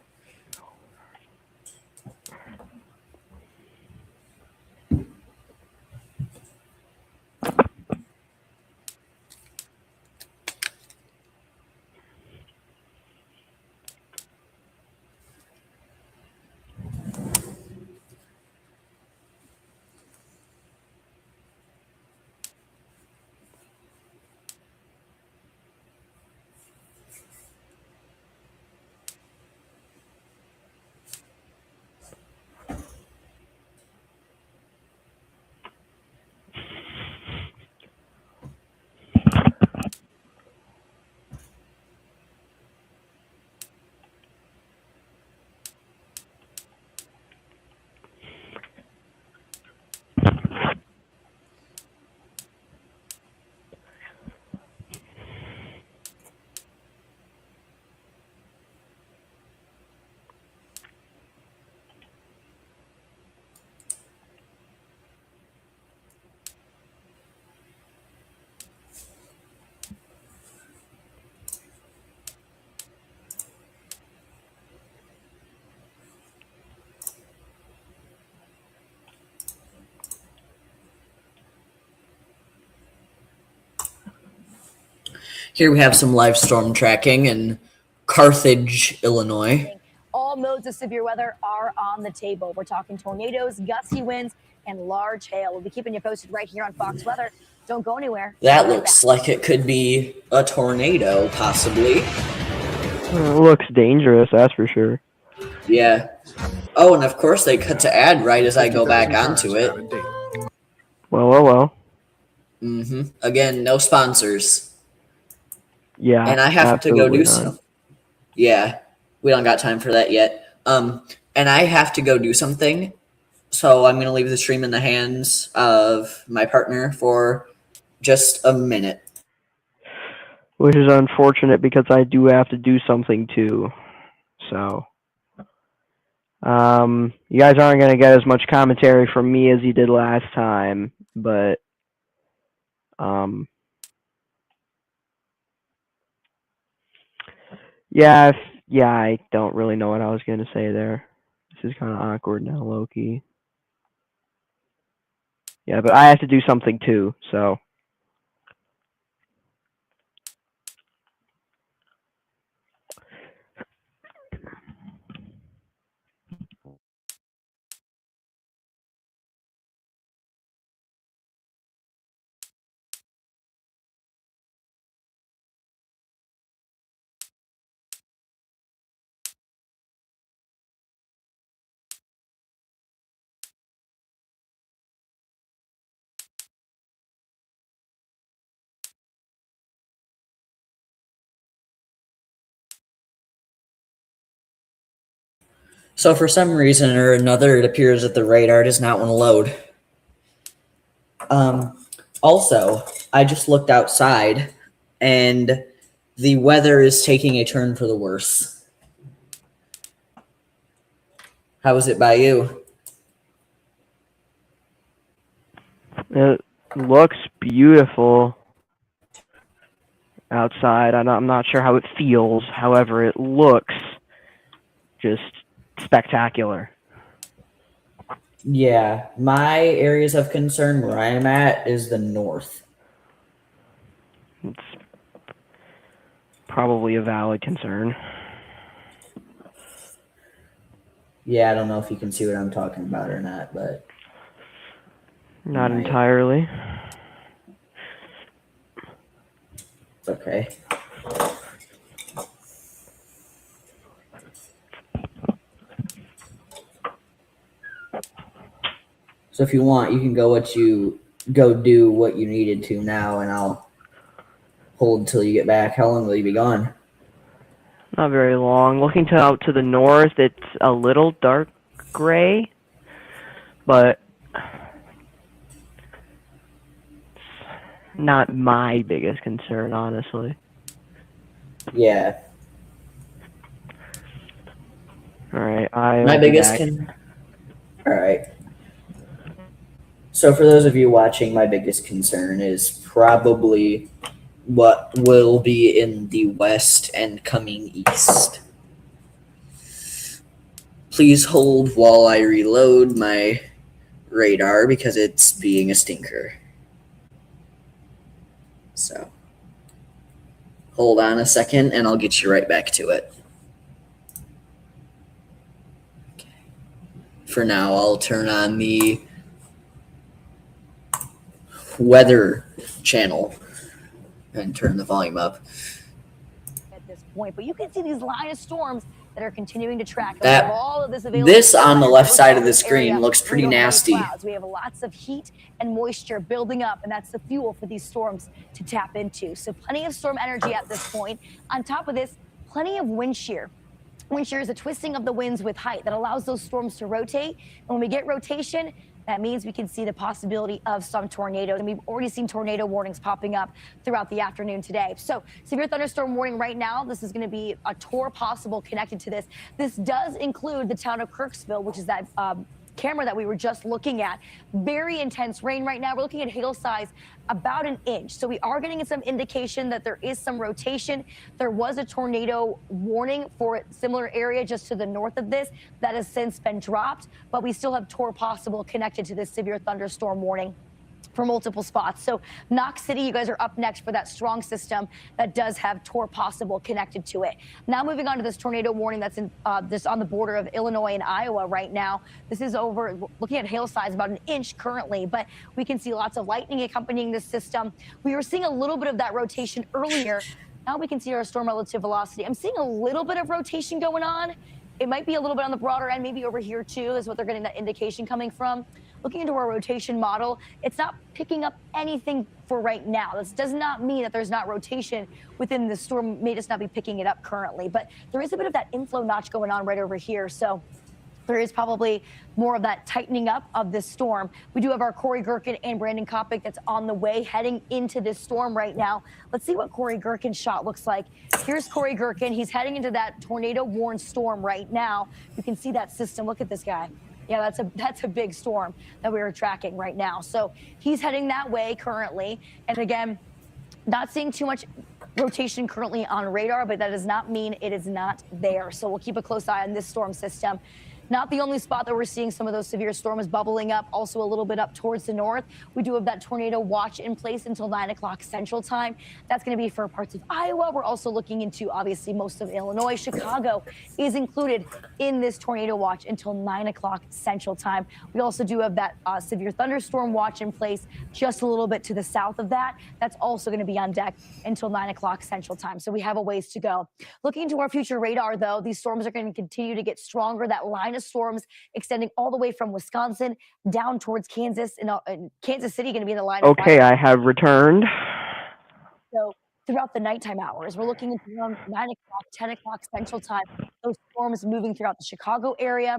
Here we have some live storm tracking in Carthage, Illinois. All modes of severe weather are on the table. We're talking tornadoes, gusty winds, and large hail. We'll be keeping you posted right here on Fox Weather. Don't go anywhere. That looks like it could be a tornado, possibly. It looks dangerous, that's for sure. Yeah. Oh, and of course they cut to ad right as I go back onto it. Well. Again, no sponsors. Yeah. And I have to go do not. some. Yeah, we don't got time for that yet. And I have to go do something. So I'm going to leave the stream in the hands of my partner for just a minute. Which is unfortunate because I do have to do something too. So, you guys aren't going to get as much commentary from me as you did last time, but, yeah, I don't really know what I was going to say there. This is kind of awkward now, Loki. Yeah, but I have to do something too, so. So for some reason or another, it appears that the radar does not want to load. Also, I just looked outside, and the weather is taking a turn for the worse. How is it by you? It looks beautiful outside. I'm not sure how it feels. However, it looks just spectacular. Yeah, my areas of concern where I'm at is the north. It's probably a valid concern. Yeah, I don't know if you can see what I'm talking about or not, but... Not entirely. Okay. So if you want, you can go do what you needed to now, and I'll hold until you get back. How long will you be gone? Not very long. Looking out to the north, it's a little dark gray, but not my biggest concern, honestly. Yeah. All right. My biggest All right. So for those of you watching, my biggest concern is probably what will be in the west and coming east. Please hold while I reload my radar because it's being a stinker. So hold on a second and I'll get you right back to it. Okay. For now, I'll turn on the weather channel and turn the volume up at this point, but you can see these line of storms that are continuing to track that. All of this This on the left side of the screen looks pretty nasty. We have lots of heat and moisture building up, and that's the fuel for these storms to tap into. So plenty of storm energy at this point. On top of this, plenty of wind shear. Wind shear is a twisting of the winds with height that allows those storms to rotate. And when we get rotation, that means we can see the possibility of some tornadoes. And we've already seen tornado warnings popping up throughout the afternoon today. So severe thunderstorm warning right now. This is going to be a tour possible connected to this. This does include the town of Kirksville, which is that camera that we were just looking at. Very intense rain right now. We're looking at hail size about an inch. So we are getting some indication that there is some rotation. There was a tornado warning for a similar area just to the north of this that has since been dropped, but we still have tour possible connected to this severe thunderstorm warning for multiple spots. So Knox City, you guys are up next for that strong system that does have tour possible connected to it. Now moving on to this tornado warning that's in this on the border of Illinois and Iowa right now. This is over, looking at hail size about an inch currently, but we can see lots of lightning accompanying this system. We were seeing a little bit of that rotation earlier. Now we can see our storm relative velocity. I'm seeing a little bit of rotation going on. It might be a little bit on the broader end, maybe over here too, is what they're getting that indication coming from. Looking into our rotation model, it's not picking up anything for right now. This does not mean that there's not rotation within the storm, may just not be picking it up currently, but there is a bit of that inflow notch going on right over here. So there is probably more of that tightening up of this storm. We do have our Corey Gherkin and Brandon Kopic that's on the way heading into this storm right now. Let's see what Corey Gherkin's shot looks like. Here's Corey Gherkin. He's heading into that tornado-warned storm right now. You can see that system. Look at this guy. Yeah, that's a big storm that we are tracking right now. So he's heading that way currently. And again, not seeing too much rotation currently on radar, but that does not mean it is not there. So we'll keep a close eye on this storm system. Not the only spot that we're seeing some of those severe storms bubbling up, also a little bit up towards the north. We do have that tornado watch in place until 9 o'clock Central Time. That's going to be for parts of Iowa. We're also looking into, obviously, most of Illinois. Chicago is included in this tornado watch until 9 o'clock Central Time. We also do have that severe thunderstorm watch in place just a little bit to the south of that. That's also going to be on deck until 9 o'clock Central Time. So we have a ways to go. Looking to our future radar, though, these storms are going to continue to get stronger. That line of storms extending all the way from Wisconsin down towards Kansas, and Kansas City going to be in the line of Okay, fire. I have returned. So throughout the nighttime hours, we're looking into around 9 o'clock, 10 o'clock Central Time. Those storms moving throughout the Chicago area,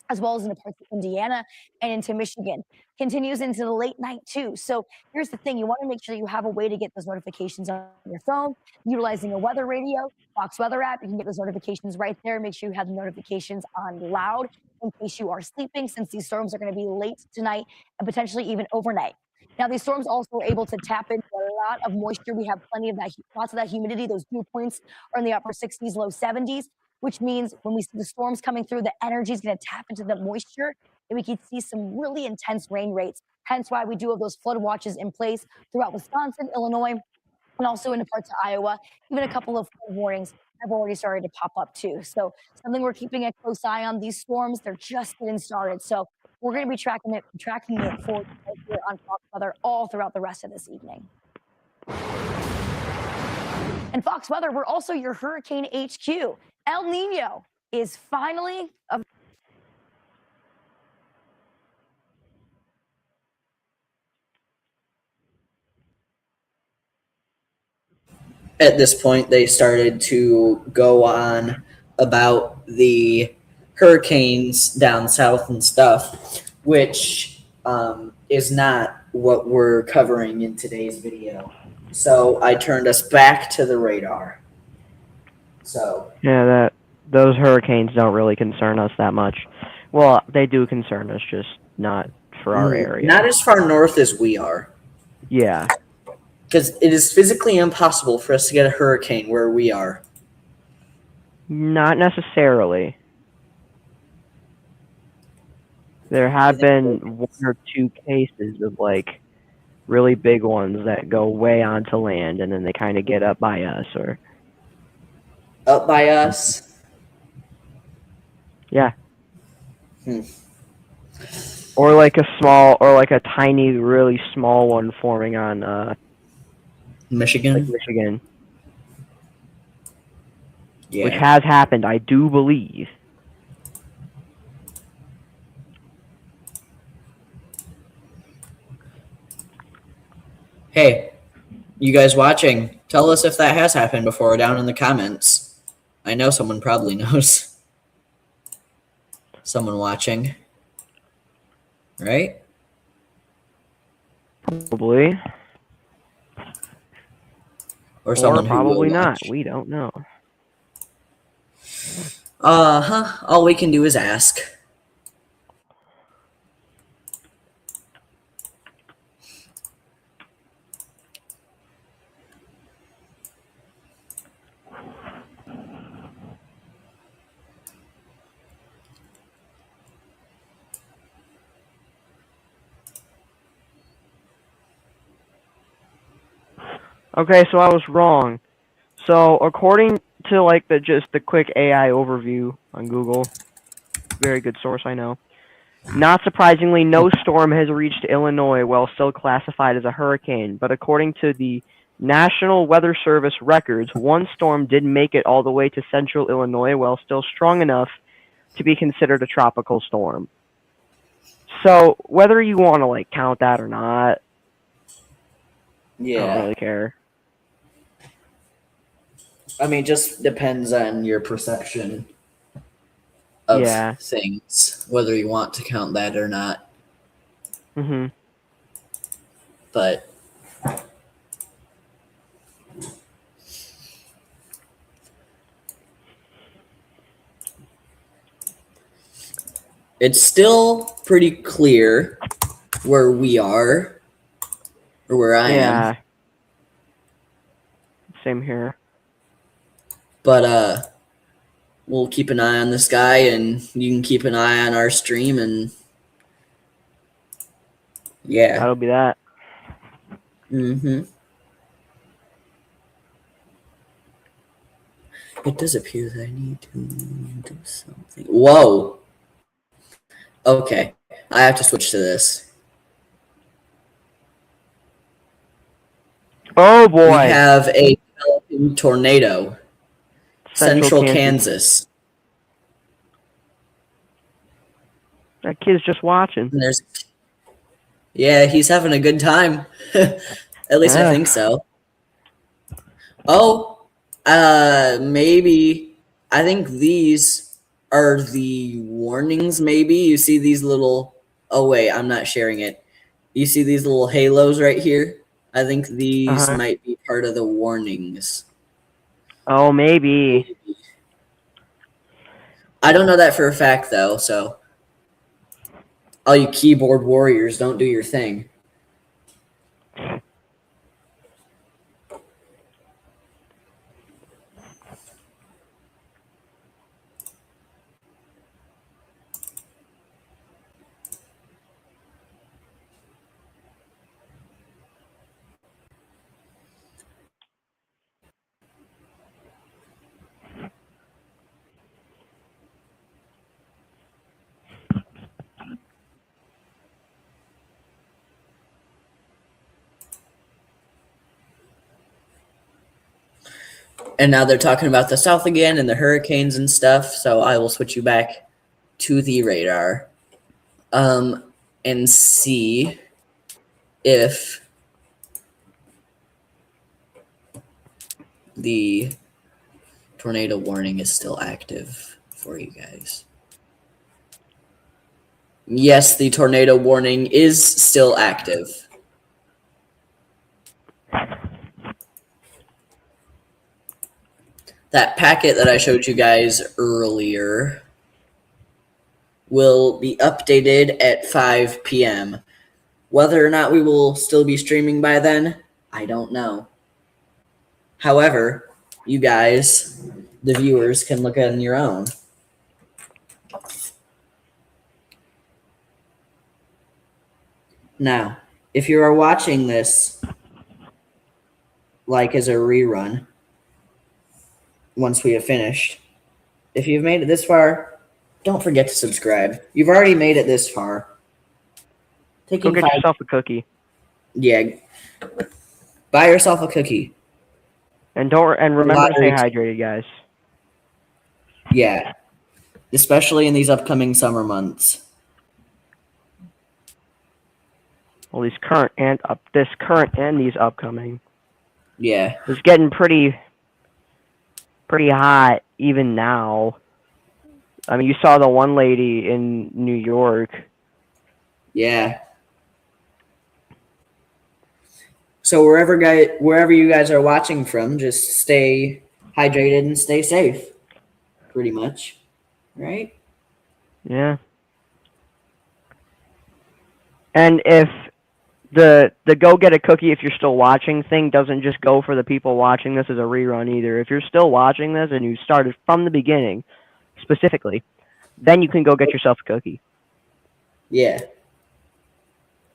as well as into parts of Indiana and into Michigan. Continues into the late night too. So here's the thing, you want to make sure you have a way to get those notifications on your phone, utilizing a weather radio, Fox Weather app. You can get those notifications right there. Make sure you have the notifications on loud in case you are sleeping, since these storms are going to be late tonight and potentially even overnight. Now, these storms also are able to tap into a lot of moisture. We have plenty of that, lots of that humidity. Those dew points are in the upper 60s, low 70s, which means when we see the storms coming through, the energy is going to tap into the moisture, and we can see some really intense rain rates. Hence why we do have those flood watches in place throughout Wisconsin, Illinois, and also into parts of Iowa. Even a couple of flood warnings have already started to pop up too. So something we're keeping a close eye on. These storms, they're just getting started. So we're going to be tracking it for right here on Fox Weather all throughout the rest of this evening. And Fox Weather, we're also your Hurricane HQ. El Nino is finally At this point, they started to go on about the hurricanes down south and stuff, which is not what we're covering in today's video. So I turned us back to the radar. So Yeah, those hurricanes don't really concern us that much. Well, they do concern us, just not for our area. Not as far north as we are. Yeah. Because it is physically impossible for us to get a hurricane where we are. Not necessarily. There have been one or two cases of like really big ones that go way onto land and then they kind of get up by us or up by us. Yeah. Or like a tiny, really small one forming on Michigan. Like Michigan. Yeah. Which has happened, I do believe. Hey, you guys watching, tell us if that has happened before down in the comments. I know someone probably knows. Someone watching. Right? Probably. Or someone who probably will not. watch. We don't know. All we can do is ask. Okay, so I was wrong. So according to like the quick AI overview on Google, very good source, I know. Not surprisingly, no storm has reached Illinois while still classified as a hurricane, but according to the National Weather Service records, one storm did make it all the way to central Illinois while still strong enough to be considered a tropical storm. So whether you want to like count that or not, I don't really care. I mean, just depends on your perception of Yeah. things, whether you want to count that or not. Mm-hmm. But it's still pretty clear where we are, or where I am. Yeah. Same here. But we'll keep an eye on this guy, and you can keep an eye on our stream, and yeah. That'll be that. Mm-hmm. It does appear that I need to do something. Whoa. Okay. I have to switch to this. Oh boy. We have a developing tornado. Central Kansas. That kid's just watching. And yeah, he's having a good time. At least I think so. Oh, maybe. I think these are the warnings, maybe. You see these little... Oh, wait, I'm not sharing it. You see these little halos right here? I think these might be part of the warnings. Oh, maybe. I don't know that for a fact, though, so... All you keyboard warriors, don't do your thing. And now they're talking about the South again and the hurricanes and stuff, so I will switch you back to the radar and see if the tornado warning is still active for you guys. Yes, the tornado warning is still active. That packet that I showed you guys earlier will be updated at 5 p.m. Whether or not we will still be streaming by then, I don't know. However, you guys, the viewers, can look on your own. Now, if you are watching this like as a rerun, once we have finished, if you've made it this far, don't forget to subscribe. You've already made it this far. Go get yourself a cookie. Yeah. Buy yourself a cookie. And remember to stay hydrated, guys. Yeah. Especially in these upcoming summer months. Well, this current and these upcoming. Yeah. It's getting pretty hot even now. I mean, you saw the one lady in New York. Yeah. So wherever you guys are watching from, just stay hydrated and stay safe. Pretty much. Right? Yeah. And if the go get a cookie if you're still watching thing doesn't just go for the people watching this as a rerun either. If you're still watching this and you started from the beginning, specifically, then you can go get yourself a cookie. Yeah.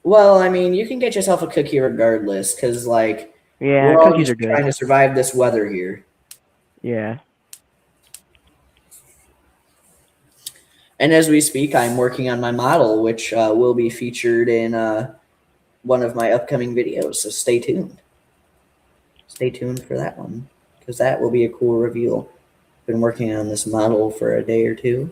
Well, I mean, you can get yourself a cookie regardless, because, like, yeah, we're all cookies just are good. trying to survive this weather here. Yeah. And as we speak, I'm working on my model, which will be featured in one of my upcoming videos, so stay tuned. Stay tuned for that one, because that will be a cool reveal. Been working on this model for a day or two.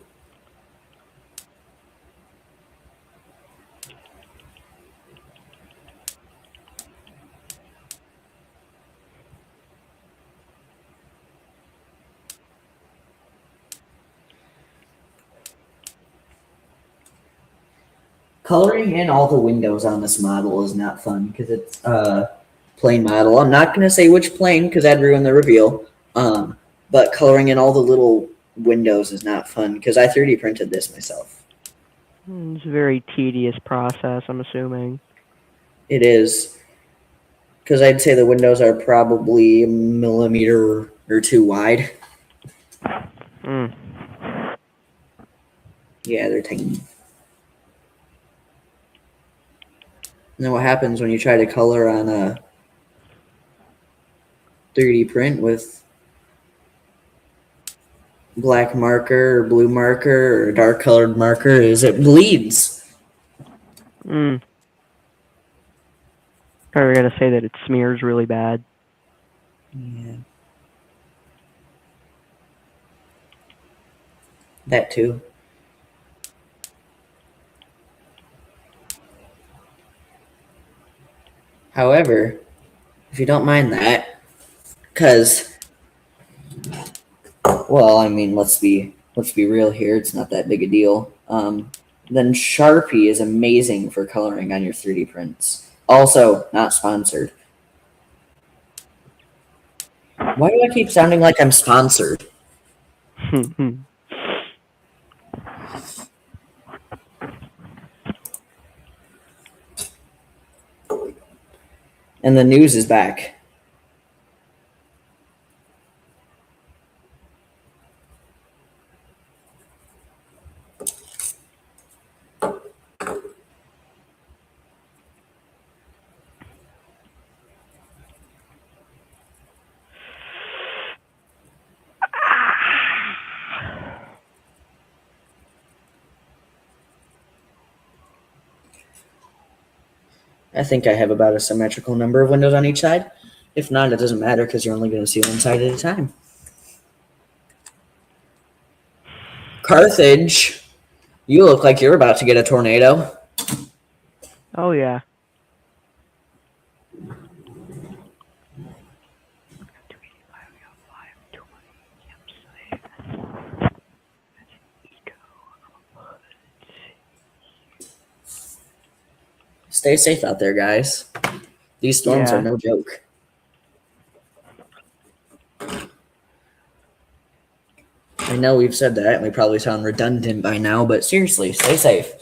Coloring in all the windows on this model is not fun because it's a plane model. I'm not going to say which plane because that'd ruin the reveal. But coloring in all the little windows is not fun because I 3D printed this myself. It's a very tedious process, I'm assuming. It is. Because I'd say the windows are probably a millimeter or two wide. Mm. Yeah, they're tiny. And then what happens when you try to color on a 3D print with black marker or blue marker or dark colored marker is it bleeds. Mm. Probably gonna say that it smears really bad. Yeah. That too. However, if you don't mind that, because, well, I mean, let's be real here. It's not that big a deal. Then Sharpie is amazing for coloring on your 3D prints. Also, not sponsored. Why do I keep sounding like I'm sponsored? And the news is back. I think I have about a symmetrical number of windows on each side. If not, it doesn't matter because you're only going to see one side at a time. Carthage, you look like you're about to get a tornado. Oh, yeah. Stay safe out there, guys. These storms Yeah. are no joke. I know we've said that, and we probably sound redundant by now, but seriously, stay safe.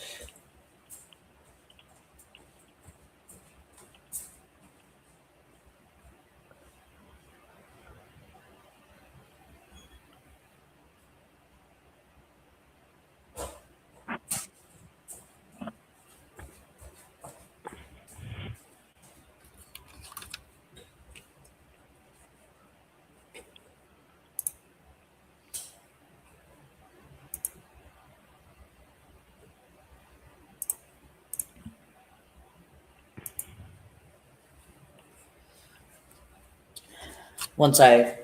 Once I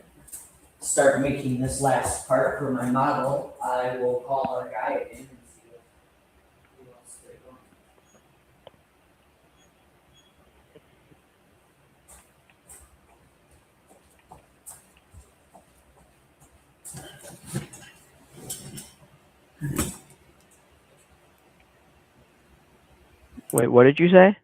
start making this last part for my model, I will call our guy in and see if he wants to go. Wait, what did you say?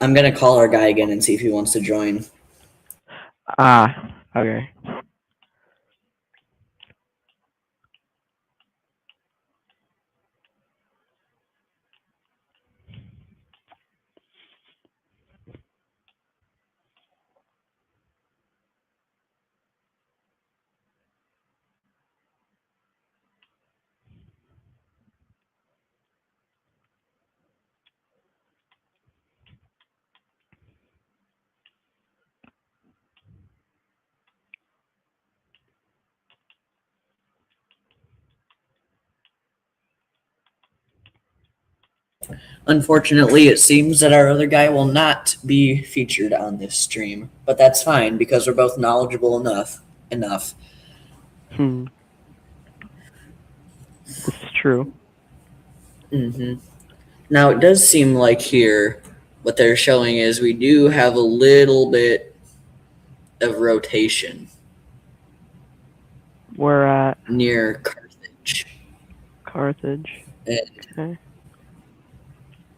I'm gonna call our guy again and see if he wants to join. Ah, okay. Unfortunately, it seems that our other guy will not be featured on this stream, but that's fine because we're both knowledgeable enough. This is true. Now, it does seem like here what they're showing is we do have a little bit of rotation We're at near Carthage. Carthage. And Okay.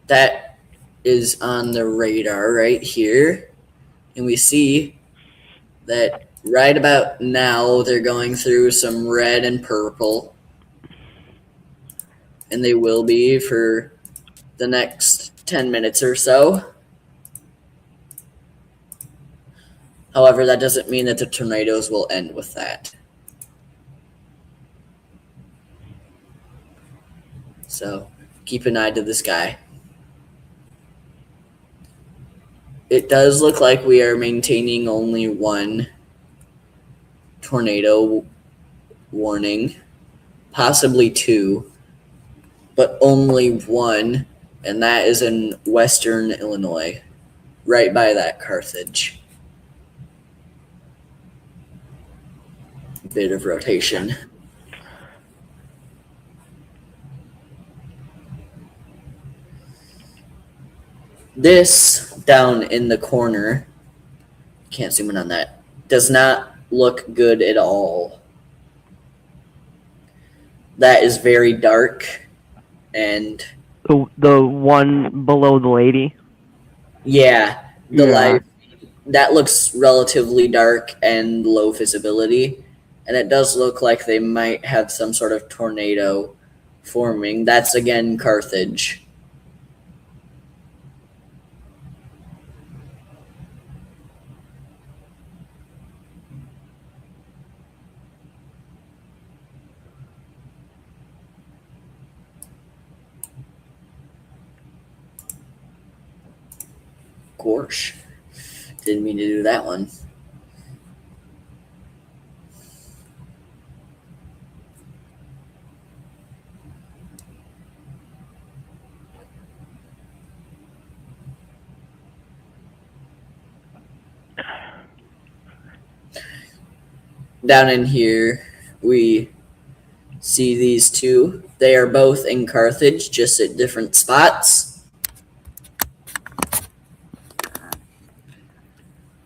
that is on the radar right here. And we see that right about now they're going through some red and purple. And they will be for the next 10 minutes or so. However, that doesn't mean that the tornadoes will end with that. So keep an eye to the sky. It does look like we are maintaining only one tornado warning, possibly two, but only one, and that is in western Illinois, right by that Carthage. Bit of rotation. This down in the corner, can't zoom in on that, does not look good at all. That is very dark, and The one below the lady. yeah, the Yeah. light, that looks relatively dark and low visibility, and it does look like they might have some sort of tornado forming. That's again Carthage. Gosh, didn't mean to do that one. Down in here, we see these two. They are both in Carthage, just at different spots.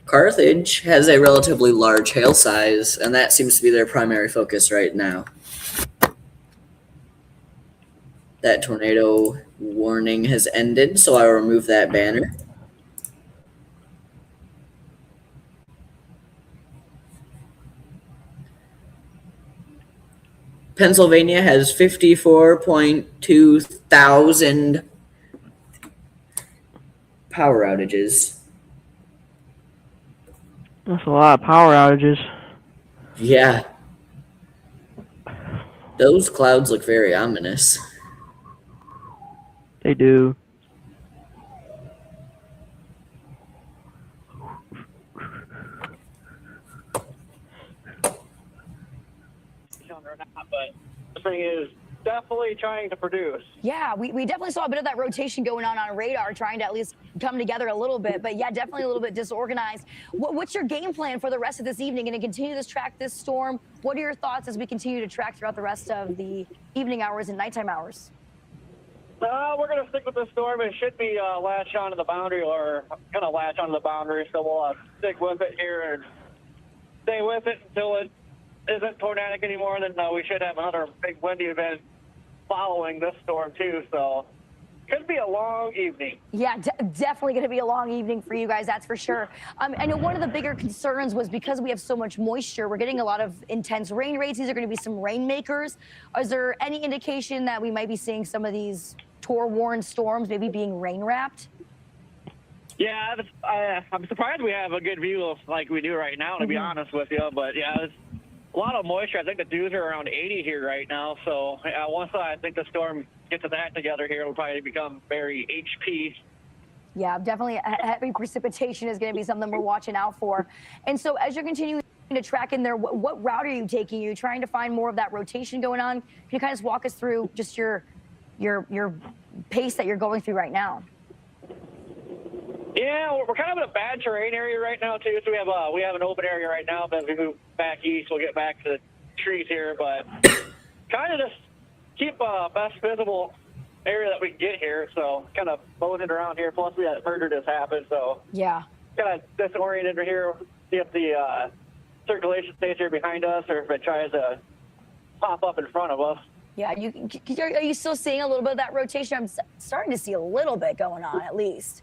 Carthage has a relatively large hail size, and that seems to be their primary focus right now. That tornado warning has ended, so I will remove that banner. Pennsylvania has 54.2 thousand power outages. That's a lot of power outages. Yeah. Those clouds look very ominous. They do. But the thing is definitely trying to produce. Yeah, we definitely saw a bit of that rotation going on radar, trying to at least come together a little bit. But yeah, definitely a little bit disorganized. What's your game plan for the rest of this evening? Going to continue to track this storm? What are your thoughts as we continue to track throughout the rest of the evening hours and nighttime hours? We're going to stick with the storm. It should be latched onto the boundary, or kind of latch onto the boundary. So we'll stick with it here and stay with it until it isn't tornadic anymore. And then we should have another big windy event following this storm too. So could be a long evening. Yeah, definitely going to be a long evening for you guys, that's for sure. I know one of the bigger concerns was because we have so much moisture, we're getting a lot of intense rain rates. These are going to be some rainmakers. Is there any indication that we might be seeing some of these Tor-warned storms maybe being rain-wrapped? Yeah, I'm surprised we have a good view of like we do right now, to be honest with you. But yeah, it's a lot of moisture. I think the dews are around 80 here right now. So once I think the storm gets its act together here, it'll probably become very HP. Yeah, definitely heavy precipitation is going to be something we're watching out for. And so as you're continuing to track in there, what route are you taking? Are you trying to find more of that rotation going on? Can you kind of walk us through just your pace that you're going through right now? Yeah, we're kind of in a bad terrain area right now too. So we have an open area right now. But as we move back east, we'll get back to the trees here. But kind of just keep best visible area that we can get here. So kind of moseying around here. Plus we had murder just happened. So yeah, kind of disoriented here. See if the circulation stays here behind us, or if it tries to pop up in front of us. Yeah, are you still seeing a little bit of that rotation? I'm starting to see a little bit going on, at least.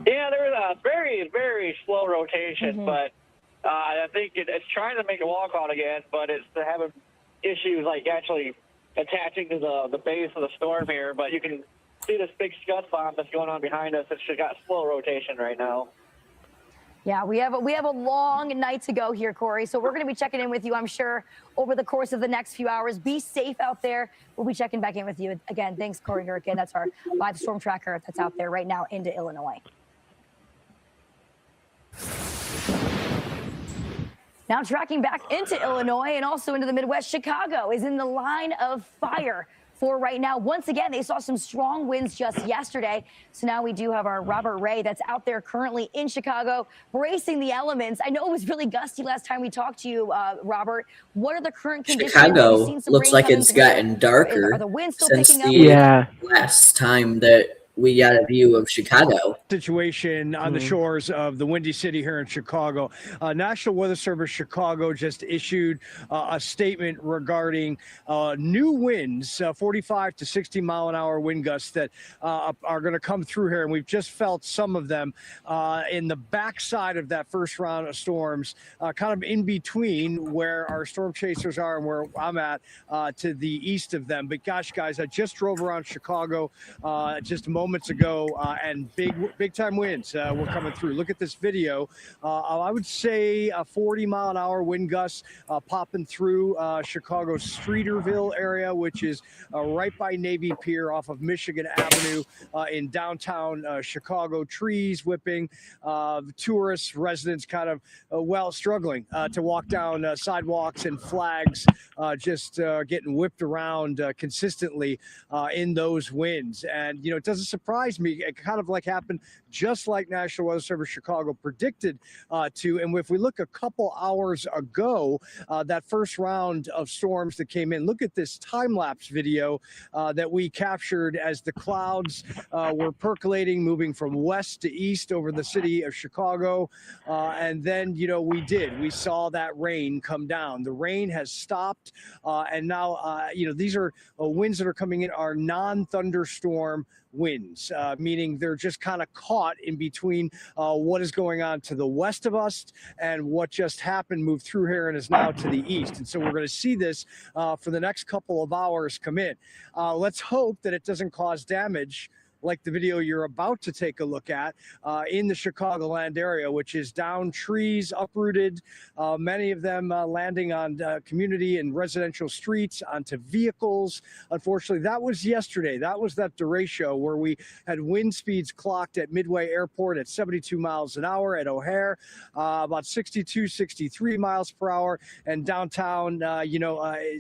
Yeah, there's a very, very slow rotation, but I think it's trying to make a walk on again, but it's having issues like actually attaching to the base of the storm here. But you can see this big scud bomb that's going on behind us. It's got slow rotation right now. Yeah, we have a long night to go here, Corey. So we're going to be checking in with you, I'm sure, over the course of the next few hours. Be safe out there. We'll be checking back in with you again. Thanks, Corey Gerken. That's our live storm tracker that's out there right now into Illinois. Now tracking back into Illinois and also into the Midwest, Chicago is in the line of fire for right now. Once again, they saw some strong winds just yesterday. So now we do have our Robert Ray that's out there currently in Chicago, bracing the elements. I know it was really gusty last time we talked to you, Robert. What are the current conditions? Chicago looks like it's gotten darker are the winds still since picking up? the last time that we got a view of Chicago. Situation on the shores of the Windy City here in Chicago. National Weather Service Chicago just issued a statement regarding new winds, 45 to 60 mile an hour wind gusts that are going to come through here. And we've just felt some of them in the backside of that first round of storms, kind of in between where our storm chasers are and where I'm at to the east of them. But gosh, guys, I just drove around Chicago just a moments ago, and big time winds were coming through. Look at this video. I would say a 40 mile an hour wind gusts popping through Chicago's Streeterville area, which is right by Navy Pier off of Michigan Avenue in downtown Chicago. Trees whipping, tourists, residents kind of struggling to walk down sidewalks, and flags just getting whipped around consistently in those winds. And you know, it doesn't surprise me. It kind of like happened just like National Weather Service Chicago predicted to. And if we look a couple hours ago, that first round of storms that came in, look at this time-lapse video that we captured as the clouds were percolating, moving from west to east over the city of Chicago. And then, you know, we saw that rain come down. The rain has stopped. And now, you know, these are winds that are coming in are non-thunderstorm winds, meaning they're just kind of caught in between what is going on to the west of us and what just happened, moved through here and is now to the east. And so we're going to see this for the next couple of hours come in. Let's hope that it doesn't cause damage like the video you're about to take a look at in the Chicagoland area, which is down trees, uprooted, many of them landing on community and residential streets, onto vehicles. Unfortunately, that was yesterday. That was that derecho where we had wind speeds clocked at Midway Airport at 72 miles an hour, at O'Hare, about 62, 63 miles per hour, and downtown,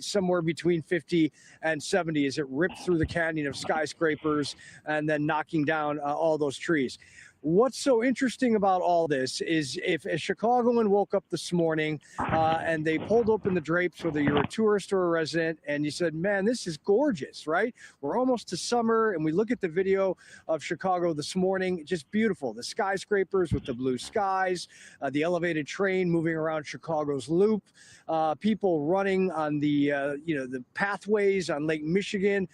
somewhere between 50 and 70 as it ripped through the canyon of skyscrapers and then knocking down all those trees. What's so interesting about all this is if a Chicagoan woke up this morning and they pulled open the drapes, whether you're a tourist or a resident, and you said, man, this is gorgeous, right? We're almost to summer, and we look at the video of Chicago this morning, just beautiful. The skyscrapers with the blue skies, the elevated train moving around Chicago's loop, people running on the pathways on Lake Michigan,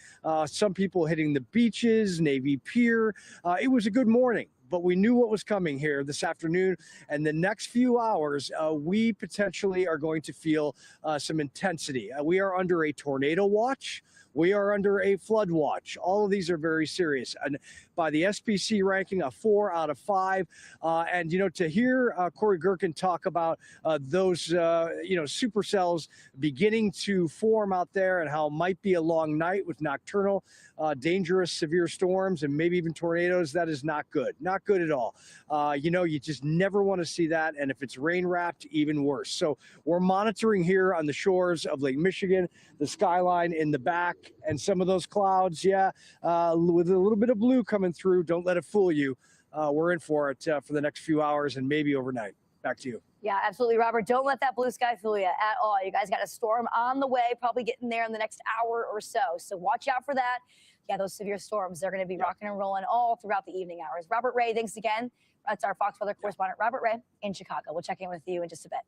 some people hitting the beaches, Navy Pier. It was a good morning. But we knew what was coming here this afternoon. And the next few hours, we potentially are going to feel some intensity. We are under a tornado watch. We are under a flood watch. All of these are very serious. And by the SPC ranking, a 4 out of 5. And, you know, to hear Corey Gerken talk about those, supercells beginning to form out there and how it might be a long night with nocturnal, dangerous, severe storms and maybe even tornadoes, that is not good. Not good at all. You just never want to see that. And if it's rain wrapped, even worse. So we're monitoring here on the shores of Lake Michigan, the skyline in the back, and some of those clouds, with a little bit of blue coming through. Don't let it fool you. We're in for it for the next few hours and maybe overnight. Back to you. Yeah, absolutely, Robert. Don't let that blue sky fool you at all. You guys got a storm on the way, probably getting there in the next hour or so. So watch out for that. Yeah, those severe storms, they're going to be rocking and rolling all throughout the evening hours. Robert Ray, thanks again. That's our Fox Weather correspondent, Robert Ray, in Chicago. We'll check in with you in just a bit.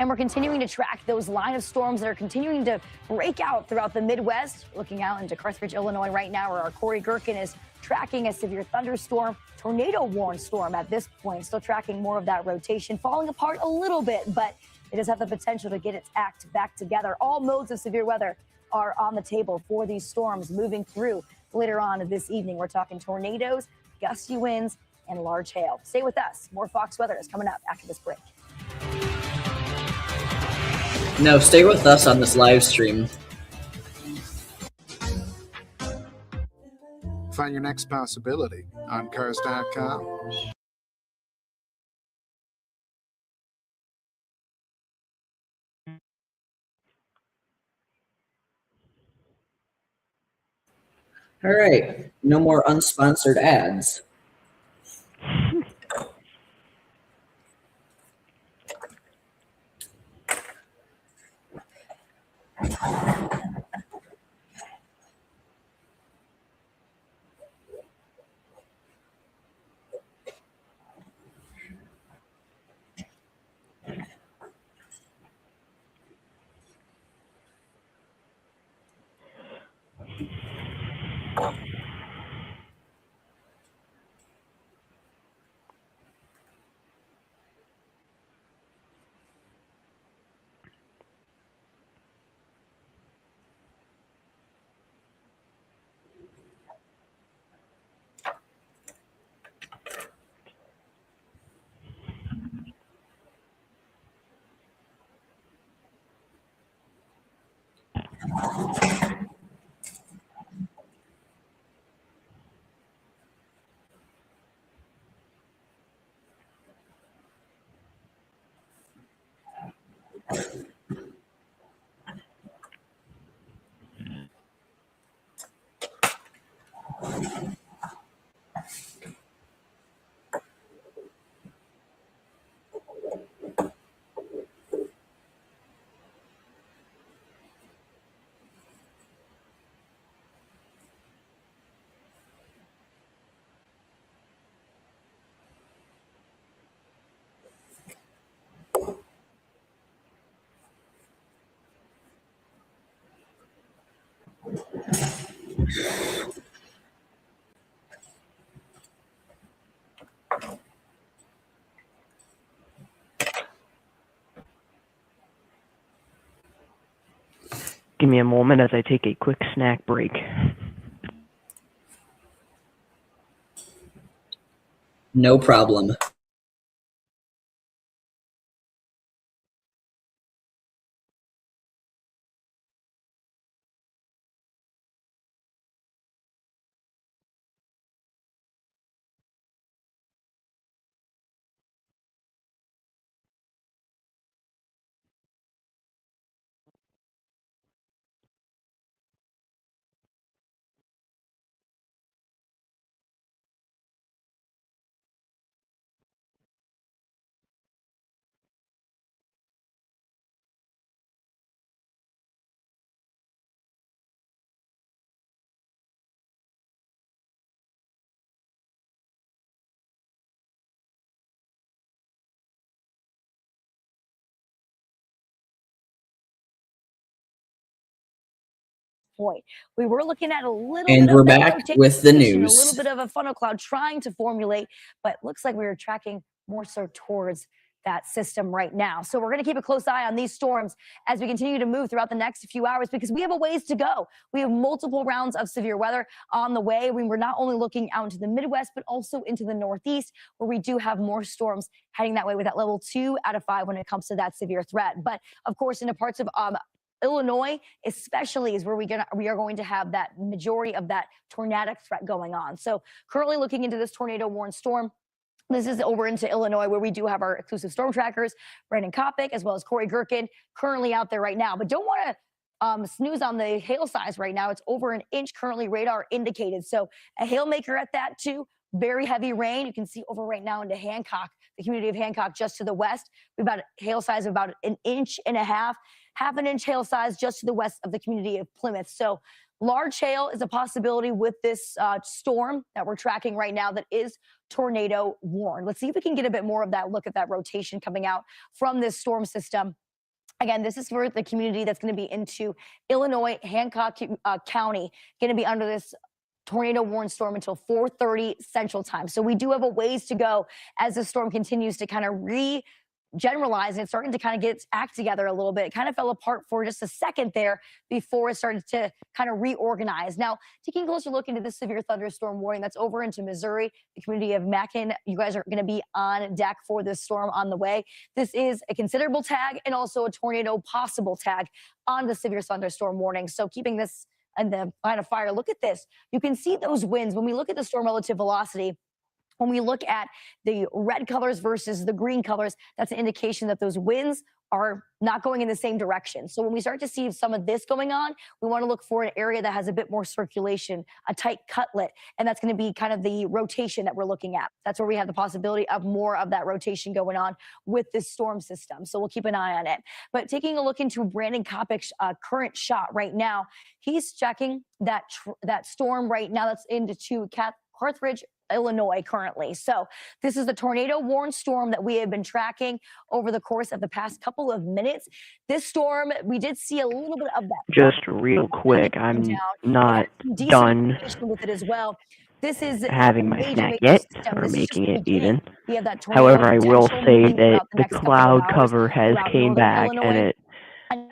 And we're continuing to track those line of storms that are continuing to break out throughout the Midwest. Looking out into Carthage, Illinois right now, where our Corey Gerken is tracking a severe thunderstorm, tornado warned storm at this point. Still tracking more of that rotation, falling apart a little bit, but it does have the potential to get its act back together. All modes of severe weather are on the table for these storms moving through later on this evening. We're talking tornadoes, gusty winds, and large hail. Stay with us. More Fox weather is coming up after this break. No, stay with us on this live stream. Find your next possibility on Cars.com. All right, no more unsponsored ads. Give me a moment as I take a quick snack break. No problem. Point. We were looking at a little And bit we're of that back with the rotation, news. a little bit of a funnel cloud trying to formulate, but looks like we were tracking more so towards that system right now. So we're going to keep a close eye on these storms as we continue to move throughout the next few hours, because we have a ways to go. We have multiple rounds of severe weather on the way. We were not only looking out into the Midwest, but also into the Northeast, where we do have more storms heading that way with that level 2 out of 5 when it comes to that severe threat. But of course, in the parts of Illinois, especially, is where we are going to have that majority of that tornadic threat going on. So currently looking into this tornado warned storm. This is over into Illinois, where we do have our exclusive storm trackers, Brandon Kopic, as well as Corey Gerken, currently out there right now. But don't want to snooze on the hail size right now. It's over an inch currently radar indicated. So a hail maker at that too. Very heavy rain. You can see over right now into Hancock, the community of Hancock just to the west. We've got a hail size of about 1.5 inches, half an inch hail size just to the west of the community of Plymouth. So large hail is a possibility with this storm that we're tracking right now that is tornado warned. Let's see if we can get a bit more of that look at that rotation coming out from this storm system Again, this is for the community that's going to be into Illinois, Hancock County, going to be under this tornado warning storm until 4:30 Central Time. So we do have a ways to go as the storm continues to kind of generalize and it's starting to kind of get its act together a little bit. It kind of fell apart for just a second there before it started to kind of reorganize. Now, taking a closer look into this severe thunderstorm warning that's over into Missouri, the community of Mackin, you guys are going to be on deck for this storm on the way. This is a considerable tag and also a tornado possible tag on the severe thunderstorm warning. So keeping this in the line of fire, look at this. You can see those winds when we look at the storm relative velocity. When we look at the red colors versus the green colors, that's an indication that those winds are not going in the same direction. So when we start to see some of this going on, we want to look for an area that has a bit more circulation, a tight cutlet, and that's going to be kind of the rotation that we're looking at. That's where we have the possibility of more of that rotation going on with this storm system. So we'll keep an eye on it. But taking a look into Brandon Kopic's current shot right now, he's checking that storm right now that's into Carthage, Illinois currently. So this is the tornado warned storm that we have been tracking over the course of the past couple of minutes. This storm, we did see a little bit of that. Just real quick, I'm not done with it as well. This is having my snack yet, or making it even. We have that tornado However, I will potential say moving that throughout the the next couple of cloud hours cover has throughout came northern back and Illinois. it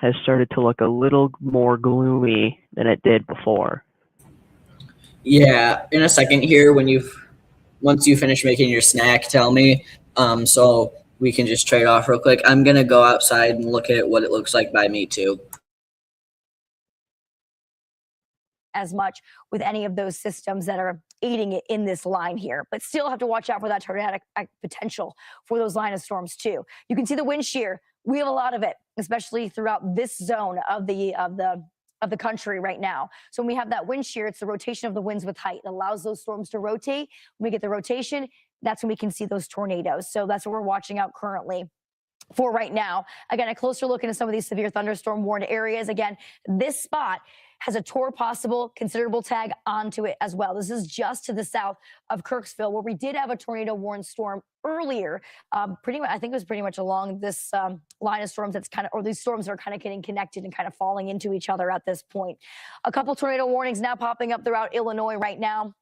has started to look a little more gloomy than it did before. Yeah, in a second here, once you finish making your snack, tell me, so we can just trade off real quick. I'm gonna go outside and look at what it looks like by me too. As much with any of those systems that are aiding it in this line here, but still have to watch out for that tornadic potential for those line of storms too. You can see the wind shear. We have a lot of it, especially throughout this zone of the country right now. So when we have that wind shear, it's the rotation of the winds with height. It allows those storms to rotate. When we get the rotation, that's when we can see those tornadoes. So that's what we're watching out currently for right now. Again, a closer look into some of these severe thunderstorm warned areas. Again, this spot has a TOR possible considerable tag onto it as well. This is just to the south of Kirksville, where we did have a tornado warned storm earlier. Pretty much, I think it was pretty much along this line of storms that's or these storms are kind of getting connected and kind of falling into each other at this point. A couple tornado warnings now popping up throughout Illinois right now.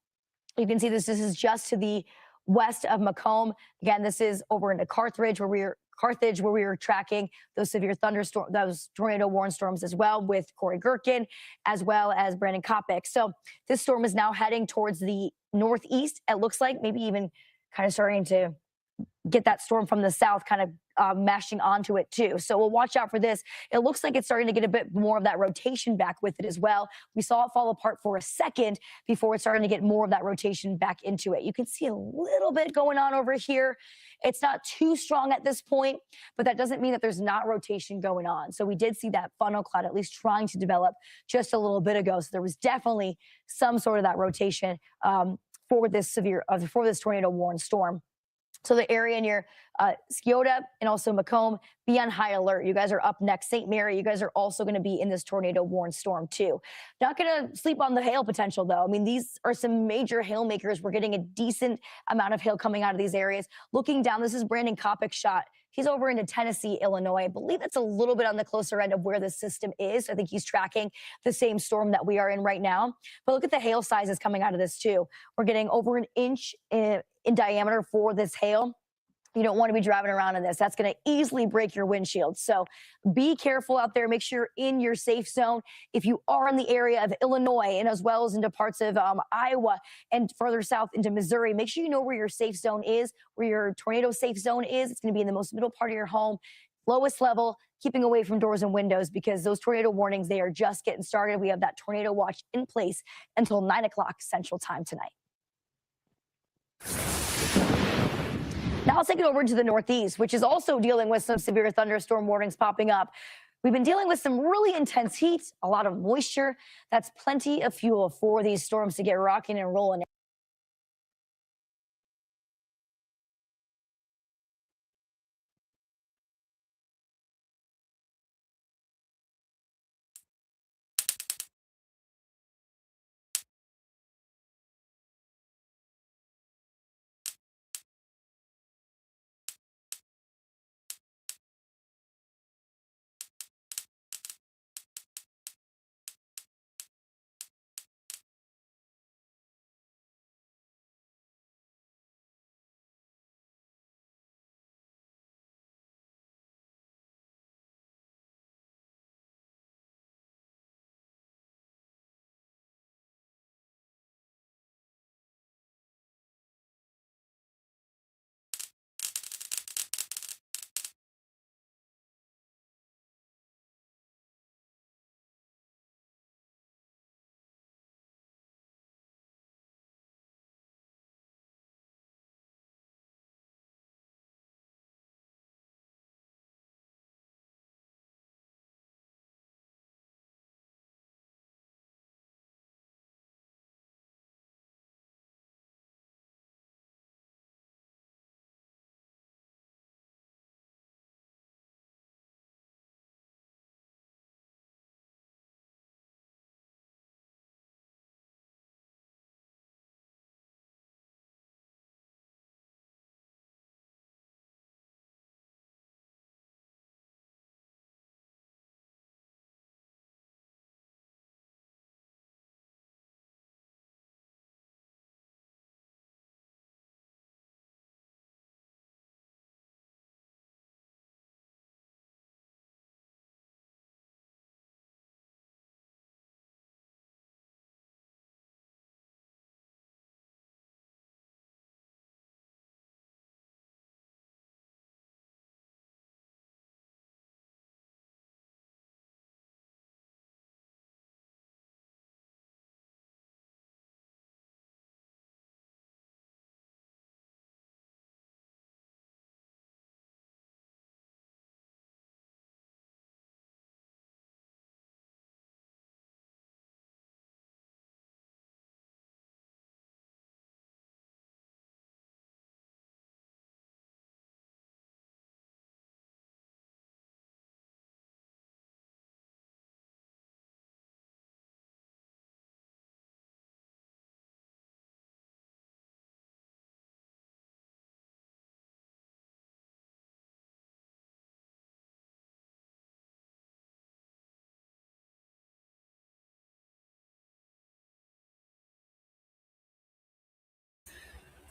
You can see this is just to the west of Macomb. Again, this is over into Carthage, where we were tracking those severe thunderstorm, those tornado warned storms as well with Corey Gherkin, as well as Brandon Kopic. So this storm is now heading towards the northeast. It looks like maybe even kind of starting to get that storm from the south kind of mashing onto it too. So we'll watch out for this. It looks like it's starting to get a bit more of that rotation back with it as well. We saw it fall apart for a second before it's starting to get more of that rotation back into it. You can see a little bit going on over here. It's not too strong at this point, but that doesn't mean that there's not rotation going on. So we did see that funnel cloud at least trying to develop just a little bit ago. So there was definitely some sort of that rotation for this tornado warned storm. So the area near Scioto and also Macomb, be on high alert. You guys are up next. St. Mary, you guys are also going to be in this tornado warned storm too. Not going to sleep on the hail potential though. I mean, these are some major hail makers. We're getting a decent amount of hail coming out of these areas. Looking down, this is Brandon Kopic's shot. He's over into Tennessee, Illinois. I believe it's a little bit on the closer end of where the system is. I think he's tracking the same storm that we are in right now. But look at the hail sizes coming out of this too. We're getting over an inch in diameter for this hail. You don't want to be driving around in this. That's going to easily break your windshield. So be careful out there. Make sure you're in your safe zone. If you are in the area of Illinois and as well as into parts of Iowa and further south into Missouri, make sure you know where your safe zone is, where your tornado safe zone is. It's going to be in the most middle part of your home, lowest level, keeping away from doors and windows because those tornado warnings, they are just getting started. We have that tornado watch in place until 9 o'clock Central Time tonight. Now I'll take it over to the Northeast, which is also dealing with some severe thunderstorm warnings popping up. We've been dealing with some really intense heat, a lot of moisture. That's plenty of fuel for these storms to get rocking and rolling.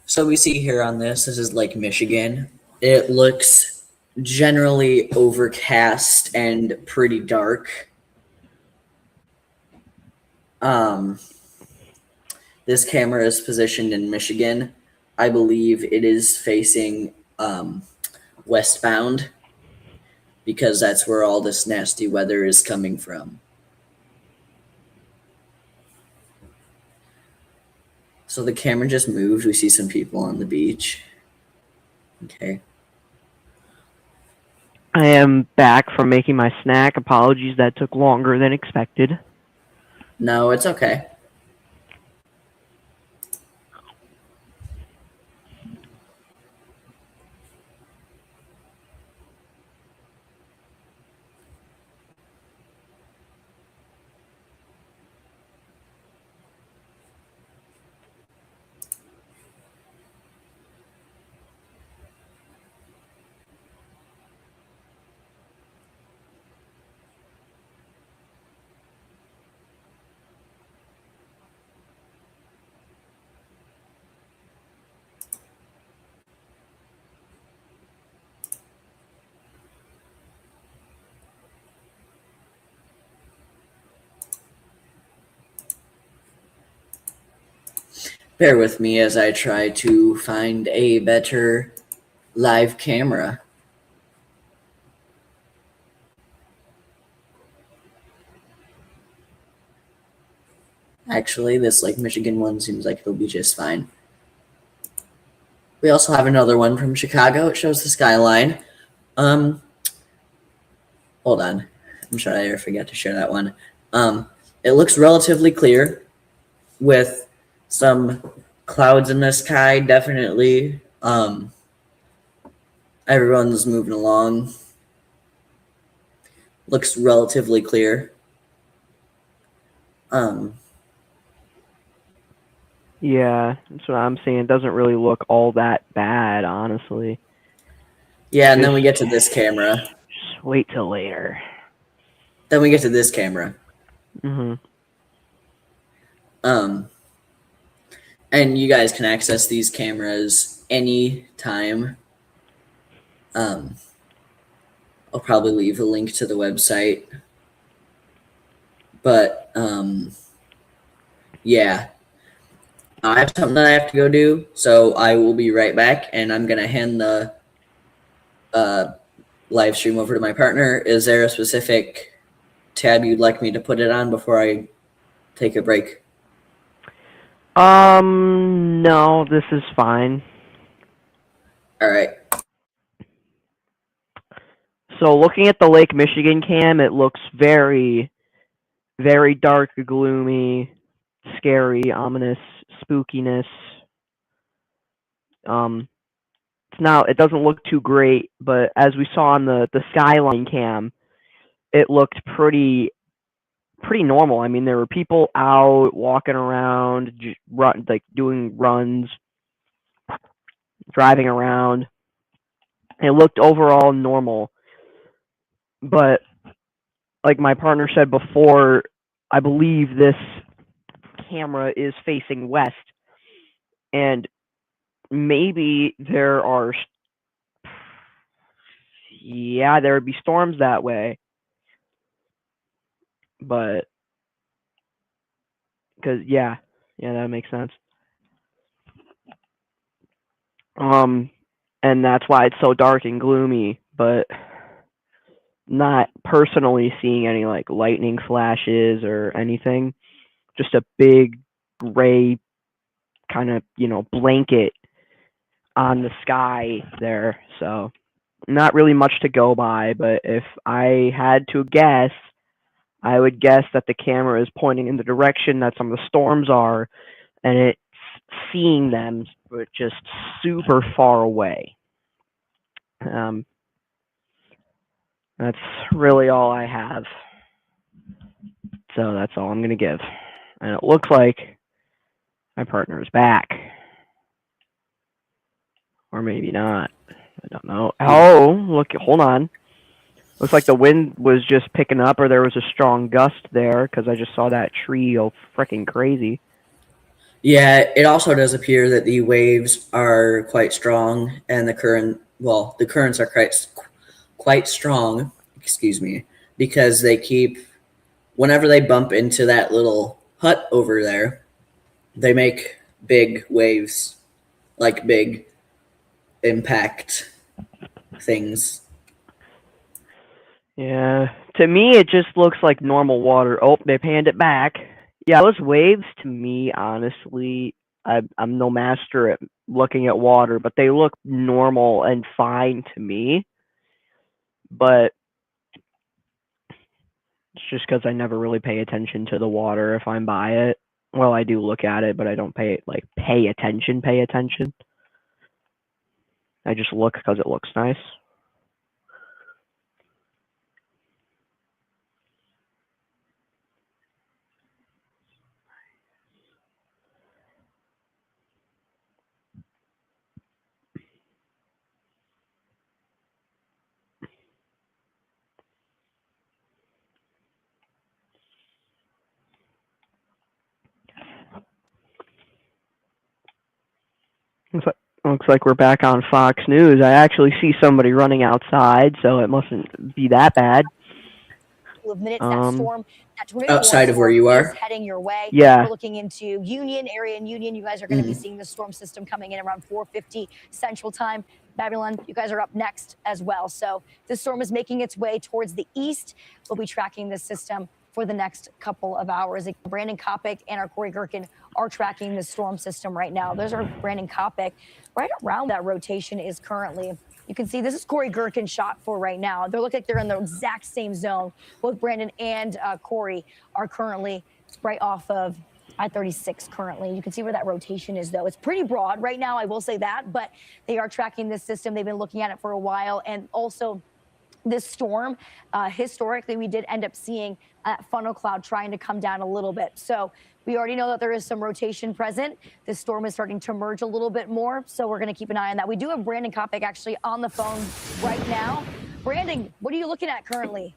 So we see here on this is Lake Michigan. It looks generally overcast and pretty dark. This camera is positioned in Michigan. I believe it is facing westbound because that's where all this nasty weather is coming from. So the camera just moved. We see some people on the beach. Okay. I am back from making my snack. Apologies that took longer than expected. No, it's okay. Bear with me as I try to find a better live camera. Actually, this Lake Michigan one seems like it'll be just fine. We also have another one from Chicago. It shows the skyline. Hold on. I'm sure I forget to share that one. It looks relatively clear with some clouds in the sky, definitely. Everyone's moving along. Looks relatively clear. Yeah, that's what I'm saying. It doesn't really look all that bad, honestly. Yeah, and then we get to this camera. Just wait till later. Then we get to this camera. Mm-hmm. And you guys can access these cameras anytime. I'll probably leave a link to the website. But, yeah. I have something that I have to go do, so I will be right back, and I'm going to hand the live stream over to my partner. Is there a specific tab you'd like me to put it on before I take a break? No, this is fine. All right. So looking at the Lake Michigan cam, it looks very, very dark, gloomy, scary, ominous, spookiness. It doesn't look too great, but as we saw on the skyline cam, it looked pretty normal. I mean, there were people out walking around, doing runs, driving around. It looked overall normal. But like my partner said before, I believe this camera is facing west, and maybe there would be storms that way. But because yeah, that makes sense. And that's why it's so dark and gloomy, but not personally seeing any like lightning flashes or anything. Just a big gray kind of, blanket on the sky there. So not really much to go by, but if I had to guess, I would guess that the camera is pointing in the direction that some of the storms are, and it's seeing them, but just super far away. That's really all I have. So that's all I'm going to give. And it looks like my partner is back. Or maybe not. I don't know. Oh, look, hold on. Looks like the wind was just picking up, or there was a strong gust there, because I just saw that tree go freaking crazy. Yeah, it also does appear that the waves are quite strong, and the currents are quite strong. Excuse me, because they keep whenever they bump into that little hut over there, they make big waves, like big impact things. Yeah, to me it just looks like normal water. Oh, they panned it back. Yeah, those waves to me, honestly, I'm no master at looking at water, but they look normal and fine to me. But it's just because I never really pay attention to the water if I'm by it. Well, I do look at it, but I don't pay attention. I just look because it looks nice. Looks like we're back on Fox News. I actually see somebody running outside, so it mustn't be that bad. Of minutes, that storm, that tornado outside of where you is are, heading your way. Yeah. We're looking into Union area and Union. You guys are going to be seeing the storm system coming in around 4:50 Central Time. Babylon, you guys are up next as well. So this storm is making its way towards the east. We'll be tracking this system for the next couple of hours. Brandon Kopic and our Corey Gerken are tracking the storm system right now. There's our Brandon Kopic. Right around that rotation is currently, you can see this is Corey Gerken shot for right now. They look like they're in the exact same zone. Both Brandon and Corey are currently right off of I-36 currently. You can see where that rotation is, though. It's pretty broad right now, I will say that, but they are tracking this system. They've been looking at it for a while. And also, this storm, historically, we did end up seeing that funnel cloud trying to come down a little bit. So we already know that there is some rotation present. This storm is starting to merge a little bit more, so we're going to keep an eye on that. We do have Brandon Kopic actually on the phone right now. Brandon, what are you looking at currently?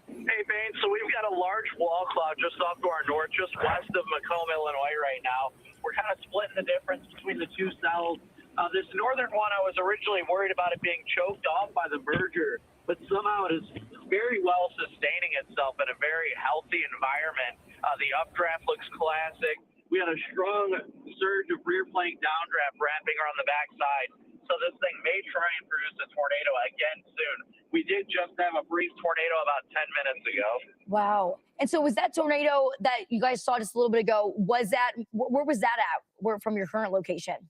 Hey, Bane, so we've got a large wall cloud just off to our north, just west of Macomb, Illinois right now. We're kind of splitting the difference between the two cells. This northern one, I was originally worried about it being choked off by the merger, but somehow it is very well sustaining itself in a very healthy environment. The updraft looks classic. We had a strong surge of rear flank downdraft wrapping around the backside. So this thing may try and produce a tornado again soon. We did just have a brief tornado about 10 minutes ago. Wow. And so was that tornado that you guys saw just a little bit ago, where was that at from your current location?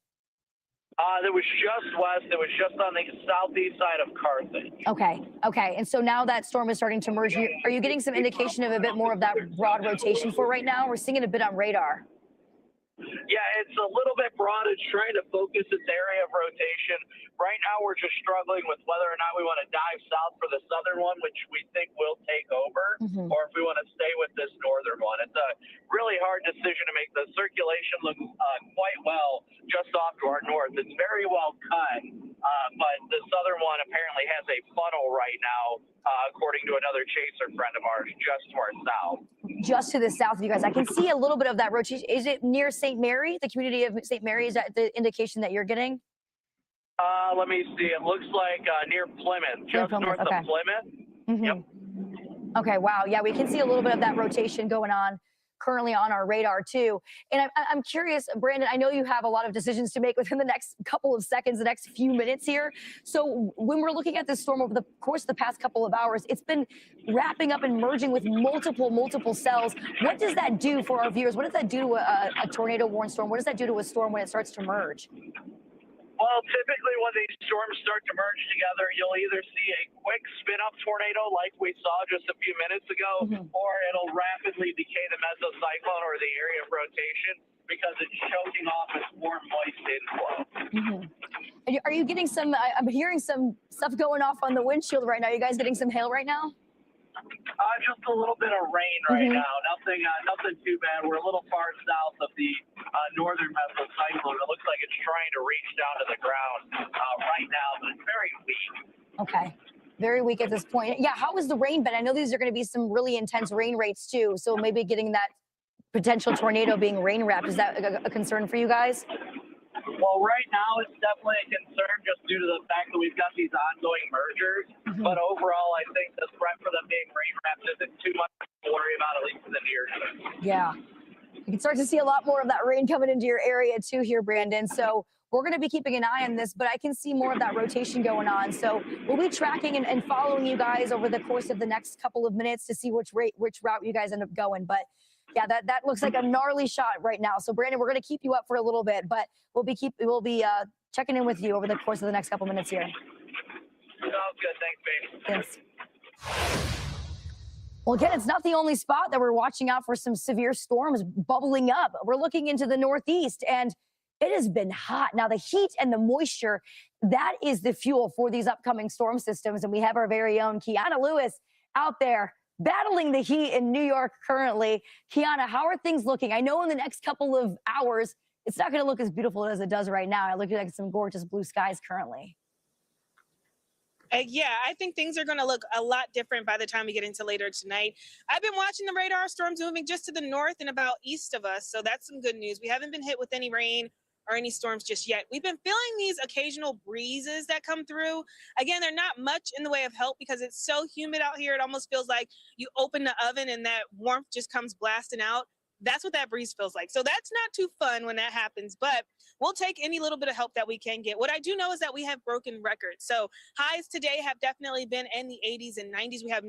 It was just west. It was just on the southeast side of Carthage. Okay. And so now that storm is starting to merge. Are you getting some indication of a bit more of that broad rotation for right now? We're seeing it a bit on radar. Yeah, it's a little bit broad. It's trying to focus its area of rotation. Right now, we're just struggling with whether or not we want to dive south for the southern one, which we think will take over, or if we want to stay with this northern one. It's a really hard decision to make. The circulation looks quite well just off to our north. It's very well cut, but the southern one apparently has a funnel right now, according to another chaser friend of ours, just to our south. Just to the south of you guys. I can see a little bit of that rotation. Is it near St. Mary, the community of St. Mary? Is that the indication that you're getting? Let me see. It looks like near Plymouth, just north of Plymouth. Yep. Okay, wow. Yeah, we can see a little bit of that rotation going on currently on our radar too. And I'm curious, Brandon, I know you have a lot of decisions to make within the next couple of seconds, the next few minutes here. So when we're looking at this storm over the course of the past couple of hours, it's been wrapping up and merging with multiple cells. What does that do for our viewers? What does that do to a tornado warned storm? What does that do to a storm when it starts to merge? Well, typically when these storms start to merge together, you'll either see a quick spin-up tornado like we saw just a few minutes ago, or it'll rapidly decay the mesocyclone or the area of rotation because it's choking off its warm, moist inflow. Are you getting some, I'm hearing some stuff going off on the windshield right now. You guys getting some hail right now? Just a little bit of rain right now. Nothing too bad. We're a little far south of the northern mesocyclone. It looks like it's trying to reach down to the ground right now, but it's very weak. Okay. Very weak at this point. Yeah, how has the rain been? I know these are going to be some really intense rain rates too. So maybe getting that potential tornado being rain wrapped. Is that a concern for you guys? Well, right now it's definitely a concern just due to the fact that we've got these ongoing mergers. But overall, I think the threat for them being rain wrapped isn't too much to worry about, at least in the near term. Yeah. You can start to see a lot more of that rain coming into your area too here, Brandon. So we're going to be keeping an eye on this, but I can see more of that rotation going on. So we'll be tracking and following you guys over the course of the next couple of minutes to see which route you guys end up going. But yeah, that looks like a gnarly shot right now. So Brandon, we're going to keep you up for a little bit, but we'll be checking in with you over the course of the next couple minutes here. Sounds good. Thanks, babe. Thanks. Well, again, it's not the only spot that we're watching out for some severe storms bubbling up. We're looking into the Northeast, and it has been hot. Now, the heat and the moisture, that is the fuel for these upcoming storm systems. And we have our very own Kiana Lewis out there battling the heat in New York currently. Kiana, how are things looking? I know in the next couple of hours, it's not going to look as beautiful as it does right now. It looks like some gorgeous blue skies currently. Yeah, I think things are going to look a lot different by the time we get into later tonight. I've been watching the radar storms moving just to the north and about east of us, so that's some good news. We haven't been hit with any rain or any storms just yet. We've been feeling these occasional breezes that come through. Again, they're not much in the way of help because it's so humid out here. It almost feels like you open the oven and that warmth just comes blasting out. That's what that breeze feels like. So that's not too fun when that happens, but we'll take any little bit of help that we can get. What I do know is that we have broken records. So highs today have definitely been in the 80s and 90s. We have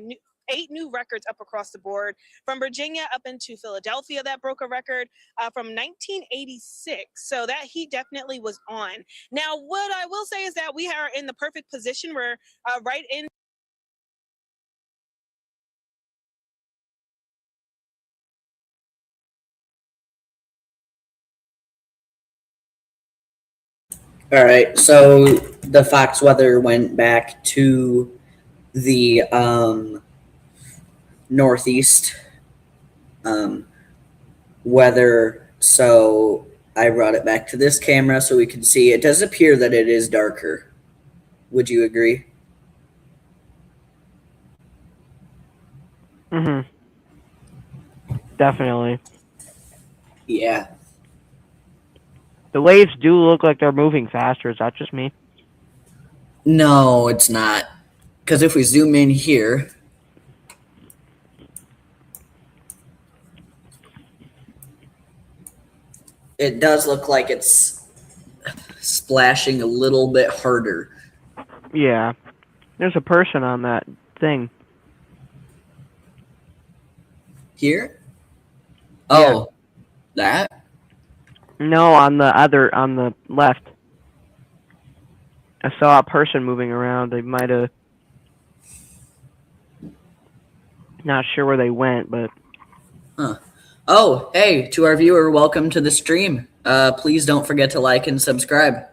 8 new records up across the board, from Virginia up into Philadelphia that broke a record from 1986. So that heat definitely was on. Now, what I will say is that we are in the perfect position. We're right in. All right, so the Fox weather went back to the Northeast weather, so I brought it back to this camera so we can see. It does appear that it is darker. Would you agree? Definitely. Yeah. The waves do look like they're moving faster. Is that just me? No, it's not. Because if we zoom in here, it does look like it's splashing a little bit harder. Yeah. There's a person on that thing. Here? Oh, that? No, on the left. I saw a person moving around. They might have. Not sure where they went, but. Huh. Oh, hey, to our viewer, welcome to the stream. Please don't forget to like and subscribe.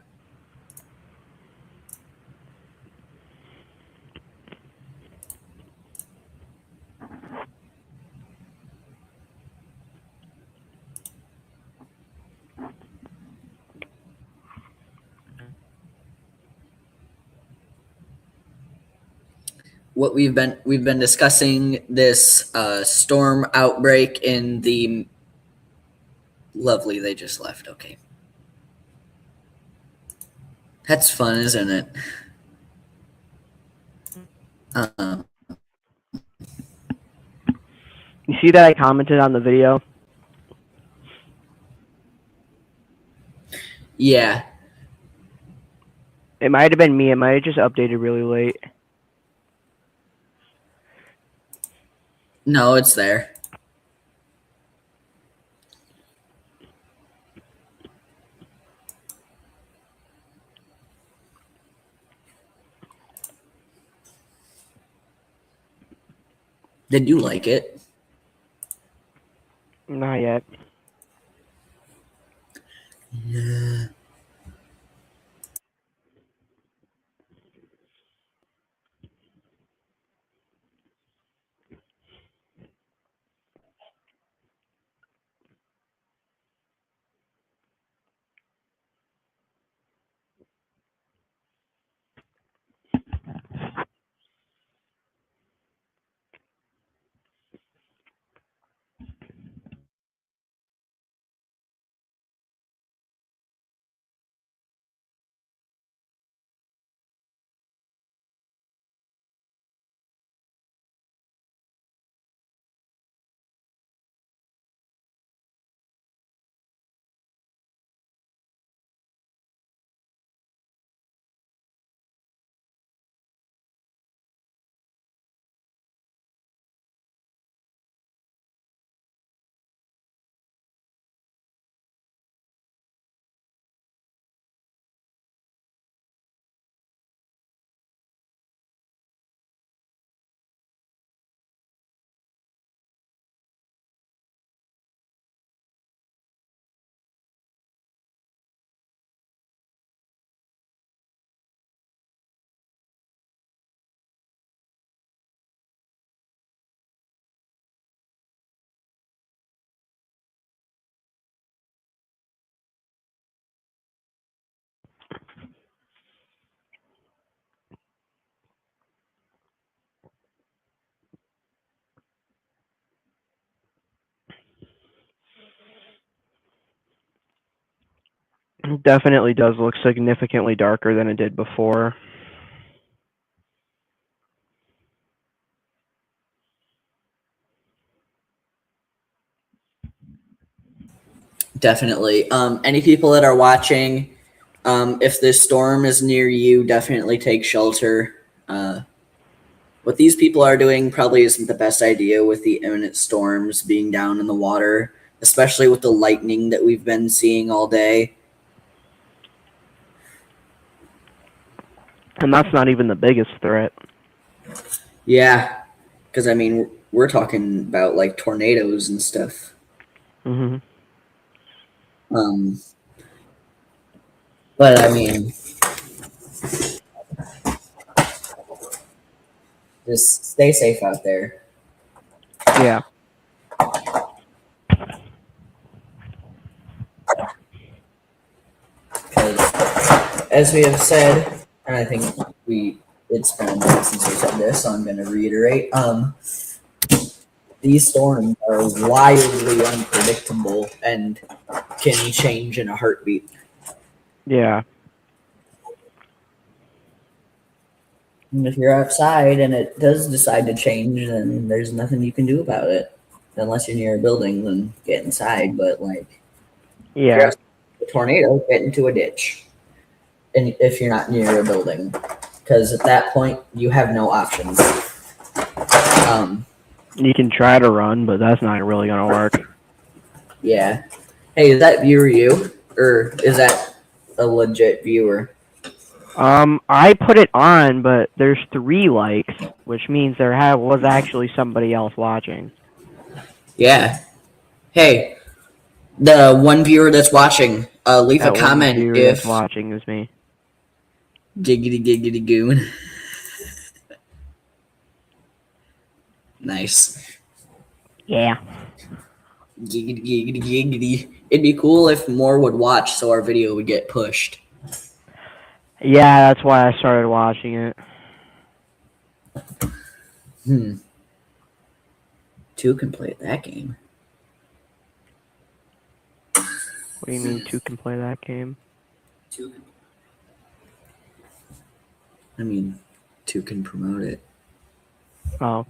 What we've been discussing this storm outbreak in the lovely. They just left. Okay, that's fun, isn't it? You see that I commented on the video? Yeah. It might have been me. It might have just updated really late. No, it's there. Did you like it? Not yet. Yeah. It definitely does look significantly darker than it did before. Definitely. Any people that are watching, if this storm is near you, definitely take shelter. What these people are doing probably isn't the best idea with the imminent storms being down in the water, especially with the lightning that we've been seeing all day. And that's not even the biggest threat. Yeah, because I mean, we're talking about like tornadoes and stuff. Mm-hmm. But I mean, just stay safe out there. Yeah. Because, as we have said, and I think it's been a minute since we said this, so I'm going to reiterate. These storms are wildly unpredictable and can change in a heartbeat. Yeah. And if you're outside and it does decide to change, then there's nothing you can do about it. Unless you're near a building, then get inside. But like, Yeah. if you're outside a tornado, get into a ditch. And if you're not near a building, because at that point you have no options. You can try to run, but that's not really gonna work. Yeah. Hey, is that viewer you, or is that a legit viewer? I put it on, but there's 3 likes, which means there was actually somebody else watching. Yeah. Hey, the one viewer that's watching, leave That a comment one viewer if that's watching is me. giggity giggity goon. Nice. Yeah. Giggity giggity giggity. It'd be cool if more would watch, so our video would get pushed. Yeah, that's why I started watching it. 2 can play that game. What do you mean 2 can play that game? 2 can. I mean, 2 can promote it. Oh.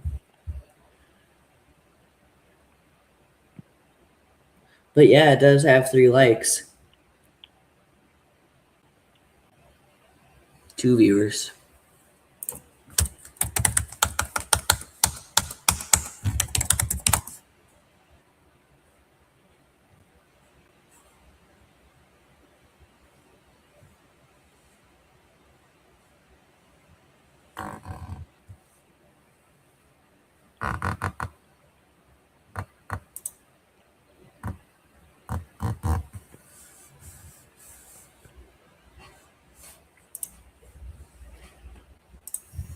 But yeah, it does have 3 likes. 2 viewers.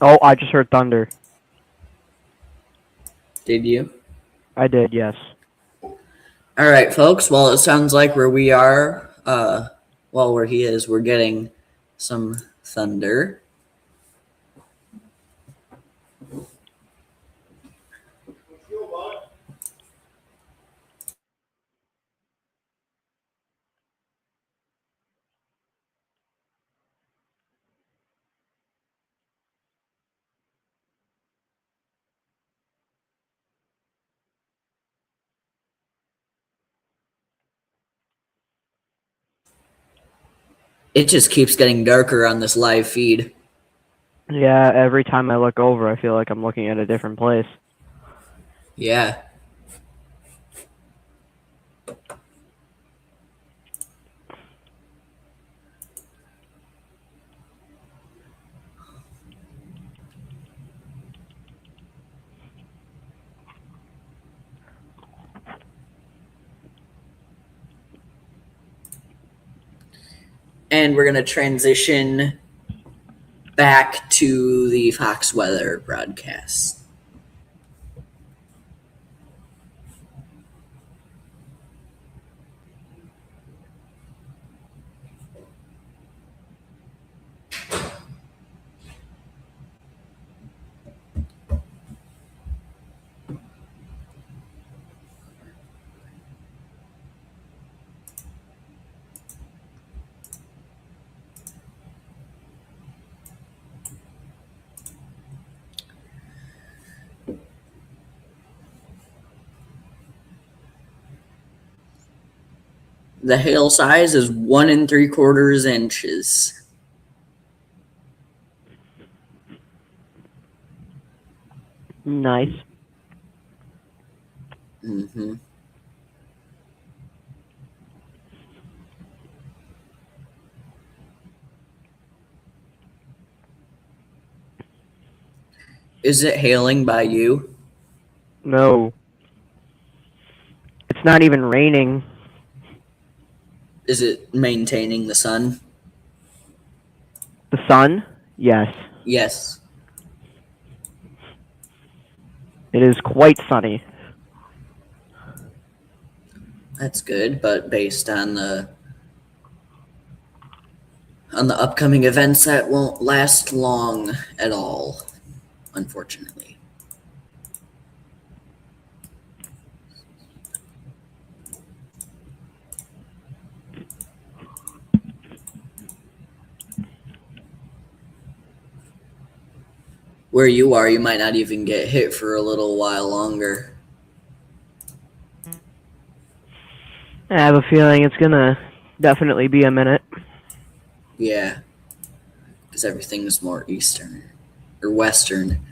Oh, I just heard thunder. Did you? I did, yes. All right, folks. Well, it sounds like where we are, where he is, we're getting some thunder. It just keeps getting darker on this live feed. Yeah, every time I look over, I feel like I'm looking at a different place. Yeah. And we're going to transition back to the Fox weather broadcast. The hail size is 1 3/4 inches. Nice. Mm-hmm. Is it hailing by you? No. It's not even raining. Is it maintaining the sun? The sun? Yes. Yes. It is quite sunny. That's good, but based on the upcoming events, that won't last long at all, unfortunately. Where you are, you might not even get hit for a little while longer. I have a feeling it's gonna definitely be a minute. Yeah. Because everything's more eastern. Or western.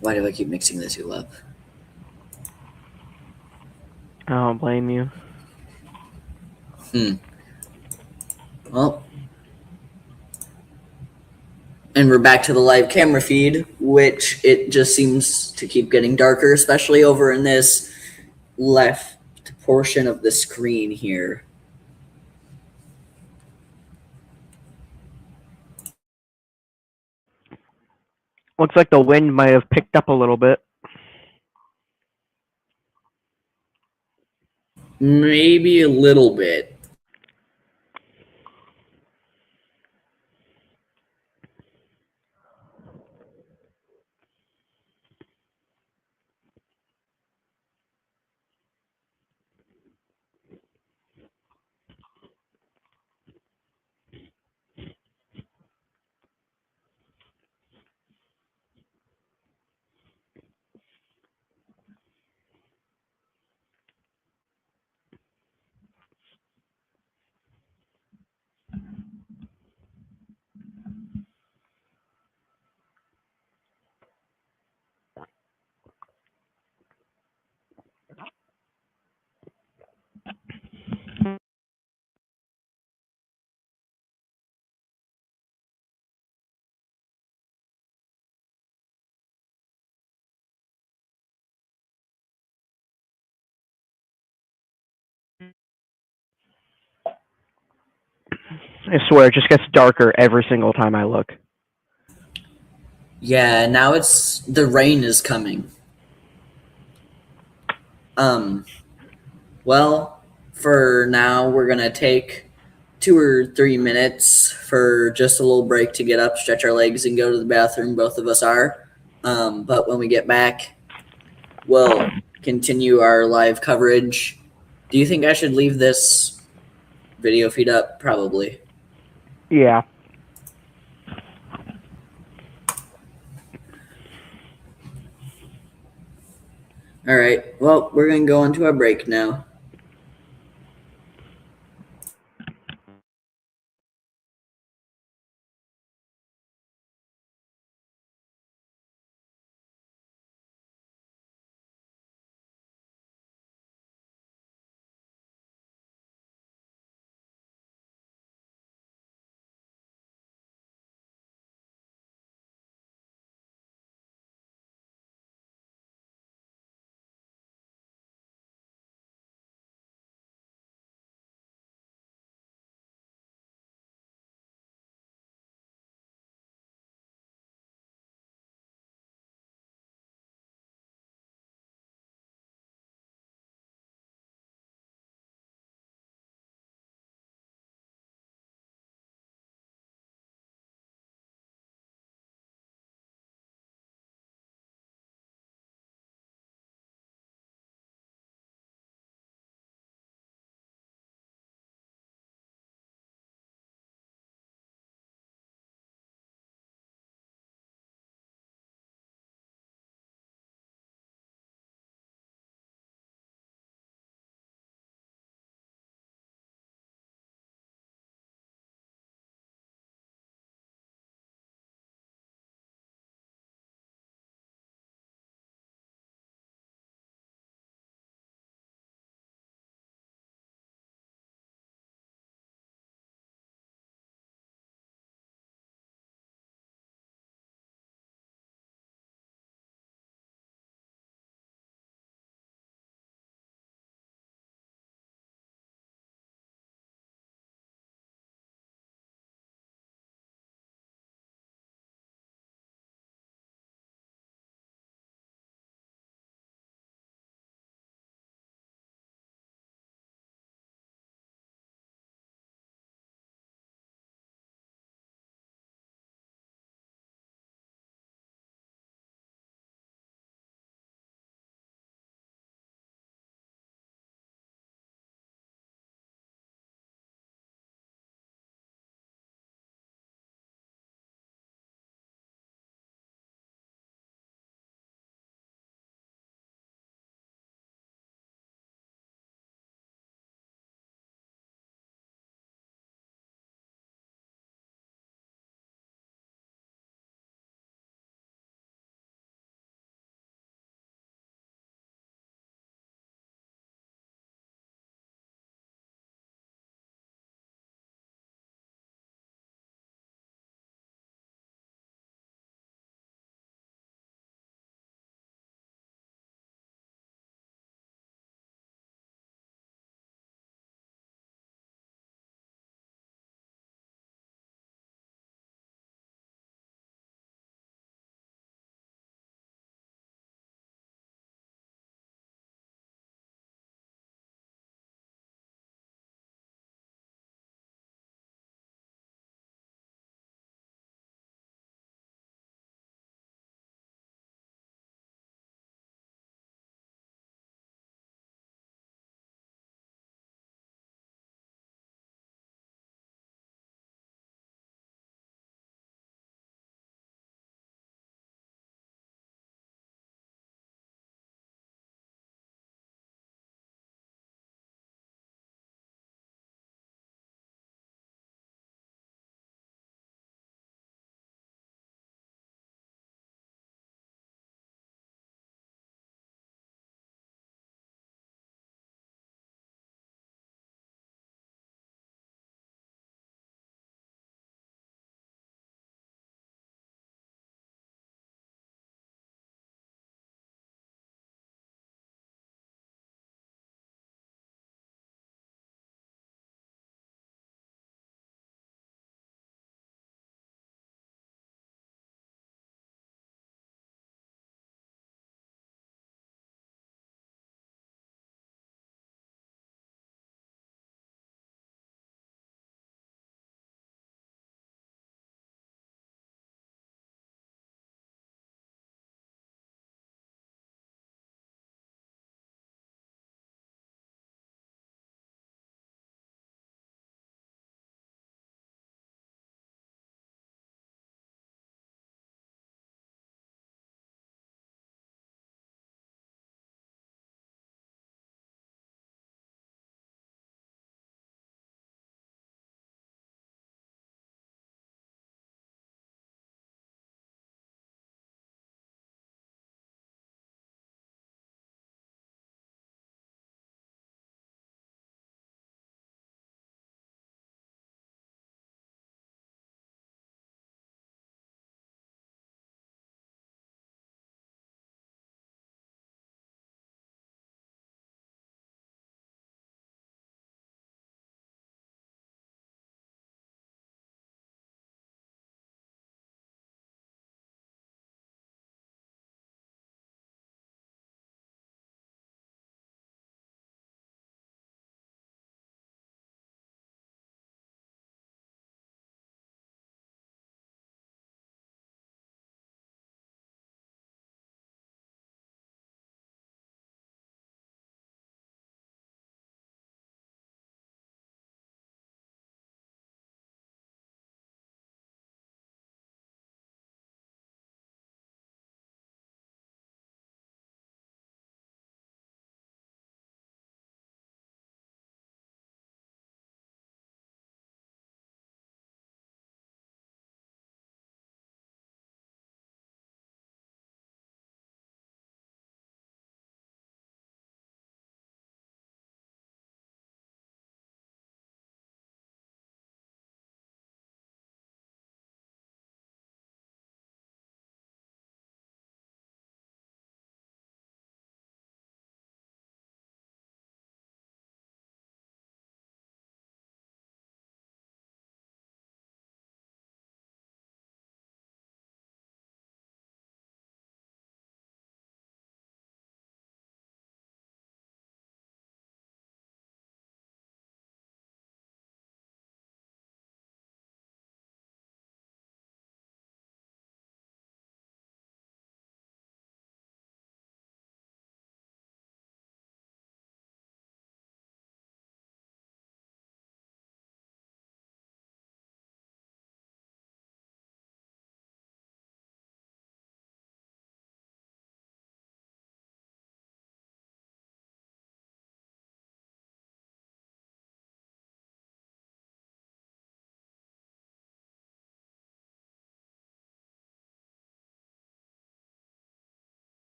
Why do I keep mixing the two up? I don't blame you. Well. And we're back to the live camera feed, which it just seems to keep getting darker, especially over in this left portion of the screen here. Looks like the wind might have picked up a little bit. Maybe a little bit. I swear, it just gets darker every single time I look. Yeah, now the rain is coming. Well, for now, we're going to take 2 or 3 minutes for just a little break to get up, stretch our legs, and go to the bathroom. Both of us are. But when we get back, we'll continue our live coverage. Do you think I should leave this video feed up? Probably. Yeah. All right. Well, we're going to go into our break now.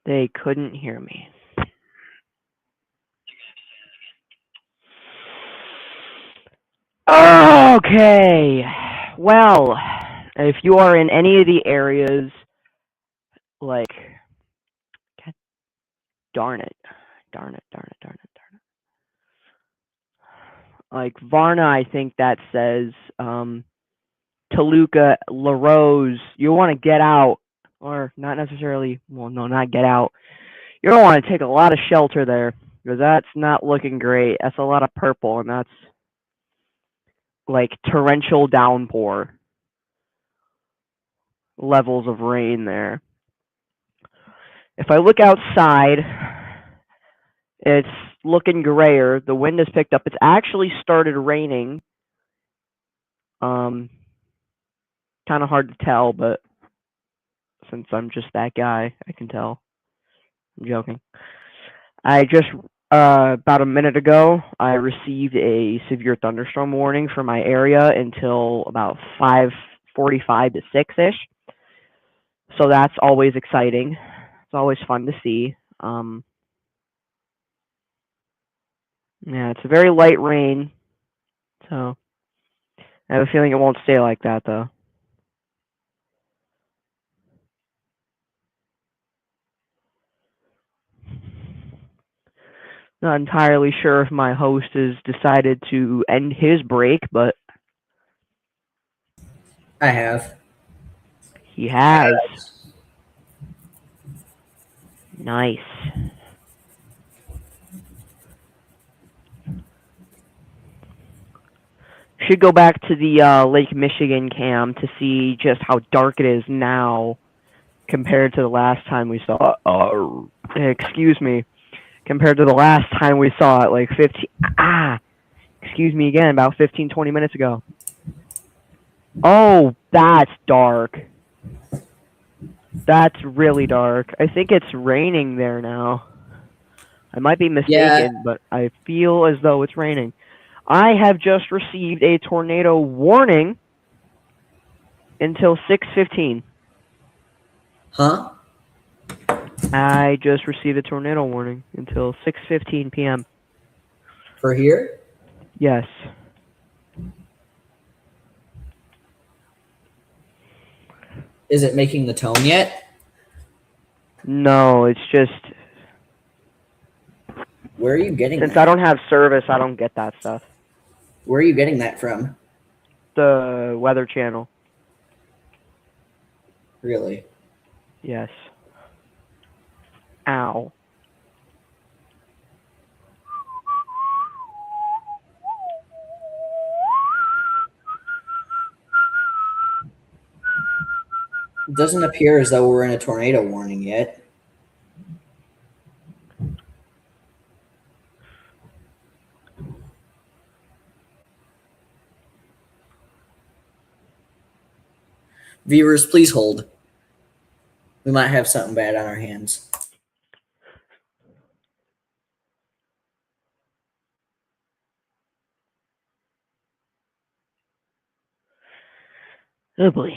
They couldn't hear me. Okay. Well, if you are in any of the areas, like, God darn it. Like Varna, I think that says Toluca, LaRose, you want to get out, or not necessarily, well, no, not get out. You don't want to take a lot of shelter there, because that's not looking great. That's a lot of purple, and that's like torrential downpour levels of rain there. If I look outside, it's looking grayer. The wind has picked up. It's actually started raining. Kind of hard to tell, but since I'm just that guy, I can tell. I'm joking. I just, about a minute ago, I received a severe thunderstorm warning for my area until about 5:45 to 6-ish. So that's always exciting. It's always fun to see. Yeah, it's a very light rain. So I have a feeling it won't stay like that, though. Not entirely sure if my host has decided to end his break, but I have. he has. Nice. Should go back to the Lake Michigan cam to see just how dark it is now compared to the last time we saw it. Excuse me. Compared to the last time we saw it, like 20 minutes ago. Oh, that's dark. That's really dark. I think it's raining there now. I might be mistaken, but I feel as though it's raining. I have just received a tornado warning until 6:15. Huh? I just received a tornado warning until 6:15 p.m. For here? Yes. Is it making the tone yet? No, it's just... Where are you getting Since that? I don't have service, I don't get that stuff. Where are you getting that from? The Weather Channel. Really? Yes. Ow. It doesn't appear as though we're in a tornado warning yet. Viewers, please hold. We might have something bad on our hands. Oh boy.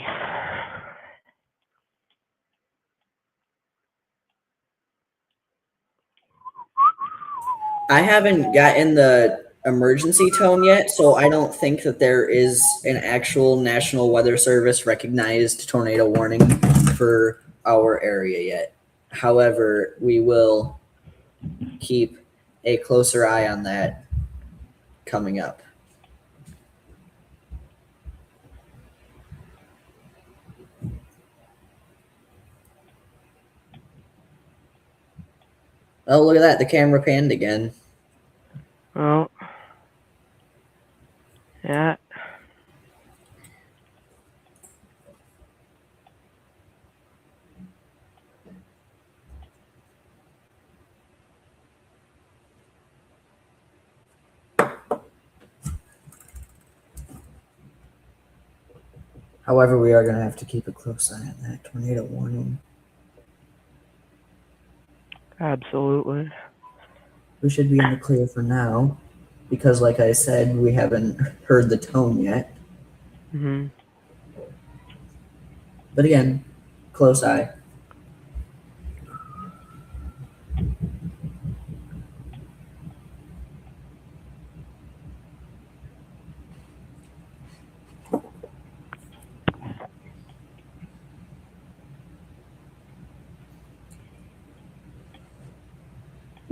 I haven't gotten the emergency tone yet, so I don't think that there is an actual National Weather Service recognized tornado warning for our area yet. However, we will keep a closer eye on that coming up. Oh, look at that. The camera panned again. Oh. Yeah. However, we are going to have to keep a close eye on that tornado warning. Absolutely. We should be in the clear for now, because like I said, we haven't heard the tone yet. Mm-hmm. But again, close eye.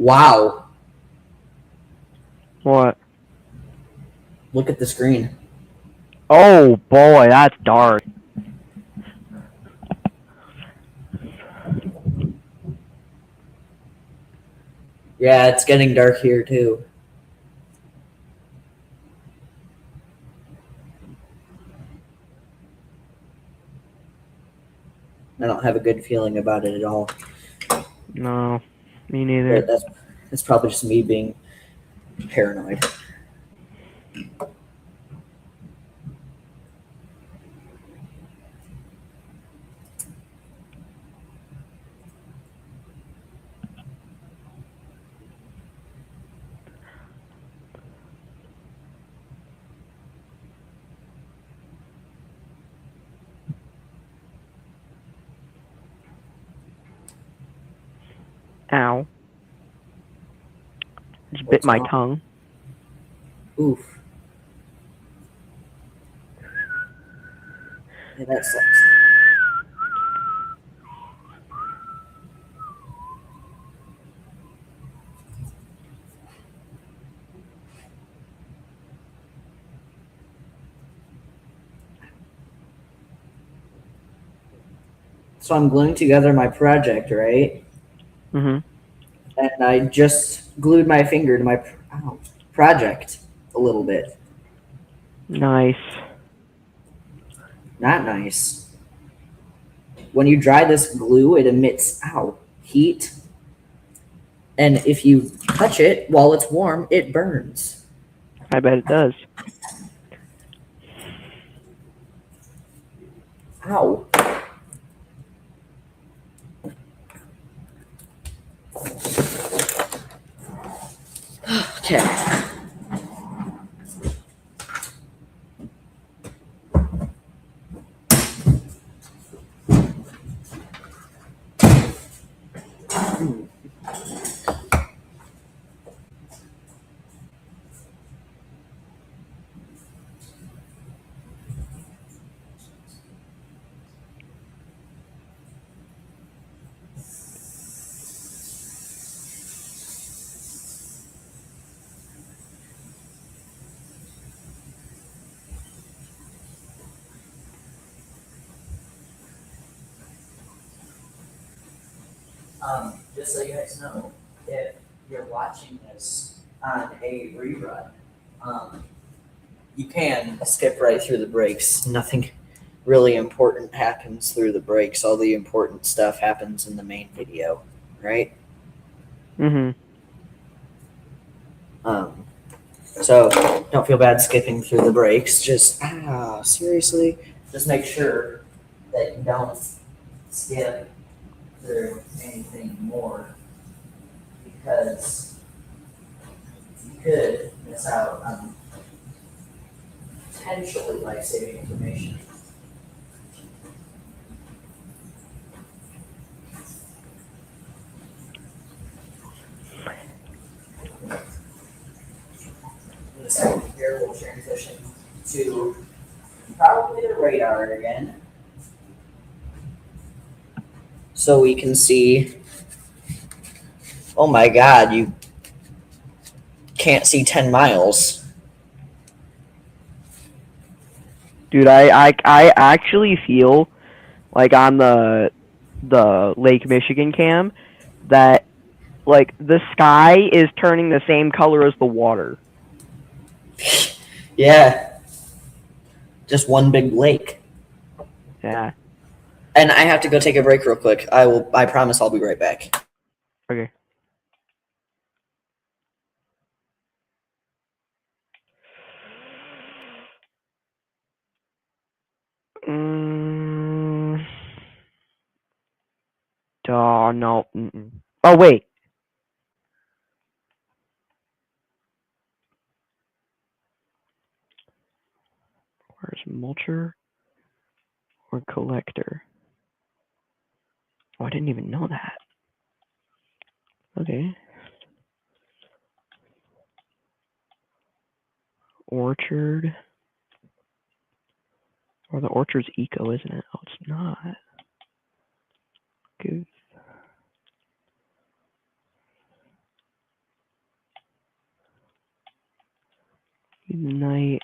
Wow. What? Look at the screen. Oh boy, that's dark. Yeah, it's getting dark here too. I don't have a good feeling about it at all. No, me neither. But that's probably just me being paranoid. Ow. Just bit What's my wrong? tongue. Oof. Yeah, that sucks. So I'm gluing together my project, right? Mhm. And I just glued my finger to my project a little bit. Nice. Not nice. When you dry this glue, it emits heat. And if you touch it while it's warm, it burns. I bet it does. Ow. Okay. Just so you guys know, if you're watching this on a rerun, you can skip right through the breaks. Nothing really important happens through the breaks. All the important stuff happens in the main video, right? Mhm. So don't feel bad skipping through the breaks. Just seriously, just make sure that you don't skip through anything more, because you could miss out on potentially life-saving information. In a second here, we'll transition to probably the radar again, so we can see. Oh my God, you can't see 10 miles. Dude, I actually feel like on the Lake Michigan cam that like the sky is turning the same color as the water. Yeah. Just one big lake. Yeah. And I have to go take a break real quick. I promise I'll be right back. Okay. Oh, no. Mm-mm. Oh, wait. Where's mulcher or collector? Oh, I didn't even know that. Okay. Orchard. Or the orchard's eco, isn't it? Oh, it's not. Good. Night.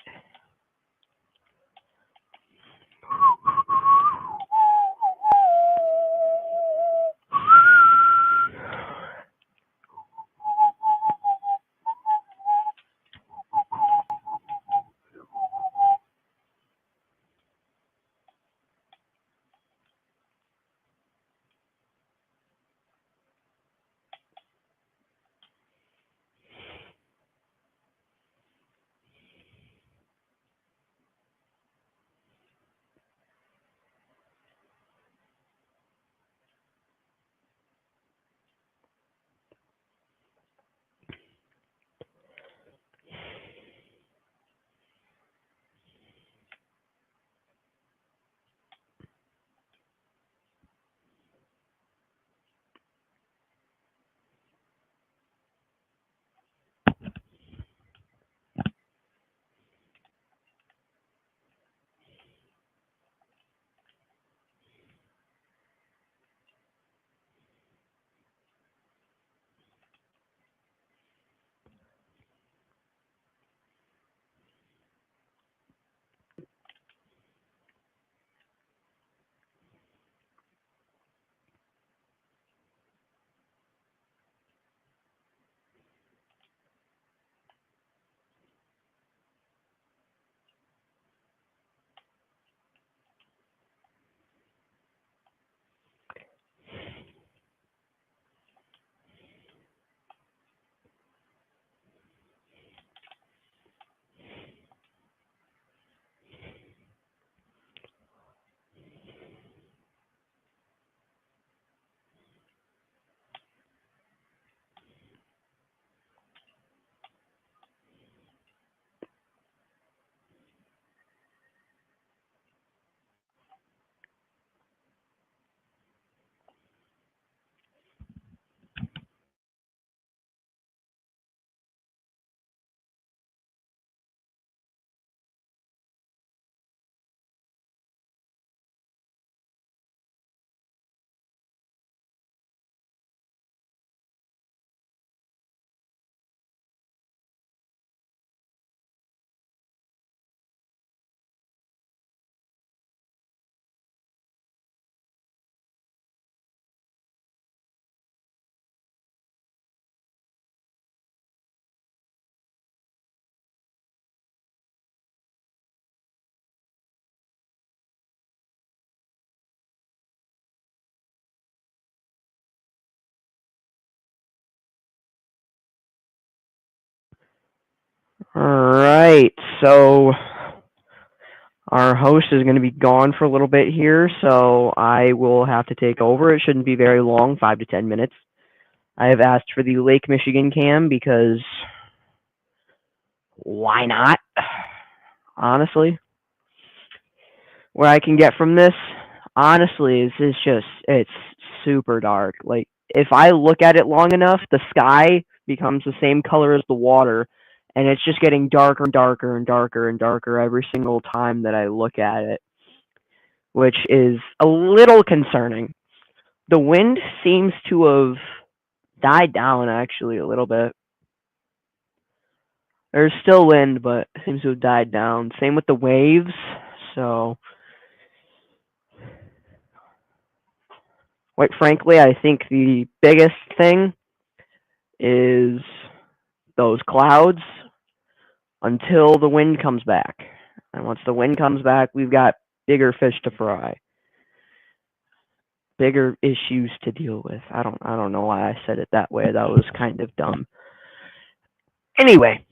Alright, so our host is going to be gone for a little bit here, so I will have to take over. It shouldn't be very long, 5 to 10 minutes. I have asked for the Lake Michigan cam because why not? Honestly. What I can get from this, honestly, is it's super dark. Like, if I look at it long enough, the sky becomes the same color as the water, and it's just getting darker and darker and darker and darker every single time that I look at it, which is a little concerning. The wind seems to have died down, actually, a little bit. There's still wind, but it seems to have died down. Same with the waves, so quite frankly, I think the biggest thing is those clouds until the wind comes back. And once the wind comes back, we've got bigger fish to fry. Bigger issues to deal with. I don't know why I said it that way. That was kind of dumb. Anyway,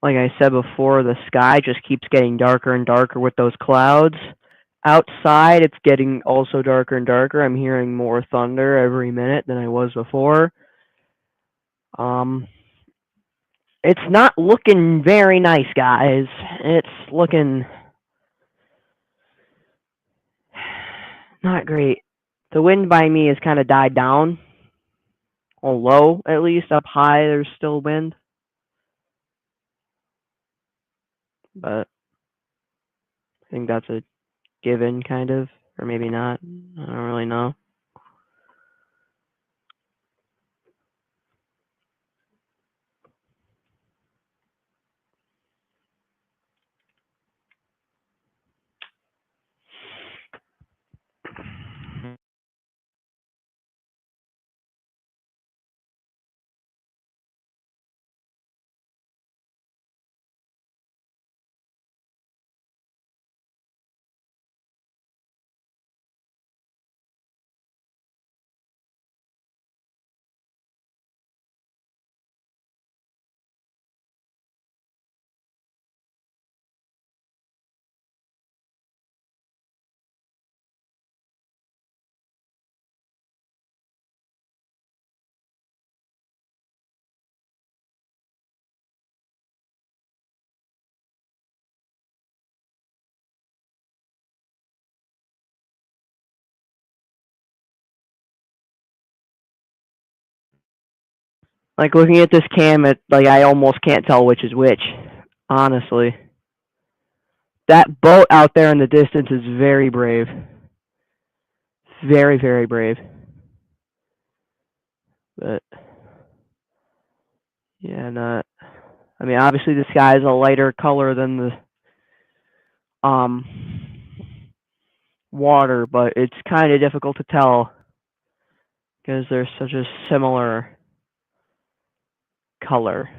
like I said before, the sky just keeps getting darker and darker with those clouds. Outside, it's getting also darker and darker. I'm hearing more thunder every minute than I was before. It's not looking very nice, guys. It's looking not great. The wind by me has kind of died down. Or low, at least. Up high, there's still wind. But I think that's a given, kind of. Or maybe not. I don't really know. Like, looking at this cam, I almost can't tell which is which. Honestly. That boat out there in the distance is very brave. Very, very brave. But yeah, not. I mean, obviously the sky is a lighter color than the water, but it's kind of difficult to tell because they're such a similar color.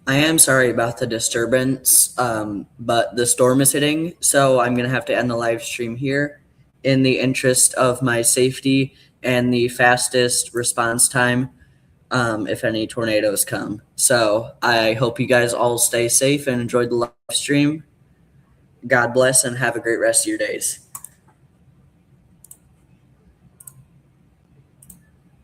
I am sorry about the disturbance, but the storm is hitting, so I'm going to have to end the live stream here in the interest of my safety and the fastest response time if any tornadoes come. So I hope you guys all stay safe and enjoyed the live stream. God bless and have a great rest of your days.